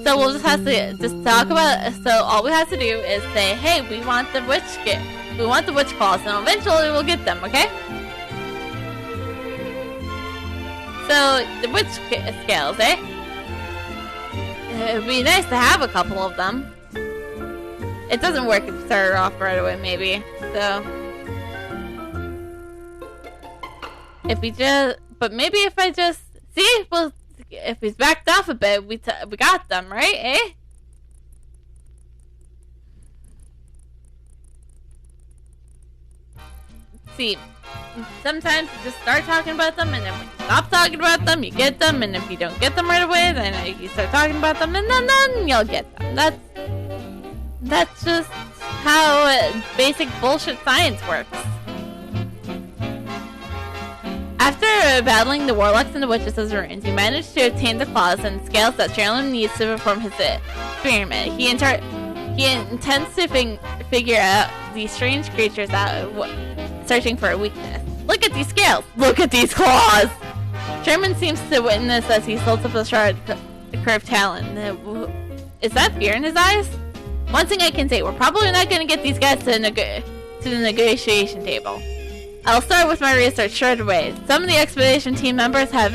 So we'll just have to talk about. So all we have to do is say, "Hey, we want the witch claws," and eventually we'll get them. Okay? So the witch scales, eh? It'd be nice to have a couple of them. It doesn't work if you start her off right away, maybe. So, but maybe if I just see, well, if he's backed off a bit, we got them, right? Eh? see, sometimes you just start talking about them, and then when you stop talking about them, you get them, and if you don't get them right away, then you start talking about them, and then you'll get them. That's just how basic bullshit science works. After battling the warlocks and the witches of the ruins, he managed to obtain the claws and scales that Sherilyn needs to perform his experiment. He intends to figure out these strange creatures out, searching for a weakness. Look at these scales! Look at these claws! Sherman seems to witness as he holds up a shard curved talon. Is that fear in his eyes? One thing I can say, we're probably not going to get these guys to the negotiation table. I'll start with my research right away. Some of the expedition team members have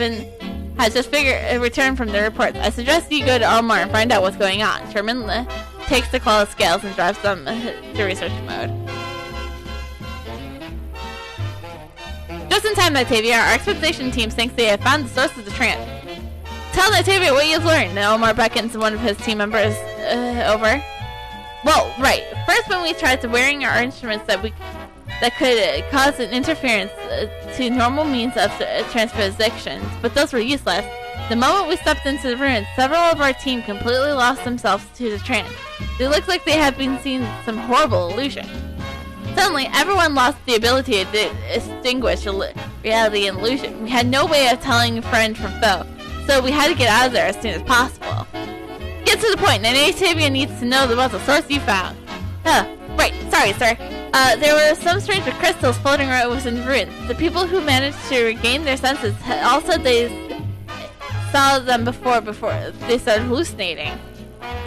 just returned from their reports. I suggest you go to Elmar and find out what's going on. Sherman takes the claw scales and drives them to research mode. Just in time, Nightavia, our expedition team thinks they have found the source of the trance. Tell Nightavia what you've learned. Elmar beckons one of his team members over. Well, right. First, when we tried to wearing our instruments that could cause an interference to normal means of transpositions, but those were useless. The moment we stepped into the ruins, several of our team completely lost themselves to the trance. They looked like they had been seeing some horrible illusion. Suddenly, everyone lost the ability to distinguish reality and illusion. We had no way of telling friend from foe, so we had to get out of there as soon as possible. Get to the point, and Nightavia needs to know about the source you found. Right, sorry, sir. There were some strange crystals floating around within the ruins. The people who managed to regain their senses also they saw them before they started hallucinating.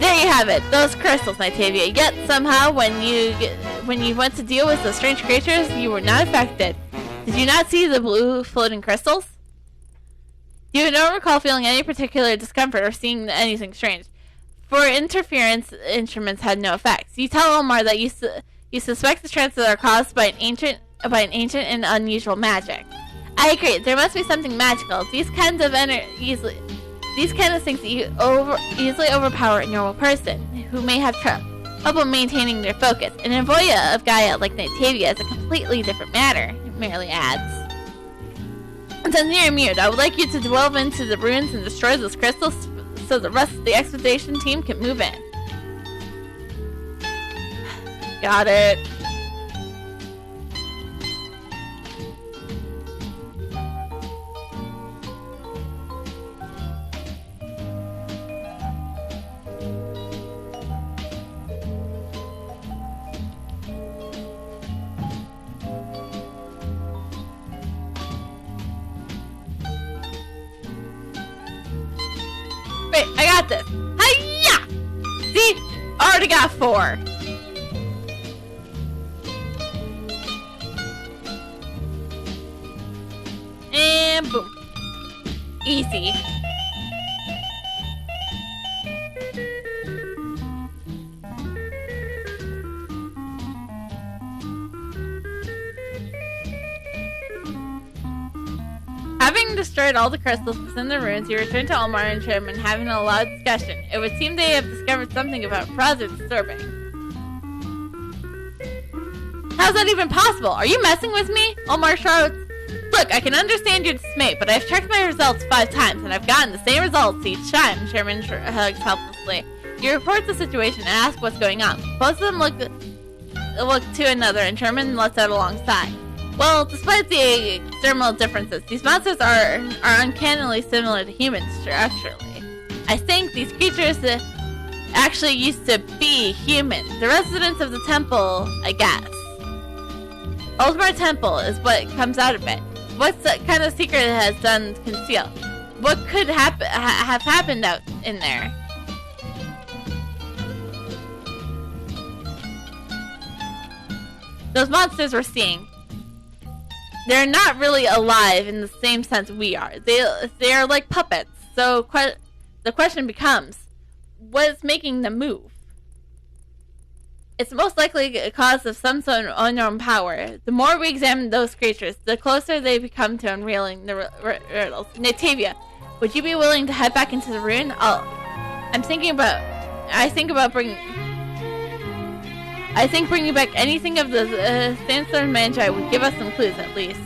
There you have it, those crystals, Nightavia. Yet somehow, when you went to deal with those strange creatures, you were not affected. Did you not see the blue floating crystals? You don't recall feeling any particular discomfort or seeing anything strange. For interference, instruments had no effects. You tell Omar that you suspect the trances are caused by an ancient and unusual magic. I agree. There must be something magical. These kinds of things easily overpower a normal person who may have trouble maintaining their focus. An envoya of Gaia like Nightavia is a completely different matter. It merely adds. Tanzir Mird, I would like you to delve into the ruins and destroy those crystals so the rest of the expedition team can move in. Got it. Wait, I got this. Hi-ya! See? Already got 4. And boom. Easy. Having destroyed all the crystals within the ruins, you return to Elmar and Sherman having a loud discussion. It would seem they have discovered something about rather disturbing. How's that even possible? Are you messing with me? Elmar shouts. Look, I can understand your dismay, but I've checked my results 5 times, and I've gotten the same results each time. Sherman hugs helplessly. You report the situation and ask what's going on. Both of them look to another, and Sherman lets out a long sigh. Well, despite the external differences, these monsters are uncannily similar to humans structurally. I think these creatures actually used to be human. The residents of the temple, I guess. Oldmar Temple is what comes out of it. What kind of secret it has done to conceal? What could have happened out in there? Those monsters we're seeing, they're not really alive in the same sense we are. They are like puppets. So the question becomes, what is making them move? It's most likely a cause of some sort of unknown power. The more we examine those creatures, the closer they become to unveiling the riddles. Nightavia, would you be willing to head back into the ruin? I think about bringing I think bringing back anything of the Sandstorm Magi would give us some clues at least.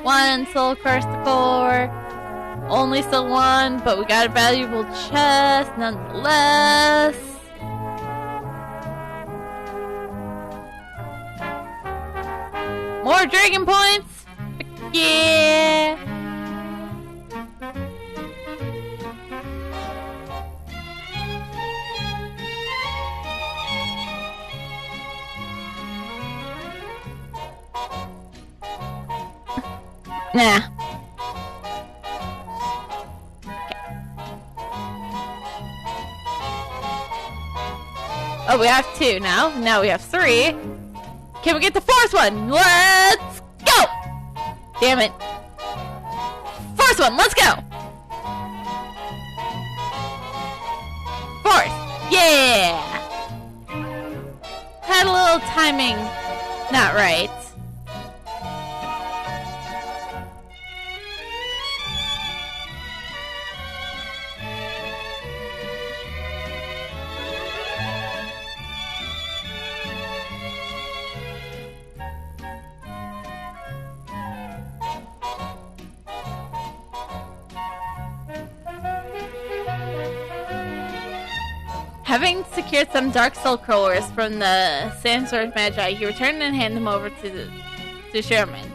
One soul across the core. Only still one, but we got a valuable chest nonetheless. More dragon points! Yeah! Nah. Oh, we have 2 now. Now we have 3. Can we get the 4th one? Let's go! Damn it. 4th one, let's go! 4th. Yeah! Had a little timing not right. Having secured some Dark Soul Crawlers from the Sandstorm Magi, he returned and handed them over to Sherman.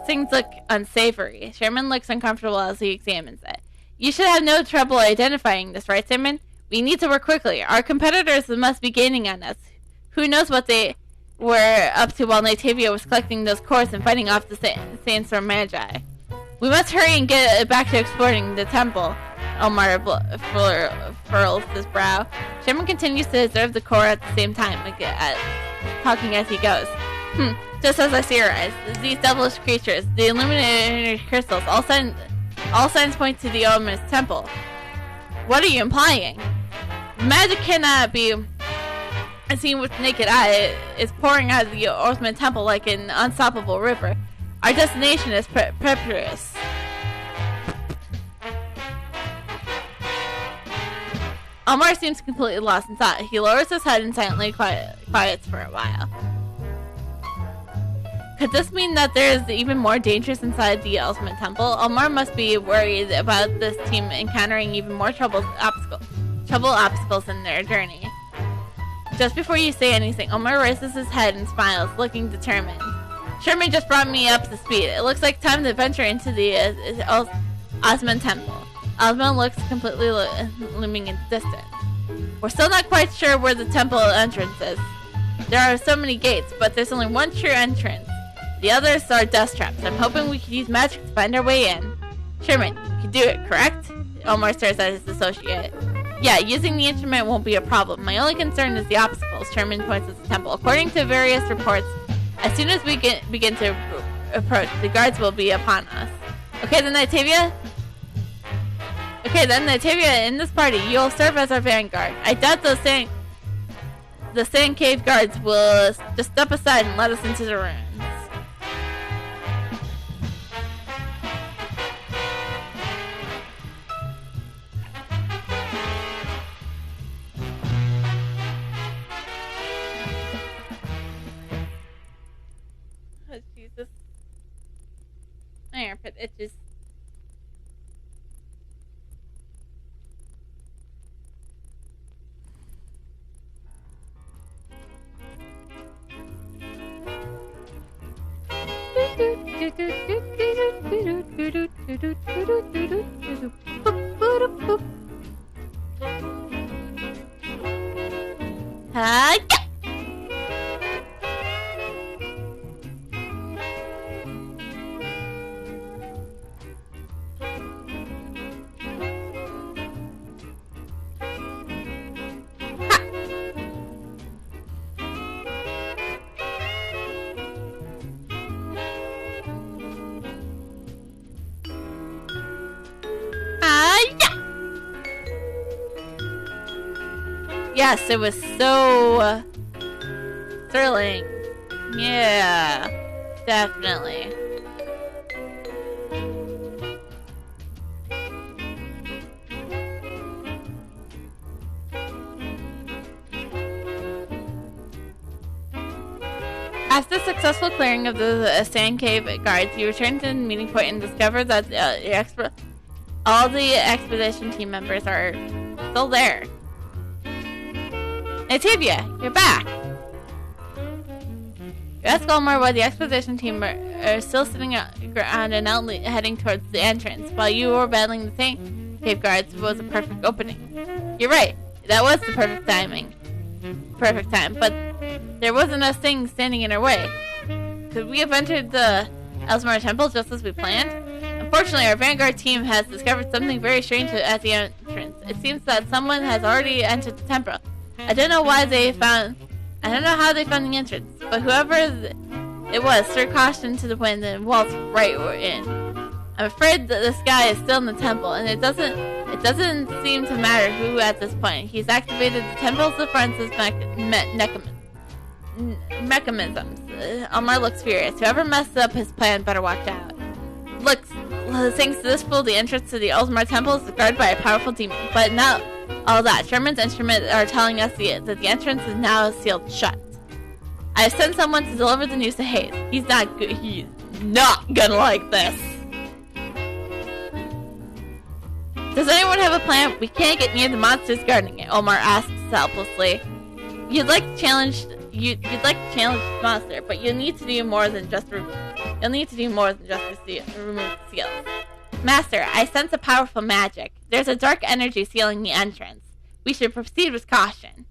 Things look unsavory. Sherman looks uncomfortable as he examines it. You should have no trouble identifying this, right, Sherman? We need to work quickly. Our competitors must be gaining on us. Who knows what they were up to while Nightavia was collecting those cores and fighting off the Sandstorm Magi. We must hurry and get back to exploring the temple. Omar furls his brow. Sherman continues to observe the core at the same time, talking as he goes. Just as I theorize, these devilish creatures, the illuminated crystals, all signs point to the ominous temple. What are you implying? Magic cannot be seen with the naked eye. It's pouring out of the ultimate temple like an unstoppable river. Our destination is Preparous. Omar seems completely lost in thought. He lowers his head and silently quiets for a while. Could this mean that there is even more dangers inside the Ultimate Temple? Omar must be worried about this team encountering even more trouble obstacles in their journey. Just before you say anything, Omar raises his head and smiles, looking determined. Sherman just brought me up to speed. It looks like time to venture into the Osman Temple. Osman looks completely looming in the distance. We're still not quite sure where the temple entrance is. There are so many gates, but there's only one true entrance. The others are dust traps. I'm hoping we can use magic to find our way in. Sherman, you can do it, correct? Omar stares at his associate. Yeah, using the instrument won't be a problem. My only concern is the obstacles. Sherman points at the temple. According to various reports, as soon as we begin to approach, the guards will be upon us. Okay then, Nightavia? In this party, you'll serve as our vanguard. I doubt the sand cave guards will just step aside and let us into the ruins. Oh, Jesus. My armpit itches. Hi. Yes, it was so thrilling. Yeah, definitely. After successful clearing of the sand cave guards, you return to the meeting point and discover that all the expedition team members are still there. Nativia, you're back! You ask Olmar why the expedition team are still sitting around and now heading towards the entrance, while you were battling the sand cave guards was a perfect opening. You're right, that was the perfect time, but there wasn't a thing standing in our way. Could we have entered the Elsmar Temple just as we planned? Unfortunately, our vanguard team has discovered something very strange at the entrance. It seems that someone has already entered the temple. I don't know how they found the entrance, but whoever it was threw caution to the wind and waltzed right in. I'm afraid that this guy is still in the temple, and it doesn't seem to matter who at this point. He's activated the temple's defenses mechanisms. Elmar looks furious. Whoever messed up his plan better watch out. Look, thanks to this fool, the entrance to the Elsmar Temple is guarded by a powerful demon. But now, all that. Sherman's instruments are telling us that the entrance is now sealed shut. I have sent someone to deliver the news to Hayes. He's not gonna like this. Does anyone have a plan? We can't get near the monsters guarding it, Omar asks helplessly. You'd like to challenge the monster, but you'll need to do more than just remove the seals. Master, I sense a powerful magic. There's a dark energy sealing the entrance. We should proceed with caution.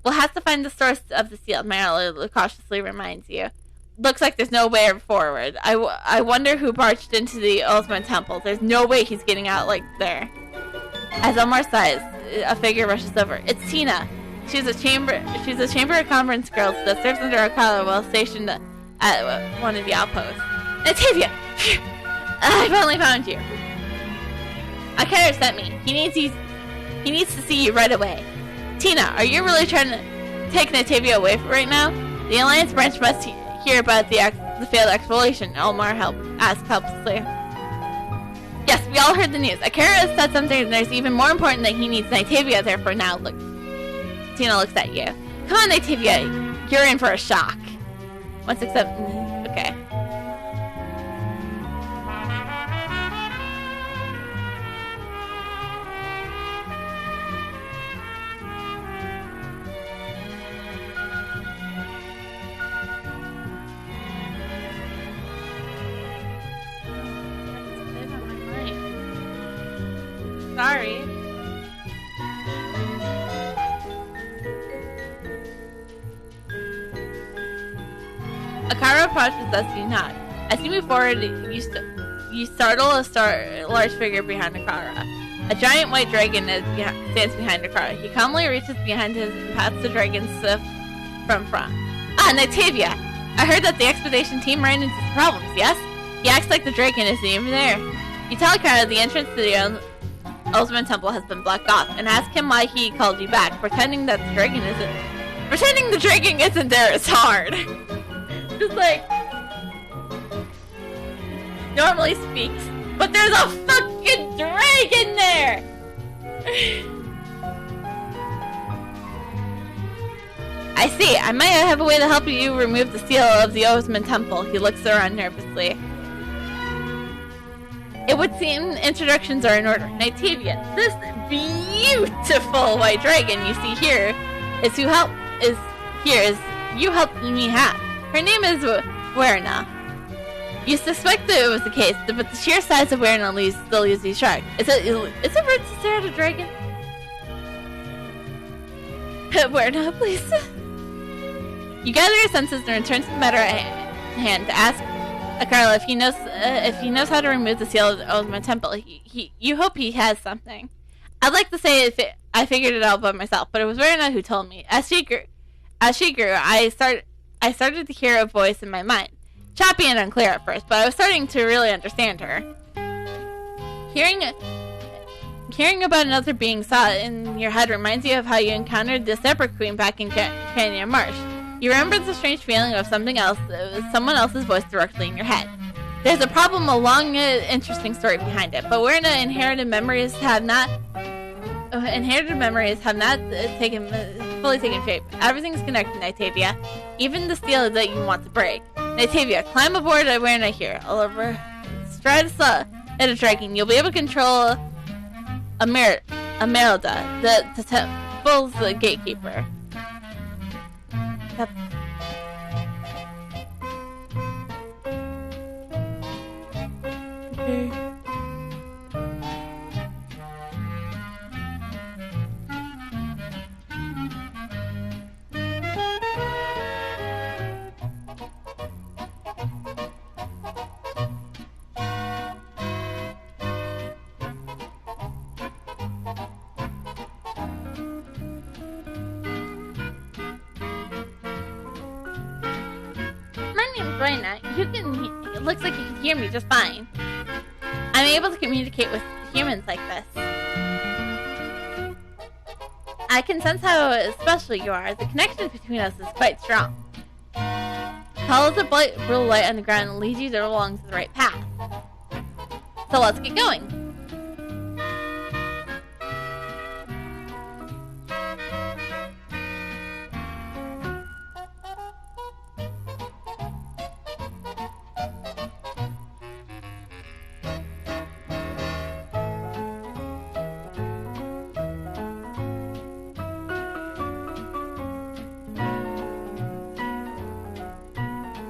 We'll have to find the source of the seal, Marilyn cautiously reminds you. Looks like there's no way forward. I wonder who barged into the Elsmar Temple. There's no way he's getting out like there. As Omar sighs, a figure rushes over. It's Tina. She's a chamber of conference girl that serves under a collar while stationed at one of the outposts. Nativia! I finally found you. Akira sent me. He needs to see you right away. Tina, are you really trying to take Nativia away right now? The Alliance branch must hear about the failed exploration, Elmar asked helplessly. Yes, we all heard the news. Akira said something that's even more important that he needs Nativia there for now. Look, Tina looks at you. Come on, Nativia. You're in for a shock. Okay. Sorry. Akira approaches us, you nod. As you move forward, you startle a large figure behind Akira. A giant white dragon stands behind Akira. He calmly reaches behind him and pats the dragon's from front. Ah, Nativia! I heard that the expedition team ran into some problems, yes? He acts like the dragon isn't even there. You tell Akira the entrance to the Elsmar Temple has been blocked off, and ask him why he called you back. Pretending the dragon isn't there is hard. Just like normally speaks, but there's a fucking dragon there. I see. I might have a way to help you remove the seal of the Elsmar Temple. He looks around nervously. It would seem introductions are in order. Nativia, this beautiful white dragon you see here is you helped me have. Her name is Werna. You suspect that it was the case, but the sheer size of Werna still leaves you shocked. Is it rude to stare at a dragon? Werna, please. You gather your senses and return to the matter at hand to ask Akira if he knows how to remove the seal of my temple. You hope he has something. I'd like to say I figured it out by myself, but it was Verna who told me. As she grew, I started to hear a voice in my mind. Choppy and unclear at first, but I was starting to really understand her. Hearing about another being saw in your head reminds you of how you encountered the Zebra Queen back in Canyon Marsh. You remember the strange feeling of someone else's voice directly in your head. There's a problem, a long, interesting story behind it, but where the inherited memories have not fully taken shape. Everything's connected, Nightavia. Even the steel that you want to break. Nightavia, climb aboard Awareness here. Oliver, stride at a dragon. You'll be able to control Emeralda, the temple's gatekeeper. Yep. Okay. It looks like you can hear me just fine. I'm able to communicate with humans like this. I can sense how special you are. The connection between us is quite strong. Follow the bright blue light on the ground and lead you along to the right path. So let's get going.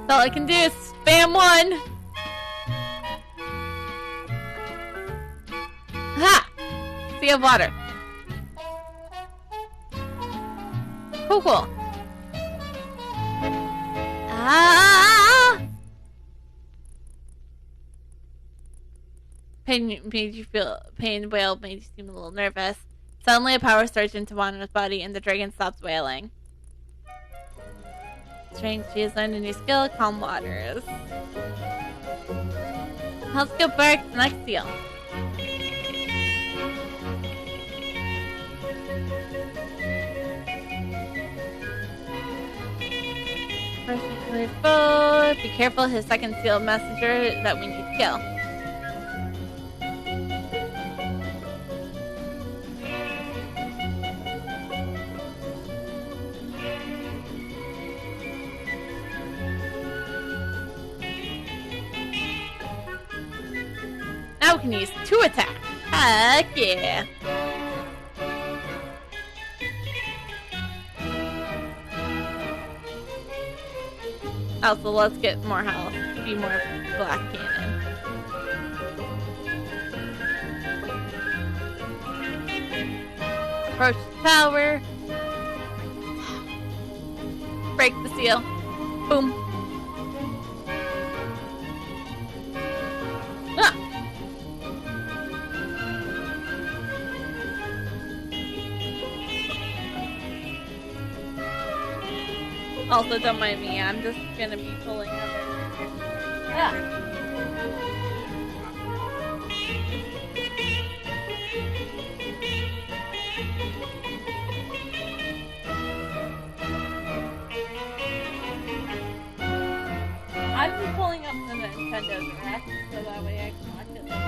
All I can do is spam one. Ha! Sea of water. Cool. Ah! Pain whale made you seem a little nervous. Suddenly a power surged into Wanda's body and the dragon stops wailing. Strange, she has learned a new skill, calm waters. Let's go back to the next seal. Perfectly full. Be careful, his second seal messenger that we need to kill. Now we can use 2 attacks. Heck yeah. Also, let's get more health. Be more black cannon. Approach the tower. Break the seal. Boom. Ah! Also, don't mind me. I'm just gonna be pulling up. Ah. I'm just pulling up the Nintendo Direct so that way I can watch it later.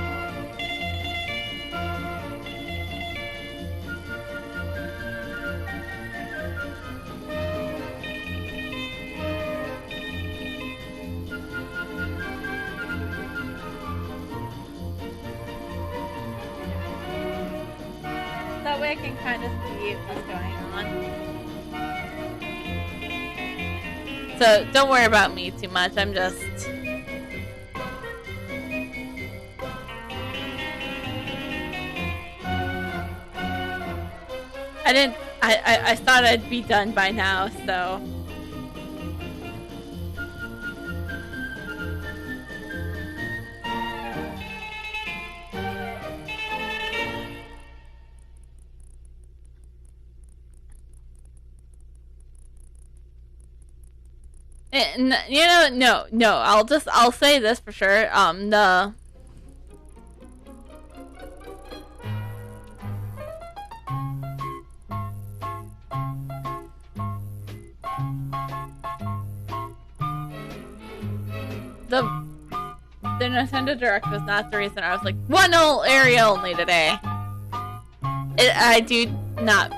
That way I can kind of see what's going on. So, don't worry about me too much, I'm just... I thought I'd be done by now, so... You know, no. I'll say this for sure. the Nintendo Direct was not the reason I was like, one area only today. I do not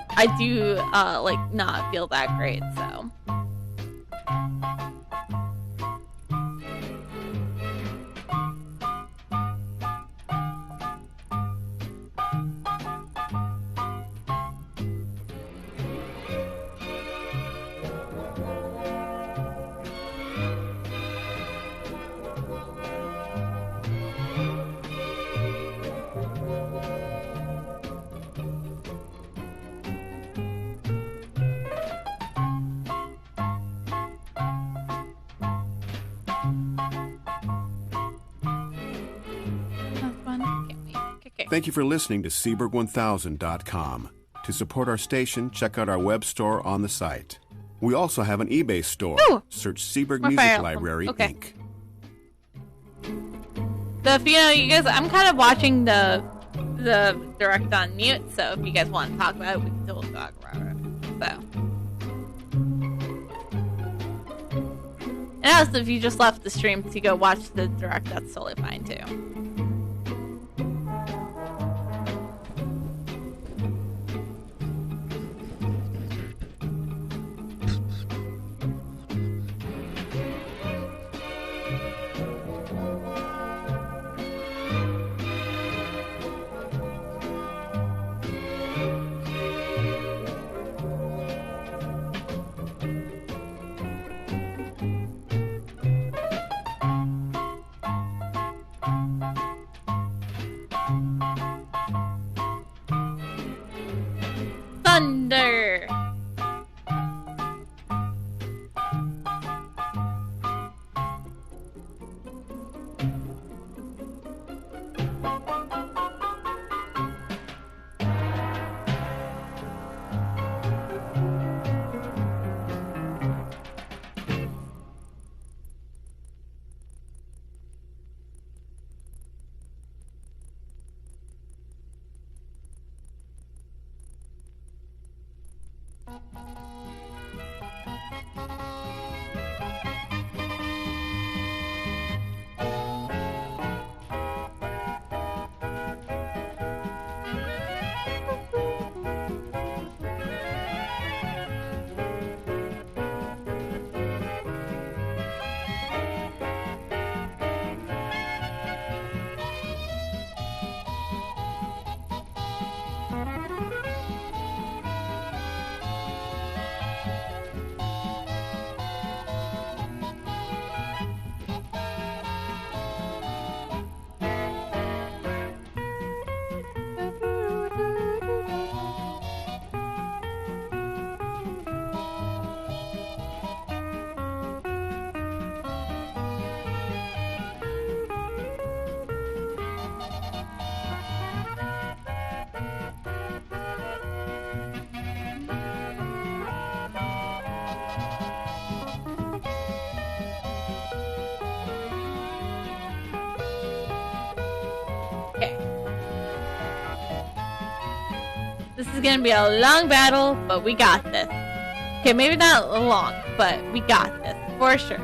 feel that great, so. Thank you for listening to Seaberg1000.com. To support our station, check out our web store on the site. We also have an eBay store. Ooh, search Seaberg Music Library, Inc. So if you guys, I'm kind of watching the direct on mute, so if you guys want to talk about it, we can still talk about it. So. And also, if you just left the stream to go watch the direct, that's totally fine too. Thunder! This is gonna be a long battle, but we got this. Okay, maybe not long, but we got this, for sure.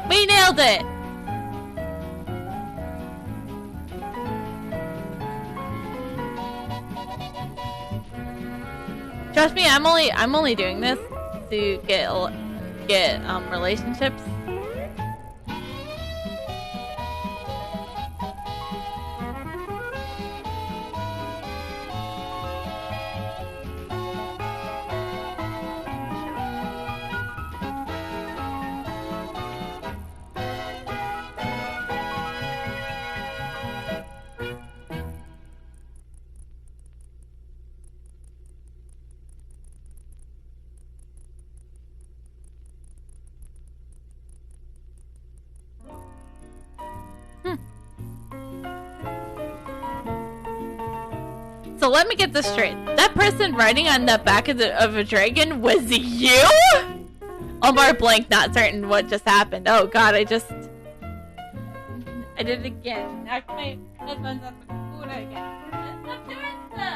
We nailed it! Trust me, I'm only doing this to get relationships. So let me get this straight. That person riding on the back of a dragon was you? Omar blank, not certain what just happened. Oh god, I did it again. Knocked my headphones off the computer again. Stop doing so.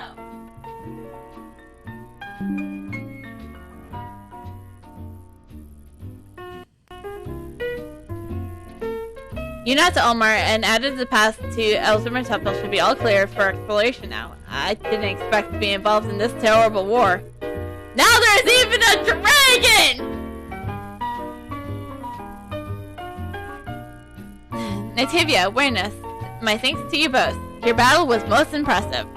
You nodded to Omar and added the path to Elzimmer Temple should be all clear for exploration now. I didn't expect to be involved in this terrible war. Now there's even a dragon! Nativia, awareness. My thanks to you both. Your battle was most impressive.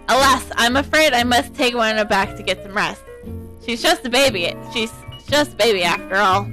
Alas, I'm afraid I must take Wena back to get some rest. She's just a baby. She's just a baby after all.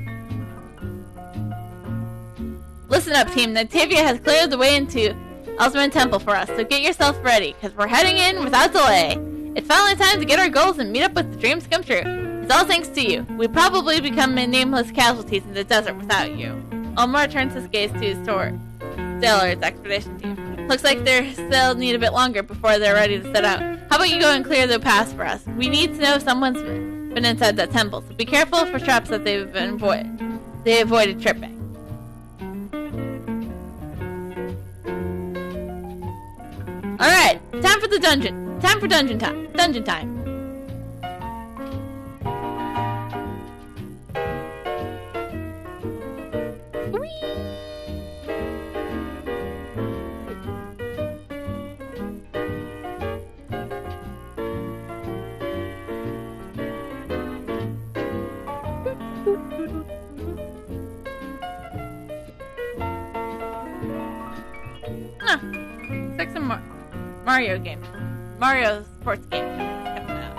Listen up, team. Nativia has cleared the way into Elzimmer Temple for us, so get yourself ready, because we're heading in without delay. It's finally time to get our goals and meet up with the dreams come true. It's all thanks to you. We'd probably become nameless casualties in the desert without you. Omar turns his gaze to his sailor's expedition team. Looks like they still need a bit longer before they're ready to set out. How about you go and clear the path for us? We need to know if someone's been inside that temple, so be careful for traps that they avoided tripping. Alright, time for the dungeon. Time for dungeon time. Dungeon time. It's like some Mario game. Mario sports game coming out.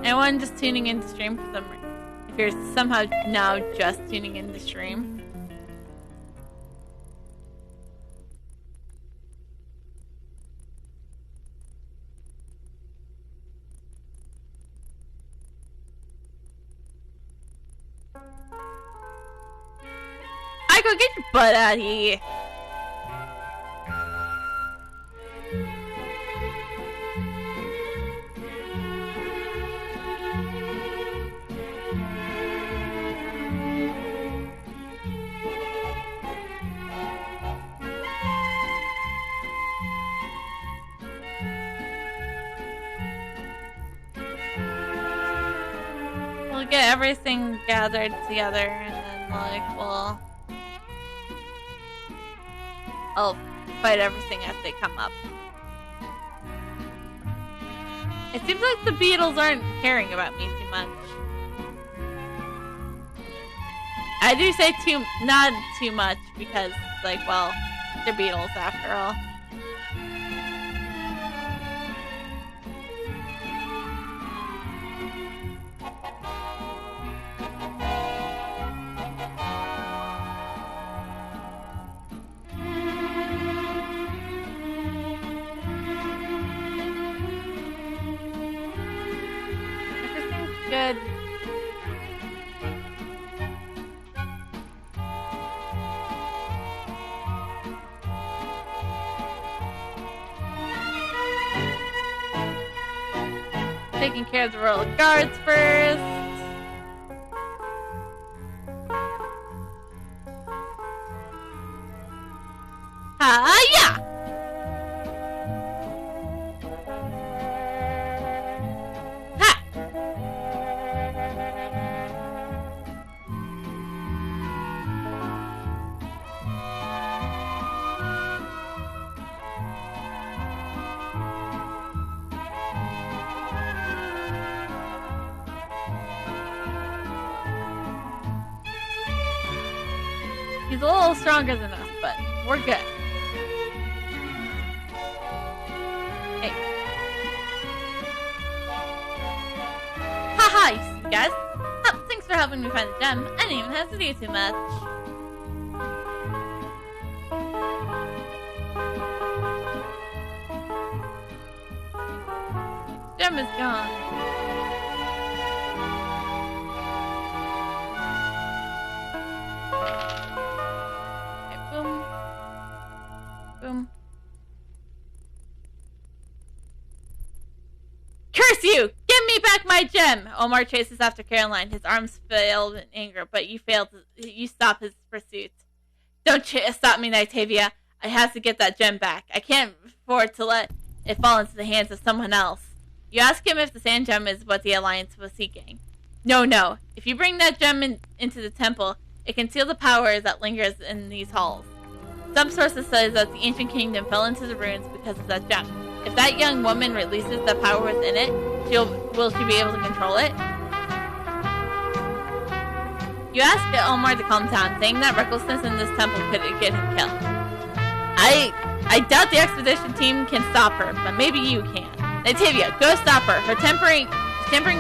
Anyone just tuning in to stream for some if you're somehow now just tuning in to stream. Go get your butt out of here. We'll get everything gathered together and then we'll I'll fight everything as they come up. It seems like the beetles aren't caring about me too much. I do say not too much because, like, well, they're beetles after all. Good. Taking care of the royal guards first. Yeah. He's a little stronger than us, but we're good. Hey. Haha, you guys. Oh, thanks for helping me find the gem. I didn't even have to do too much. Gem is gone. Boom. Curse you! Give me back my gem! Omar chases after Caroline. His arms failed in anger, but you stop his pursuit. Don't stop me, Nitavia. I have to get that gem back. I can't afford to let it fall into the hands of someone else. You ask him if the sand gem is what the Alliance was seeking. No. If you bring that gem into the temple, it can seal the power that lingers in these halls. Some sources say that the ancient kingdom fell into the ruins because of that gem. If that young woman releases the power within it, will she be able to control it? You ask Elmar to calm down, saying that recklessness in this temple could get him killed. I doubt the expedition team can stop her, but maybe you can. Nativia, go stop her. Her tampering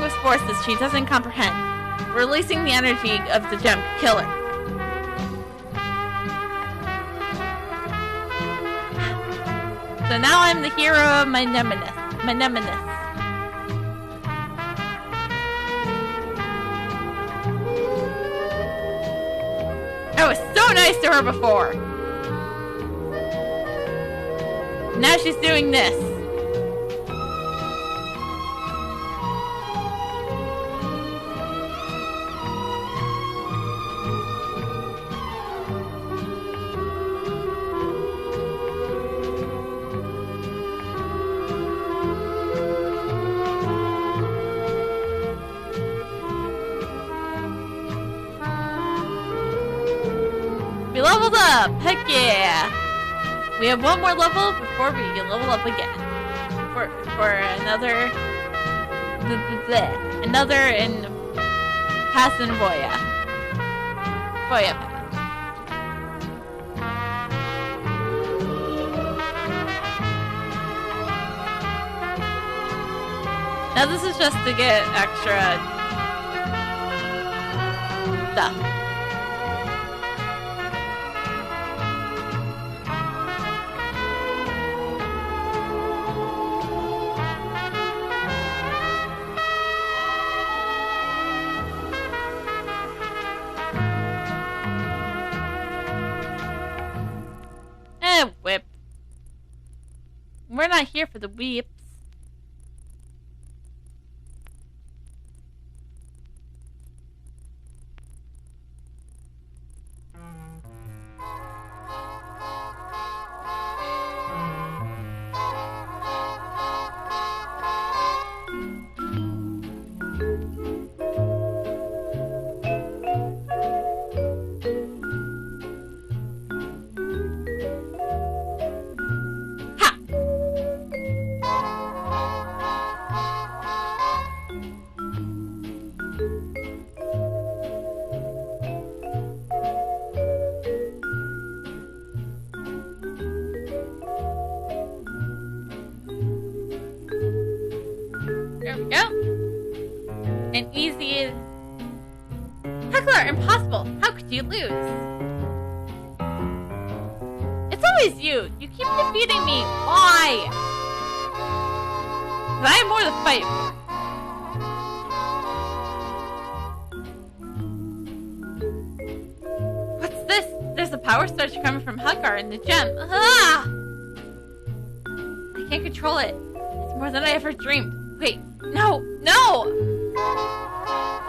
with forces she doesn't comprehend. Releasing the energy of the gem could kill her. So now I'm the hero of my nemesis. I was so nice to her before. Now she's doing this. We leveled up! Heck yeah! We have one more level before we level up again. For another... Another in... Pass in Voya. Voya Pass. Now this is just to get extra... stuff. Whip. We're not here for the weeps. There we go. And easy is... Heckler, impossible! How could you lose? It's always you! You keep defeating me! Why? 'Cause I have more to fight for. What's this? There's a power surge coming from Hagar in the gem. Ah! I can't control it. It's more than I ever dreamed. Wait, no!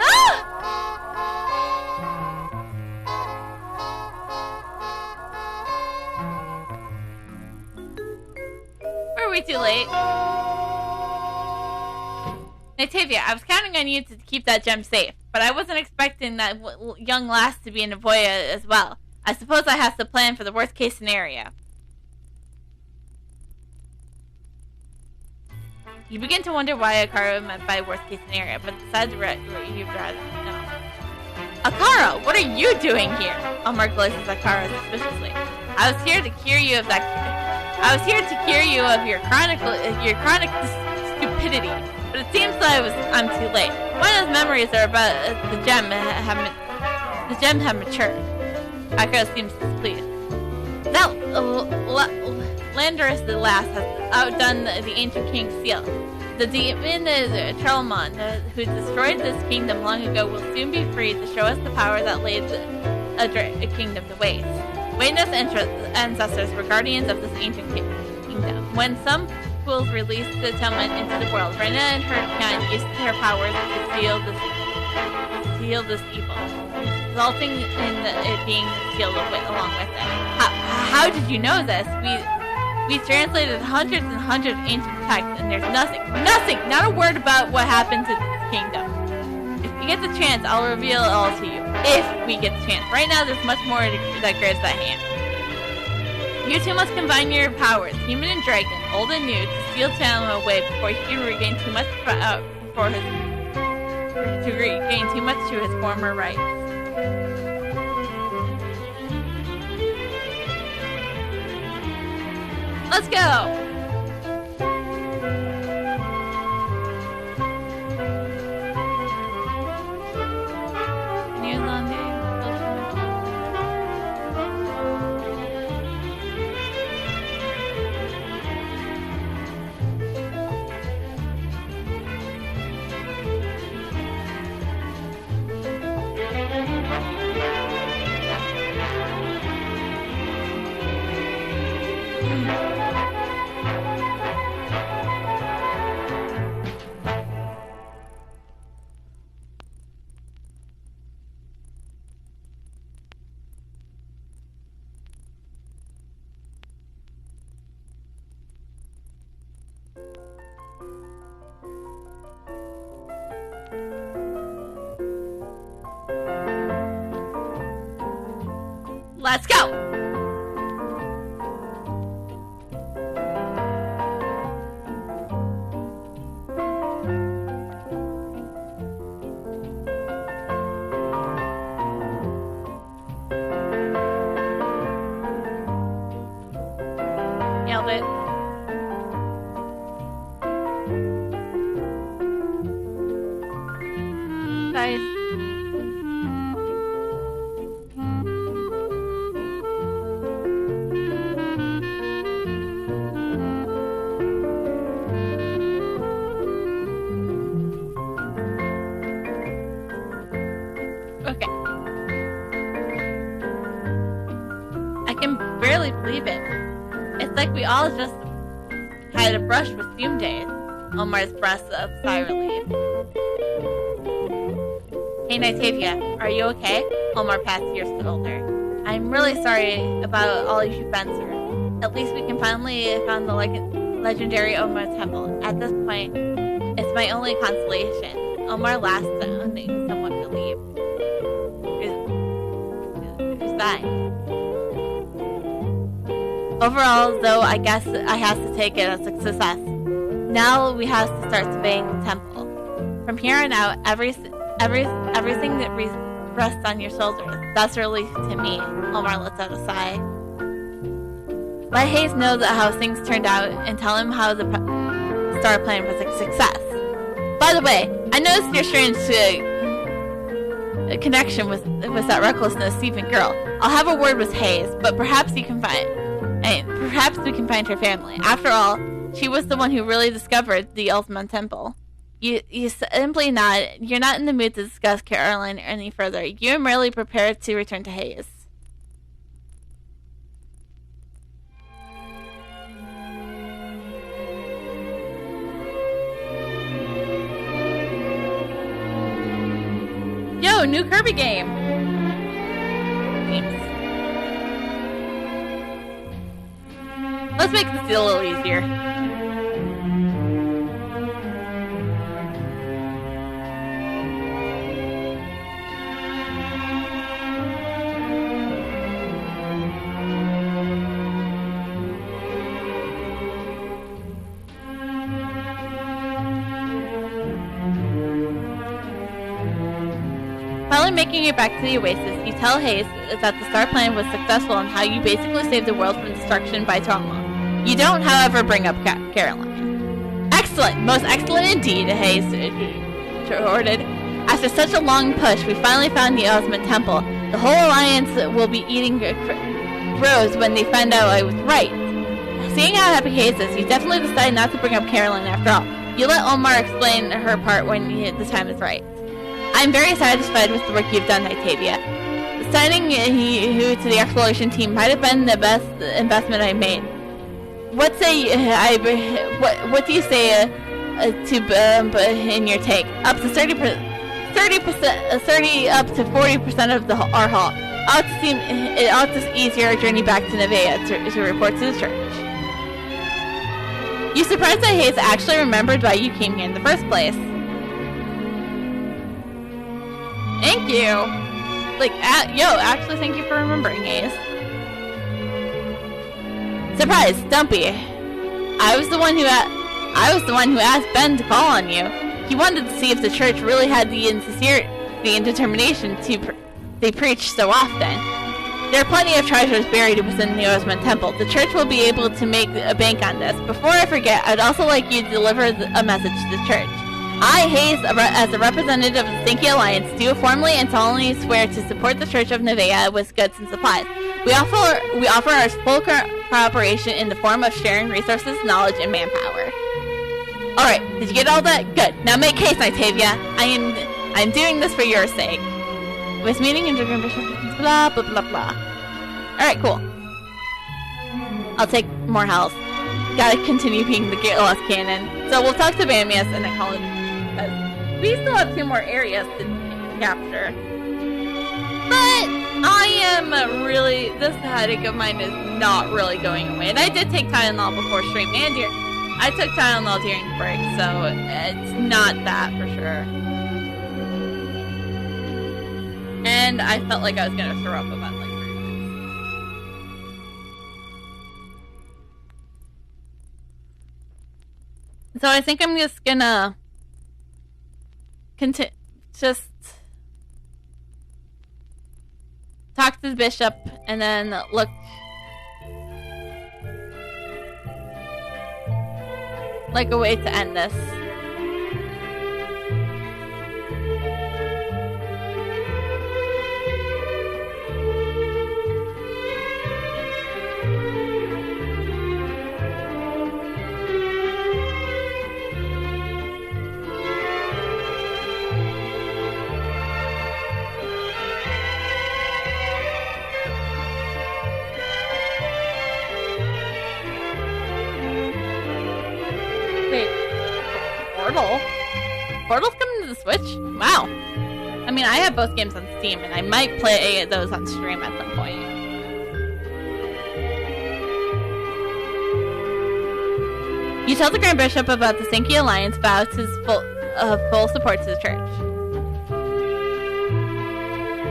Ah! Are we too late? Nativia, I was counting on you to keep that gem safe, but I wasn't expecting that young lass to be in Avoya as well. I suppose I have to plan for the worst case scenario. You begin to wonder why Akara meant by worst case scenario, but decide you'd rather know. Akara, what are you doing here? Elmar glances at Akara suspiciously. I was here to cure you of your chronic stupidity, but it seems that I'm too late. One of those memories are about the gem have matured. Akara seems displeased. That Landorus the last has outdone the ancient king's seal. The demon Trelmon, who destroyed this kingdom long ago, will soon be free to show us the power that laid a kingdom to waste. Wayna's ancestors were guardians of this ancient kingdom. When some fools released the Telman into the world, Rena and her kind used their powers to seal this evil, resulting in it being sealed along with it. How did you know this? We translated hundreds and hundreds of ancient texts, and there's nothing, not a word about what happened to this kingdom. If we get the chance, I'll reveal it all to you. If we get the chance. Right now, there's much more that grips at hand. You two must combine your powers, human and dragon, old and new, to steal Talon away before he can regain too much to his former rights. Let's go! Let's go! Nailed it. Nice. Okay. I can barely believe it. It's like we all just had a brush with Doom Days. Omar's breath of sigh relief. Hey, Nitavia, are you okay? Omar passed tears to her. I'm really sorry about all you've been through. At least we can finally find the legendary Omar Temple. At this point, it's my only consolation. Omar laughed, sounding somewhat relieved. Who's that? Overall, though, I guess I have to take it as a success. Now we have to start surveying the temple. From here on out, everything that rests on your shoulders. That's relief to me. Omar lets out a sigh. Let Hayes know how things turned out and tell him how the star plan was a success. By the way, I noticed your strange connection with that recklessness Stephen girl. I'll have a word with Hayes, but perhaps we can find her family. After all, she was the one who really discovered the Ultimate Temple. You simply nod. You're not in the mood to discuss Caroline any further. You're merely prepared to return to Hayes. Yo, new Kirby game! Thanks. Let's make this a little easier. Finally making it back to the Oasis, you tell Hayes that the star plan was successful and how you basically saved the world from destruction by trauma. You don't, however, bring up Caroline. Excellent! Most excellent indeed, Hayes retorted. After such a long push, we finally found the Ultimate Temple. The whole Alliance will be eating crows when they find out I was right. Seeing how happy Hayes is, you definitely decide not to bring up Caroline after all. You let Omar explain her part when the time is right. I'm very satisfied with the work you've done, Nitavia. Signing you to the exploration team might have been the best investment I made. What do you say to in your take? Up to 30% up to 40% of our haul. It ought to ease your journey back to Nevaeh to report to the church. You surprised that Hayes actually remembered why you came here in the first place. Thank you. Like, actually, thank you for remembering, Ace. Surprise, don't be. I was the one who asked Ben to call on you. He wanted to see if the church really had the sincerity and determination they preach so often. There are plenty of treasures buried within the Osman Temple. The church will be able to make a bank on this. Before I forget, I'd also like you to deliver a message to the church. I, Hayes, as a representative of the Stinky Alliance, do formally and solemnly swear to support the Church of Nevaeh with goods and supplies. We offer our full cooperation in the form of sharing resources, knowledge, and manpower. Alright, did you get all that? Good. Now make haste, Nitavia. I'm doing this for your sake. With meeting and Grand Bishop, blah, blah, blah, blah. Alright, cool. I'll take more health. Gotta continue being the lost cannon. So we'll talk to Bamias and then call it. We still have 2 more areas to capture. But I am this headache of mine is not really going away. And I did take Tylenol before stream and I took Tylenol during the break, so it's not that for sure. And I felt like I was gonna throw up about like 3 minutes. So I think I'm just gonna just talk to the bishop and then look like a way to end this. Portal's coming to the Switch? Wow. I mean, I have both games on Steam, and I might play those on stream at some point. You tell the Grand Bishop about the Stinky Alliance, vows his full support to the church.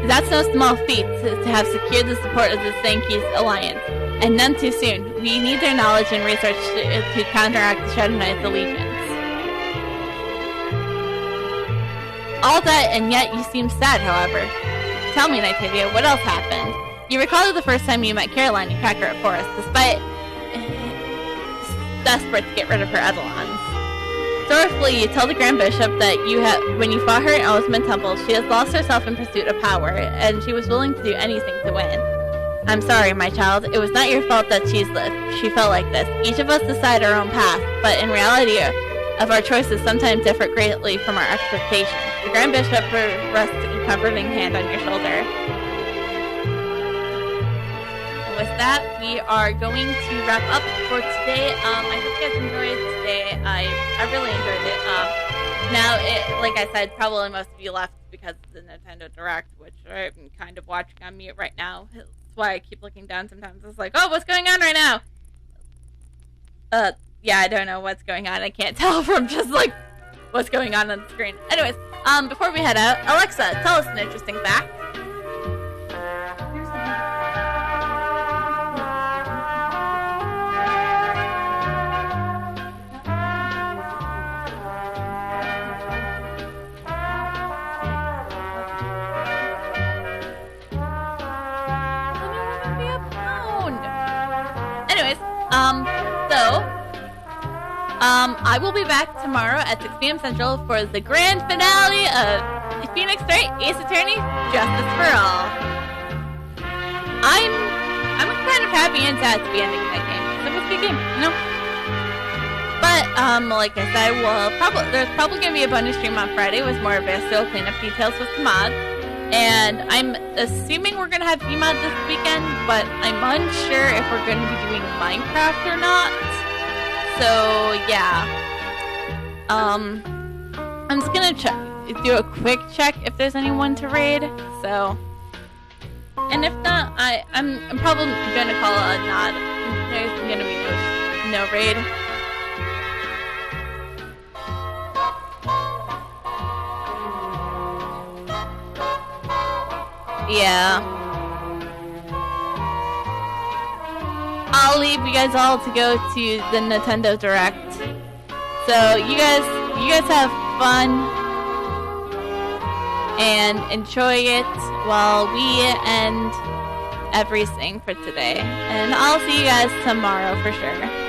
That's no small feat to have secured the support of the Stinky Alliance, and none too soon. We need their knowledge and research to counteract the Shadow Knight's allegiance. All that, and yet you seem sad, however. Tell me, Nitavia, what else happened? You recall the first time you met Caroline in Kakarot Forest, despite desperate to get rid of her Eidolons. Sorrowfully, you tell the Grand Bishop that when you fought her in Osman Temple, she has lost herself in pursuit of power, and she was willing to do anything to win. I'm sorry, my child. It was not your fault that she felt like this. Each of us decide our own path, but in reality, of our choices sometimes differ greatly from our expectations. The Grand Bishop rests a comforting hand on your shoulder. With that, we are going to wrap up for today. I hope you guys enjoyed today. I really enjoyed it. Now, like I said, probably most of you left because of the Nintendo Direct, which I'm kind of watching on mute right now. That's why I keep looking down sometimes. It's like, oh, what's going on right now? Yeah, I don't know what's going on. I can't tell from just, like, what's going on the screen. Anyways, before we head out, Alexa, tell us an interesting fact. Anyways, I will be back tomorrow at 6 p.m. Central for the grand finale of Phoenix Wright Ace Attorney Justice for All. I'm kind of happy and sad to be ending that game. It was a good game, you know? But, like I said, there's probably going to be a bonus stream on Friday with more Vasto cleanup details with the mods. And I'm assuming we're going to have VMod this weekend, but I'm unsure if we're going to be doing Minecraft or not. So, yeah. I'm just going to do a quick check if there's anyone to raid. So, and if not, I'm probably going to call a nod. There's going to be no raid. Yeah. I'll leave you guys all to go to the Nintendo Direct. So you guys have fun and enjoy it while we end everything for today. And I'll see you guys tomorrow for sure.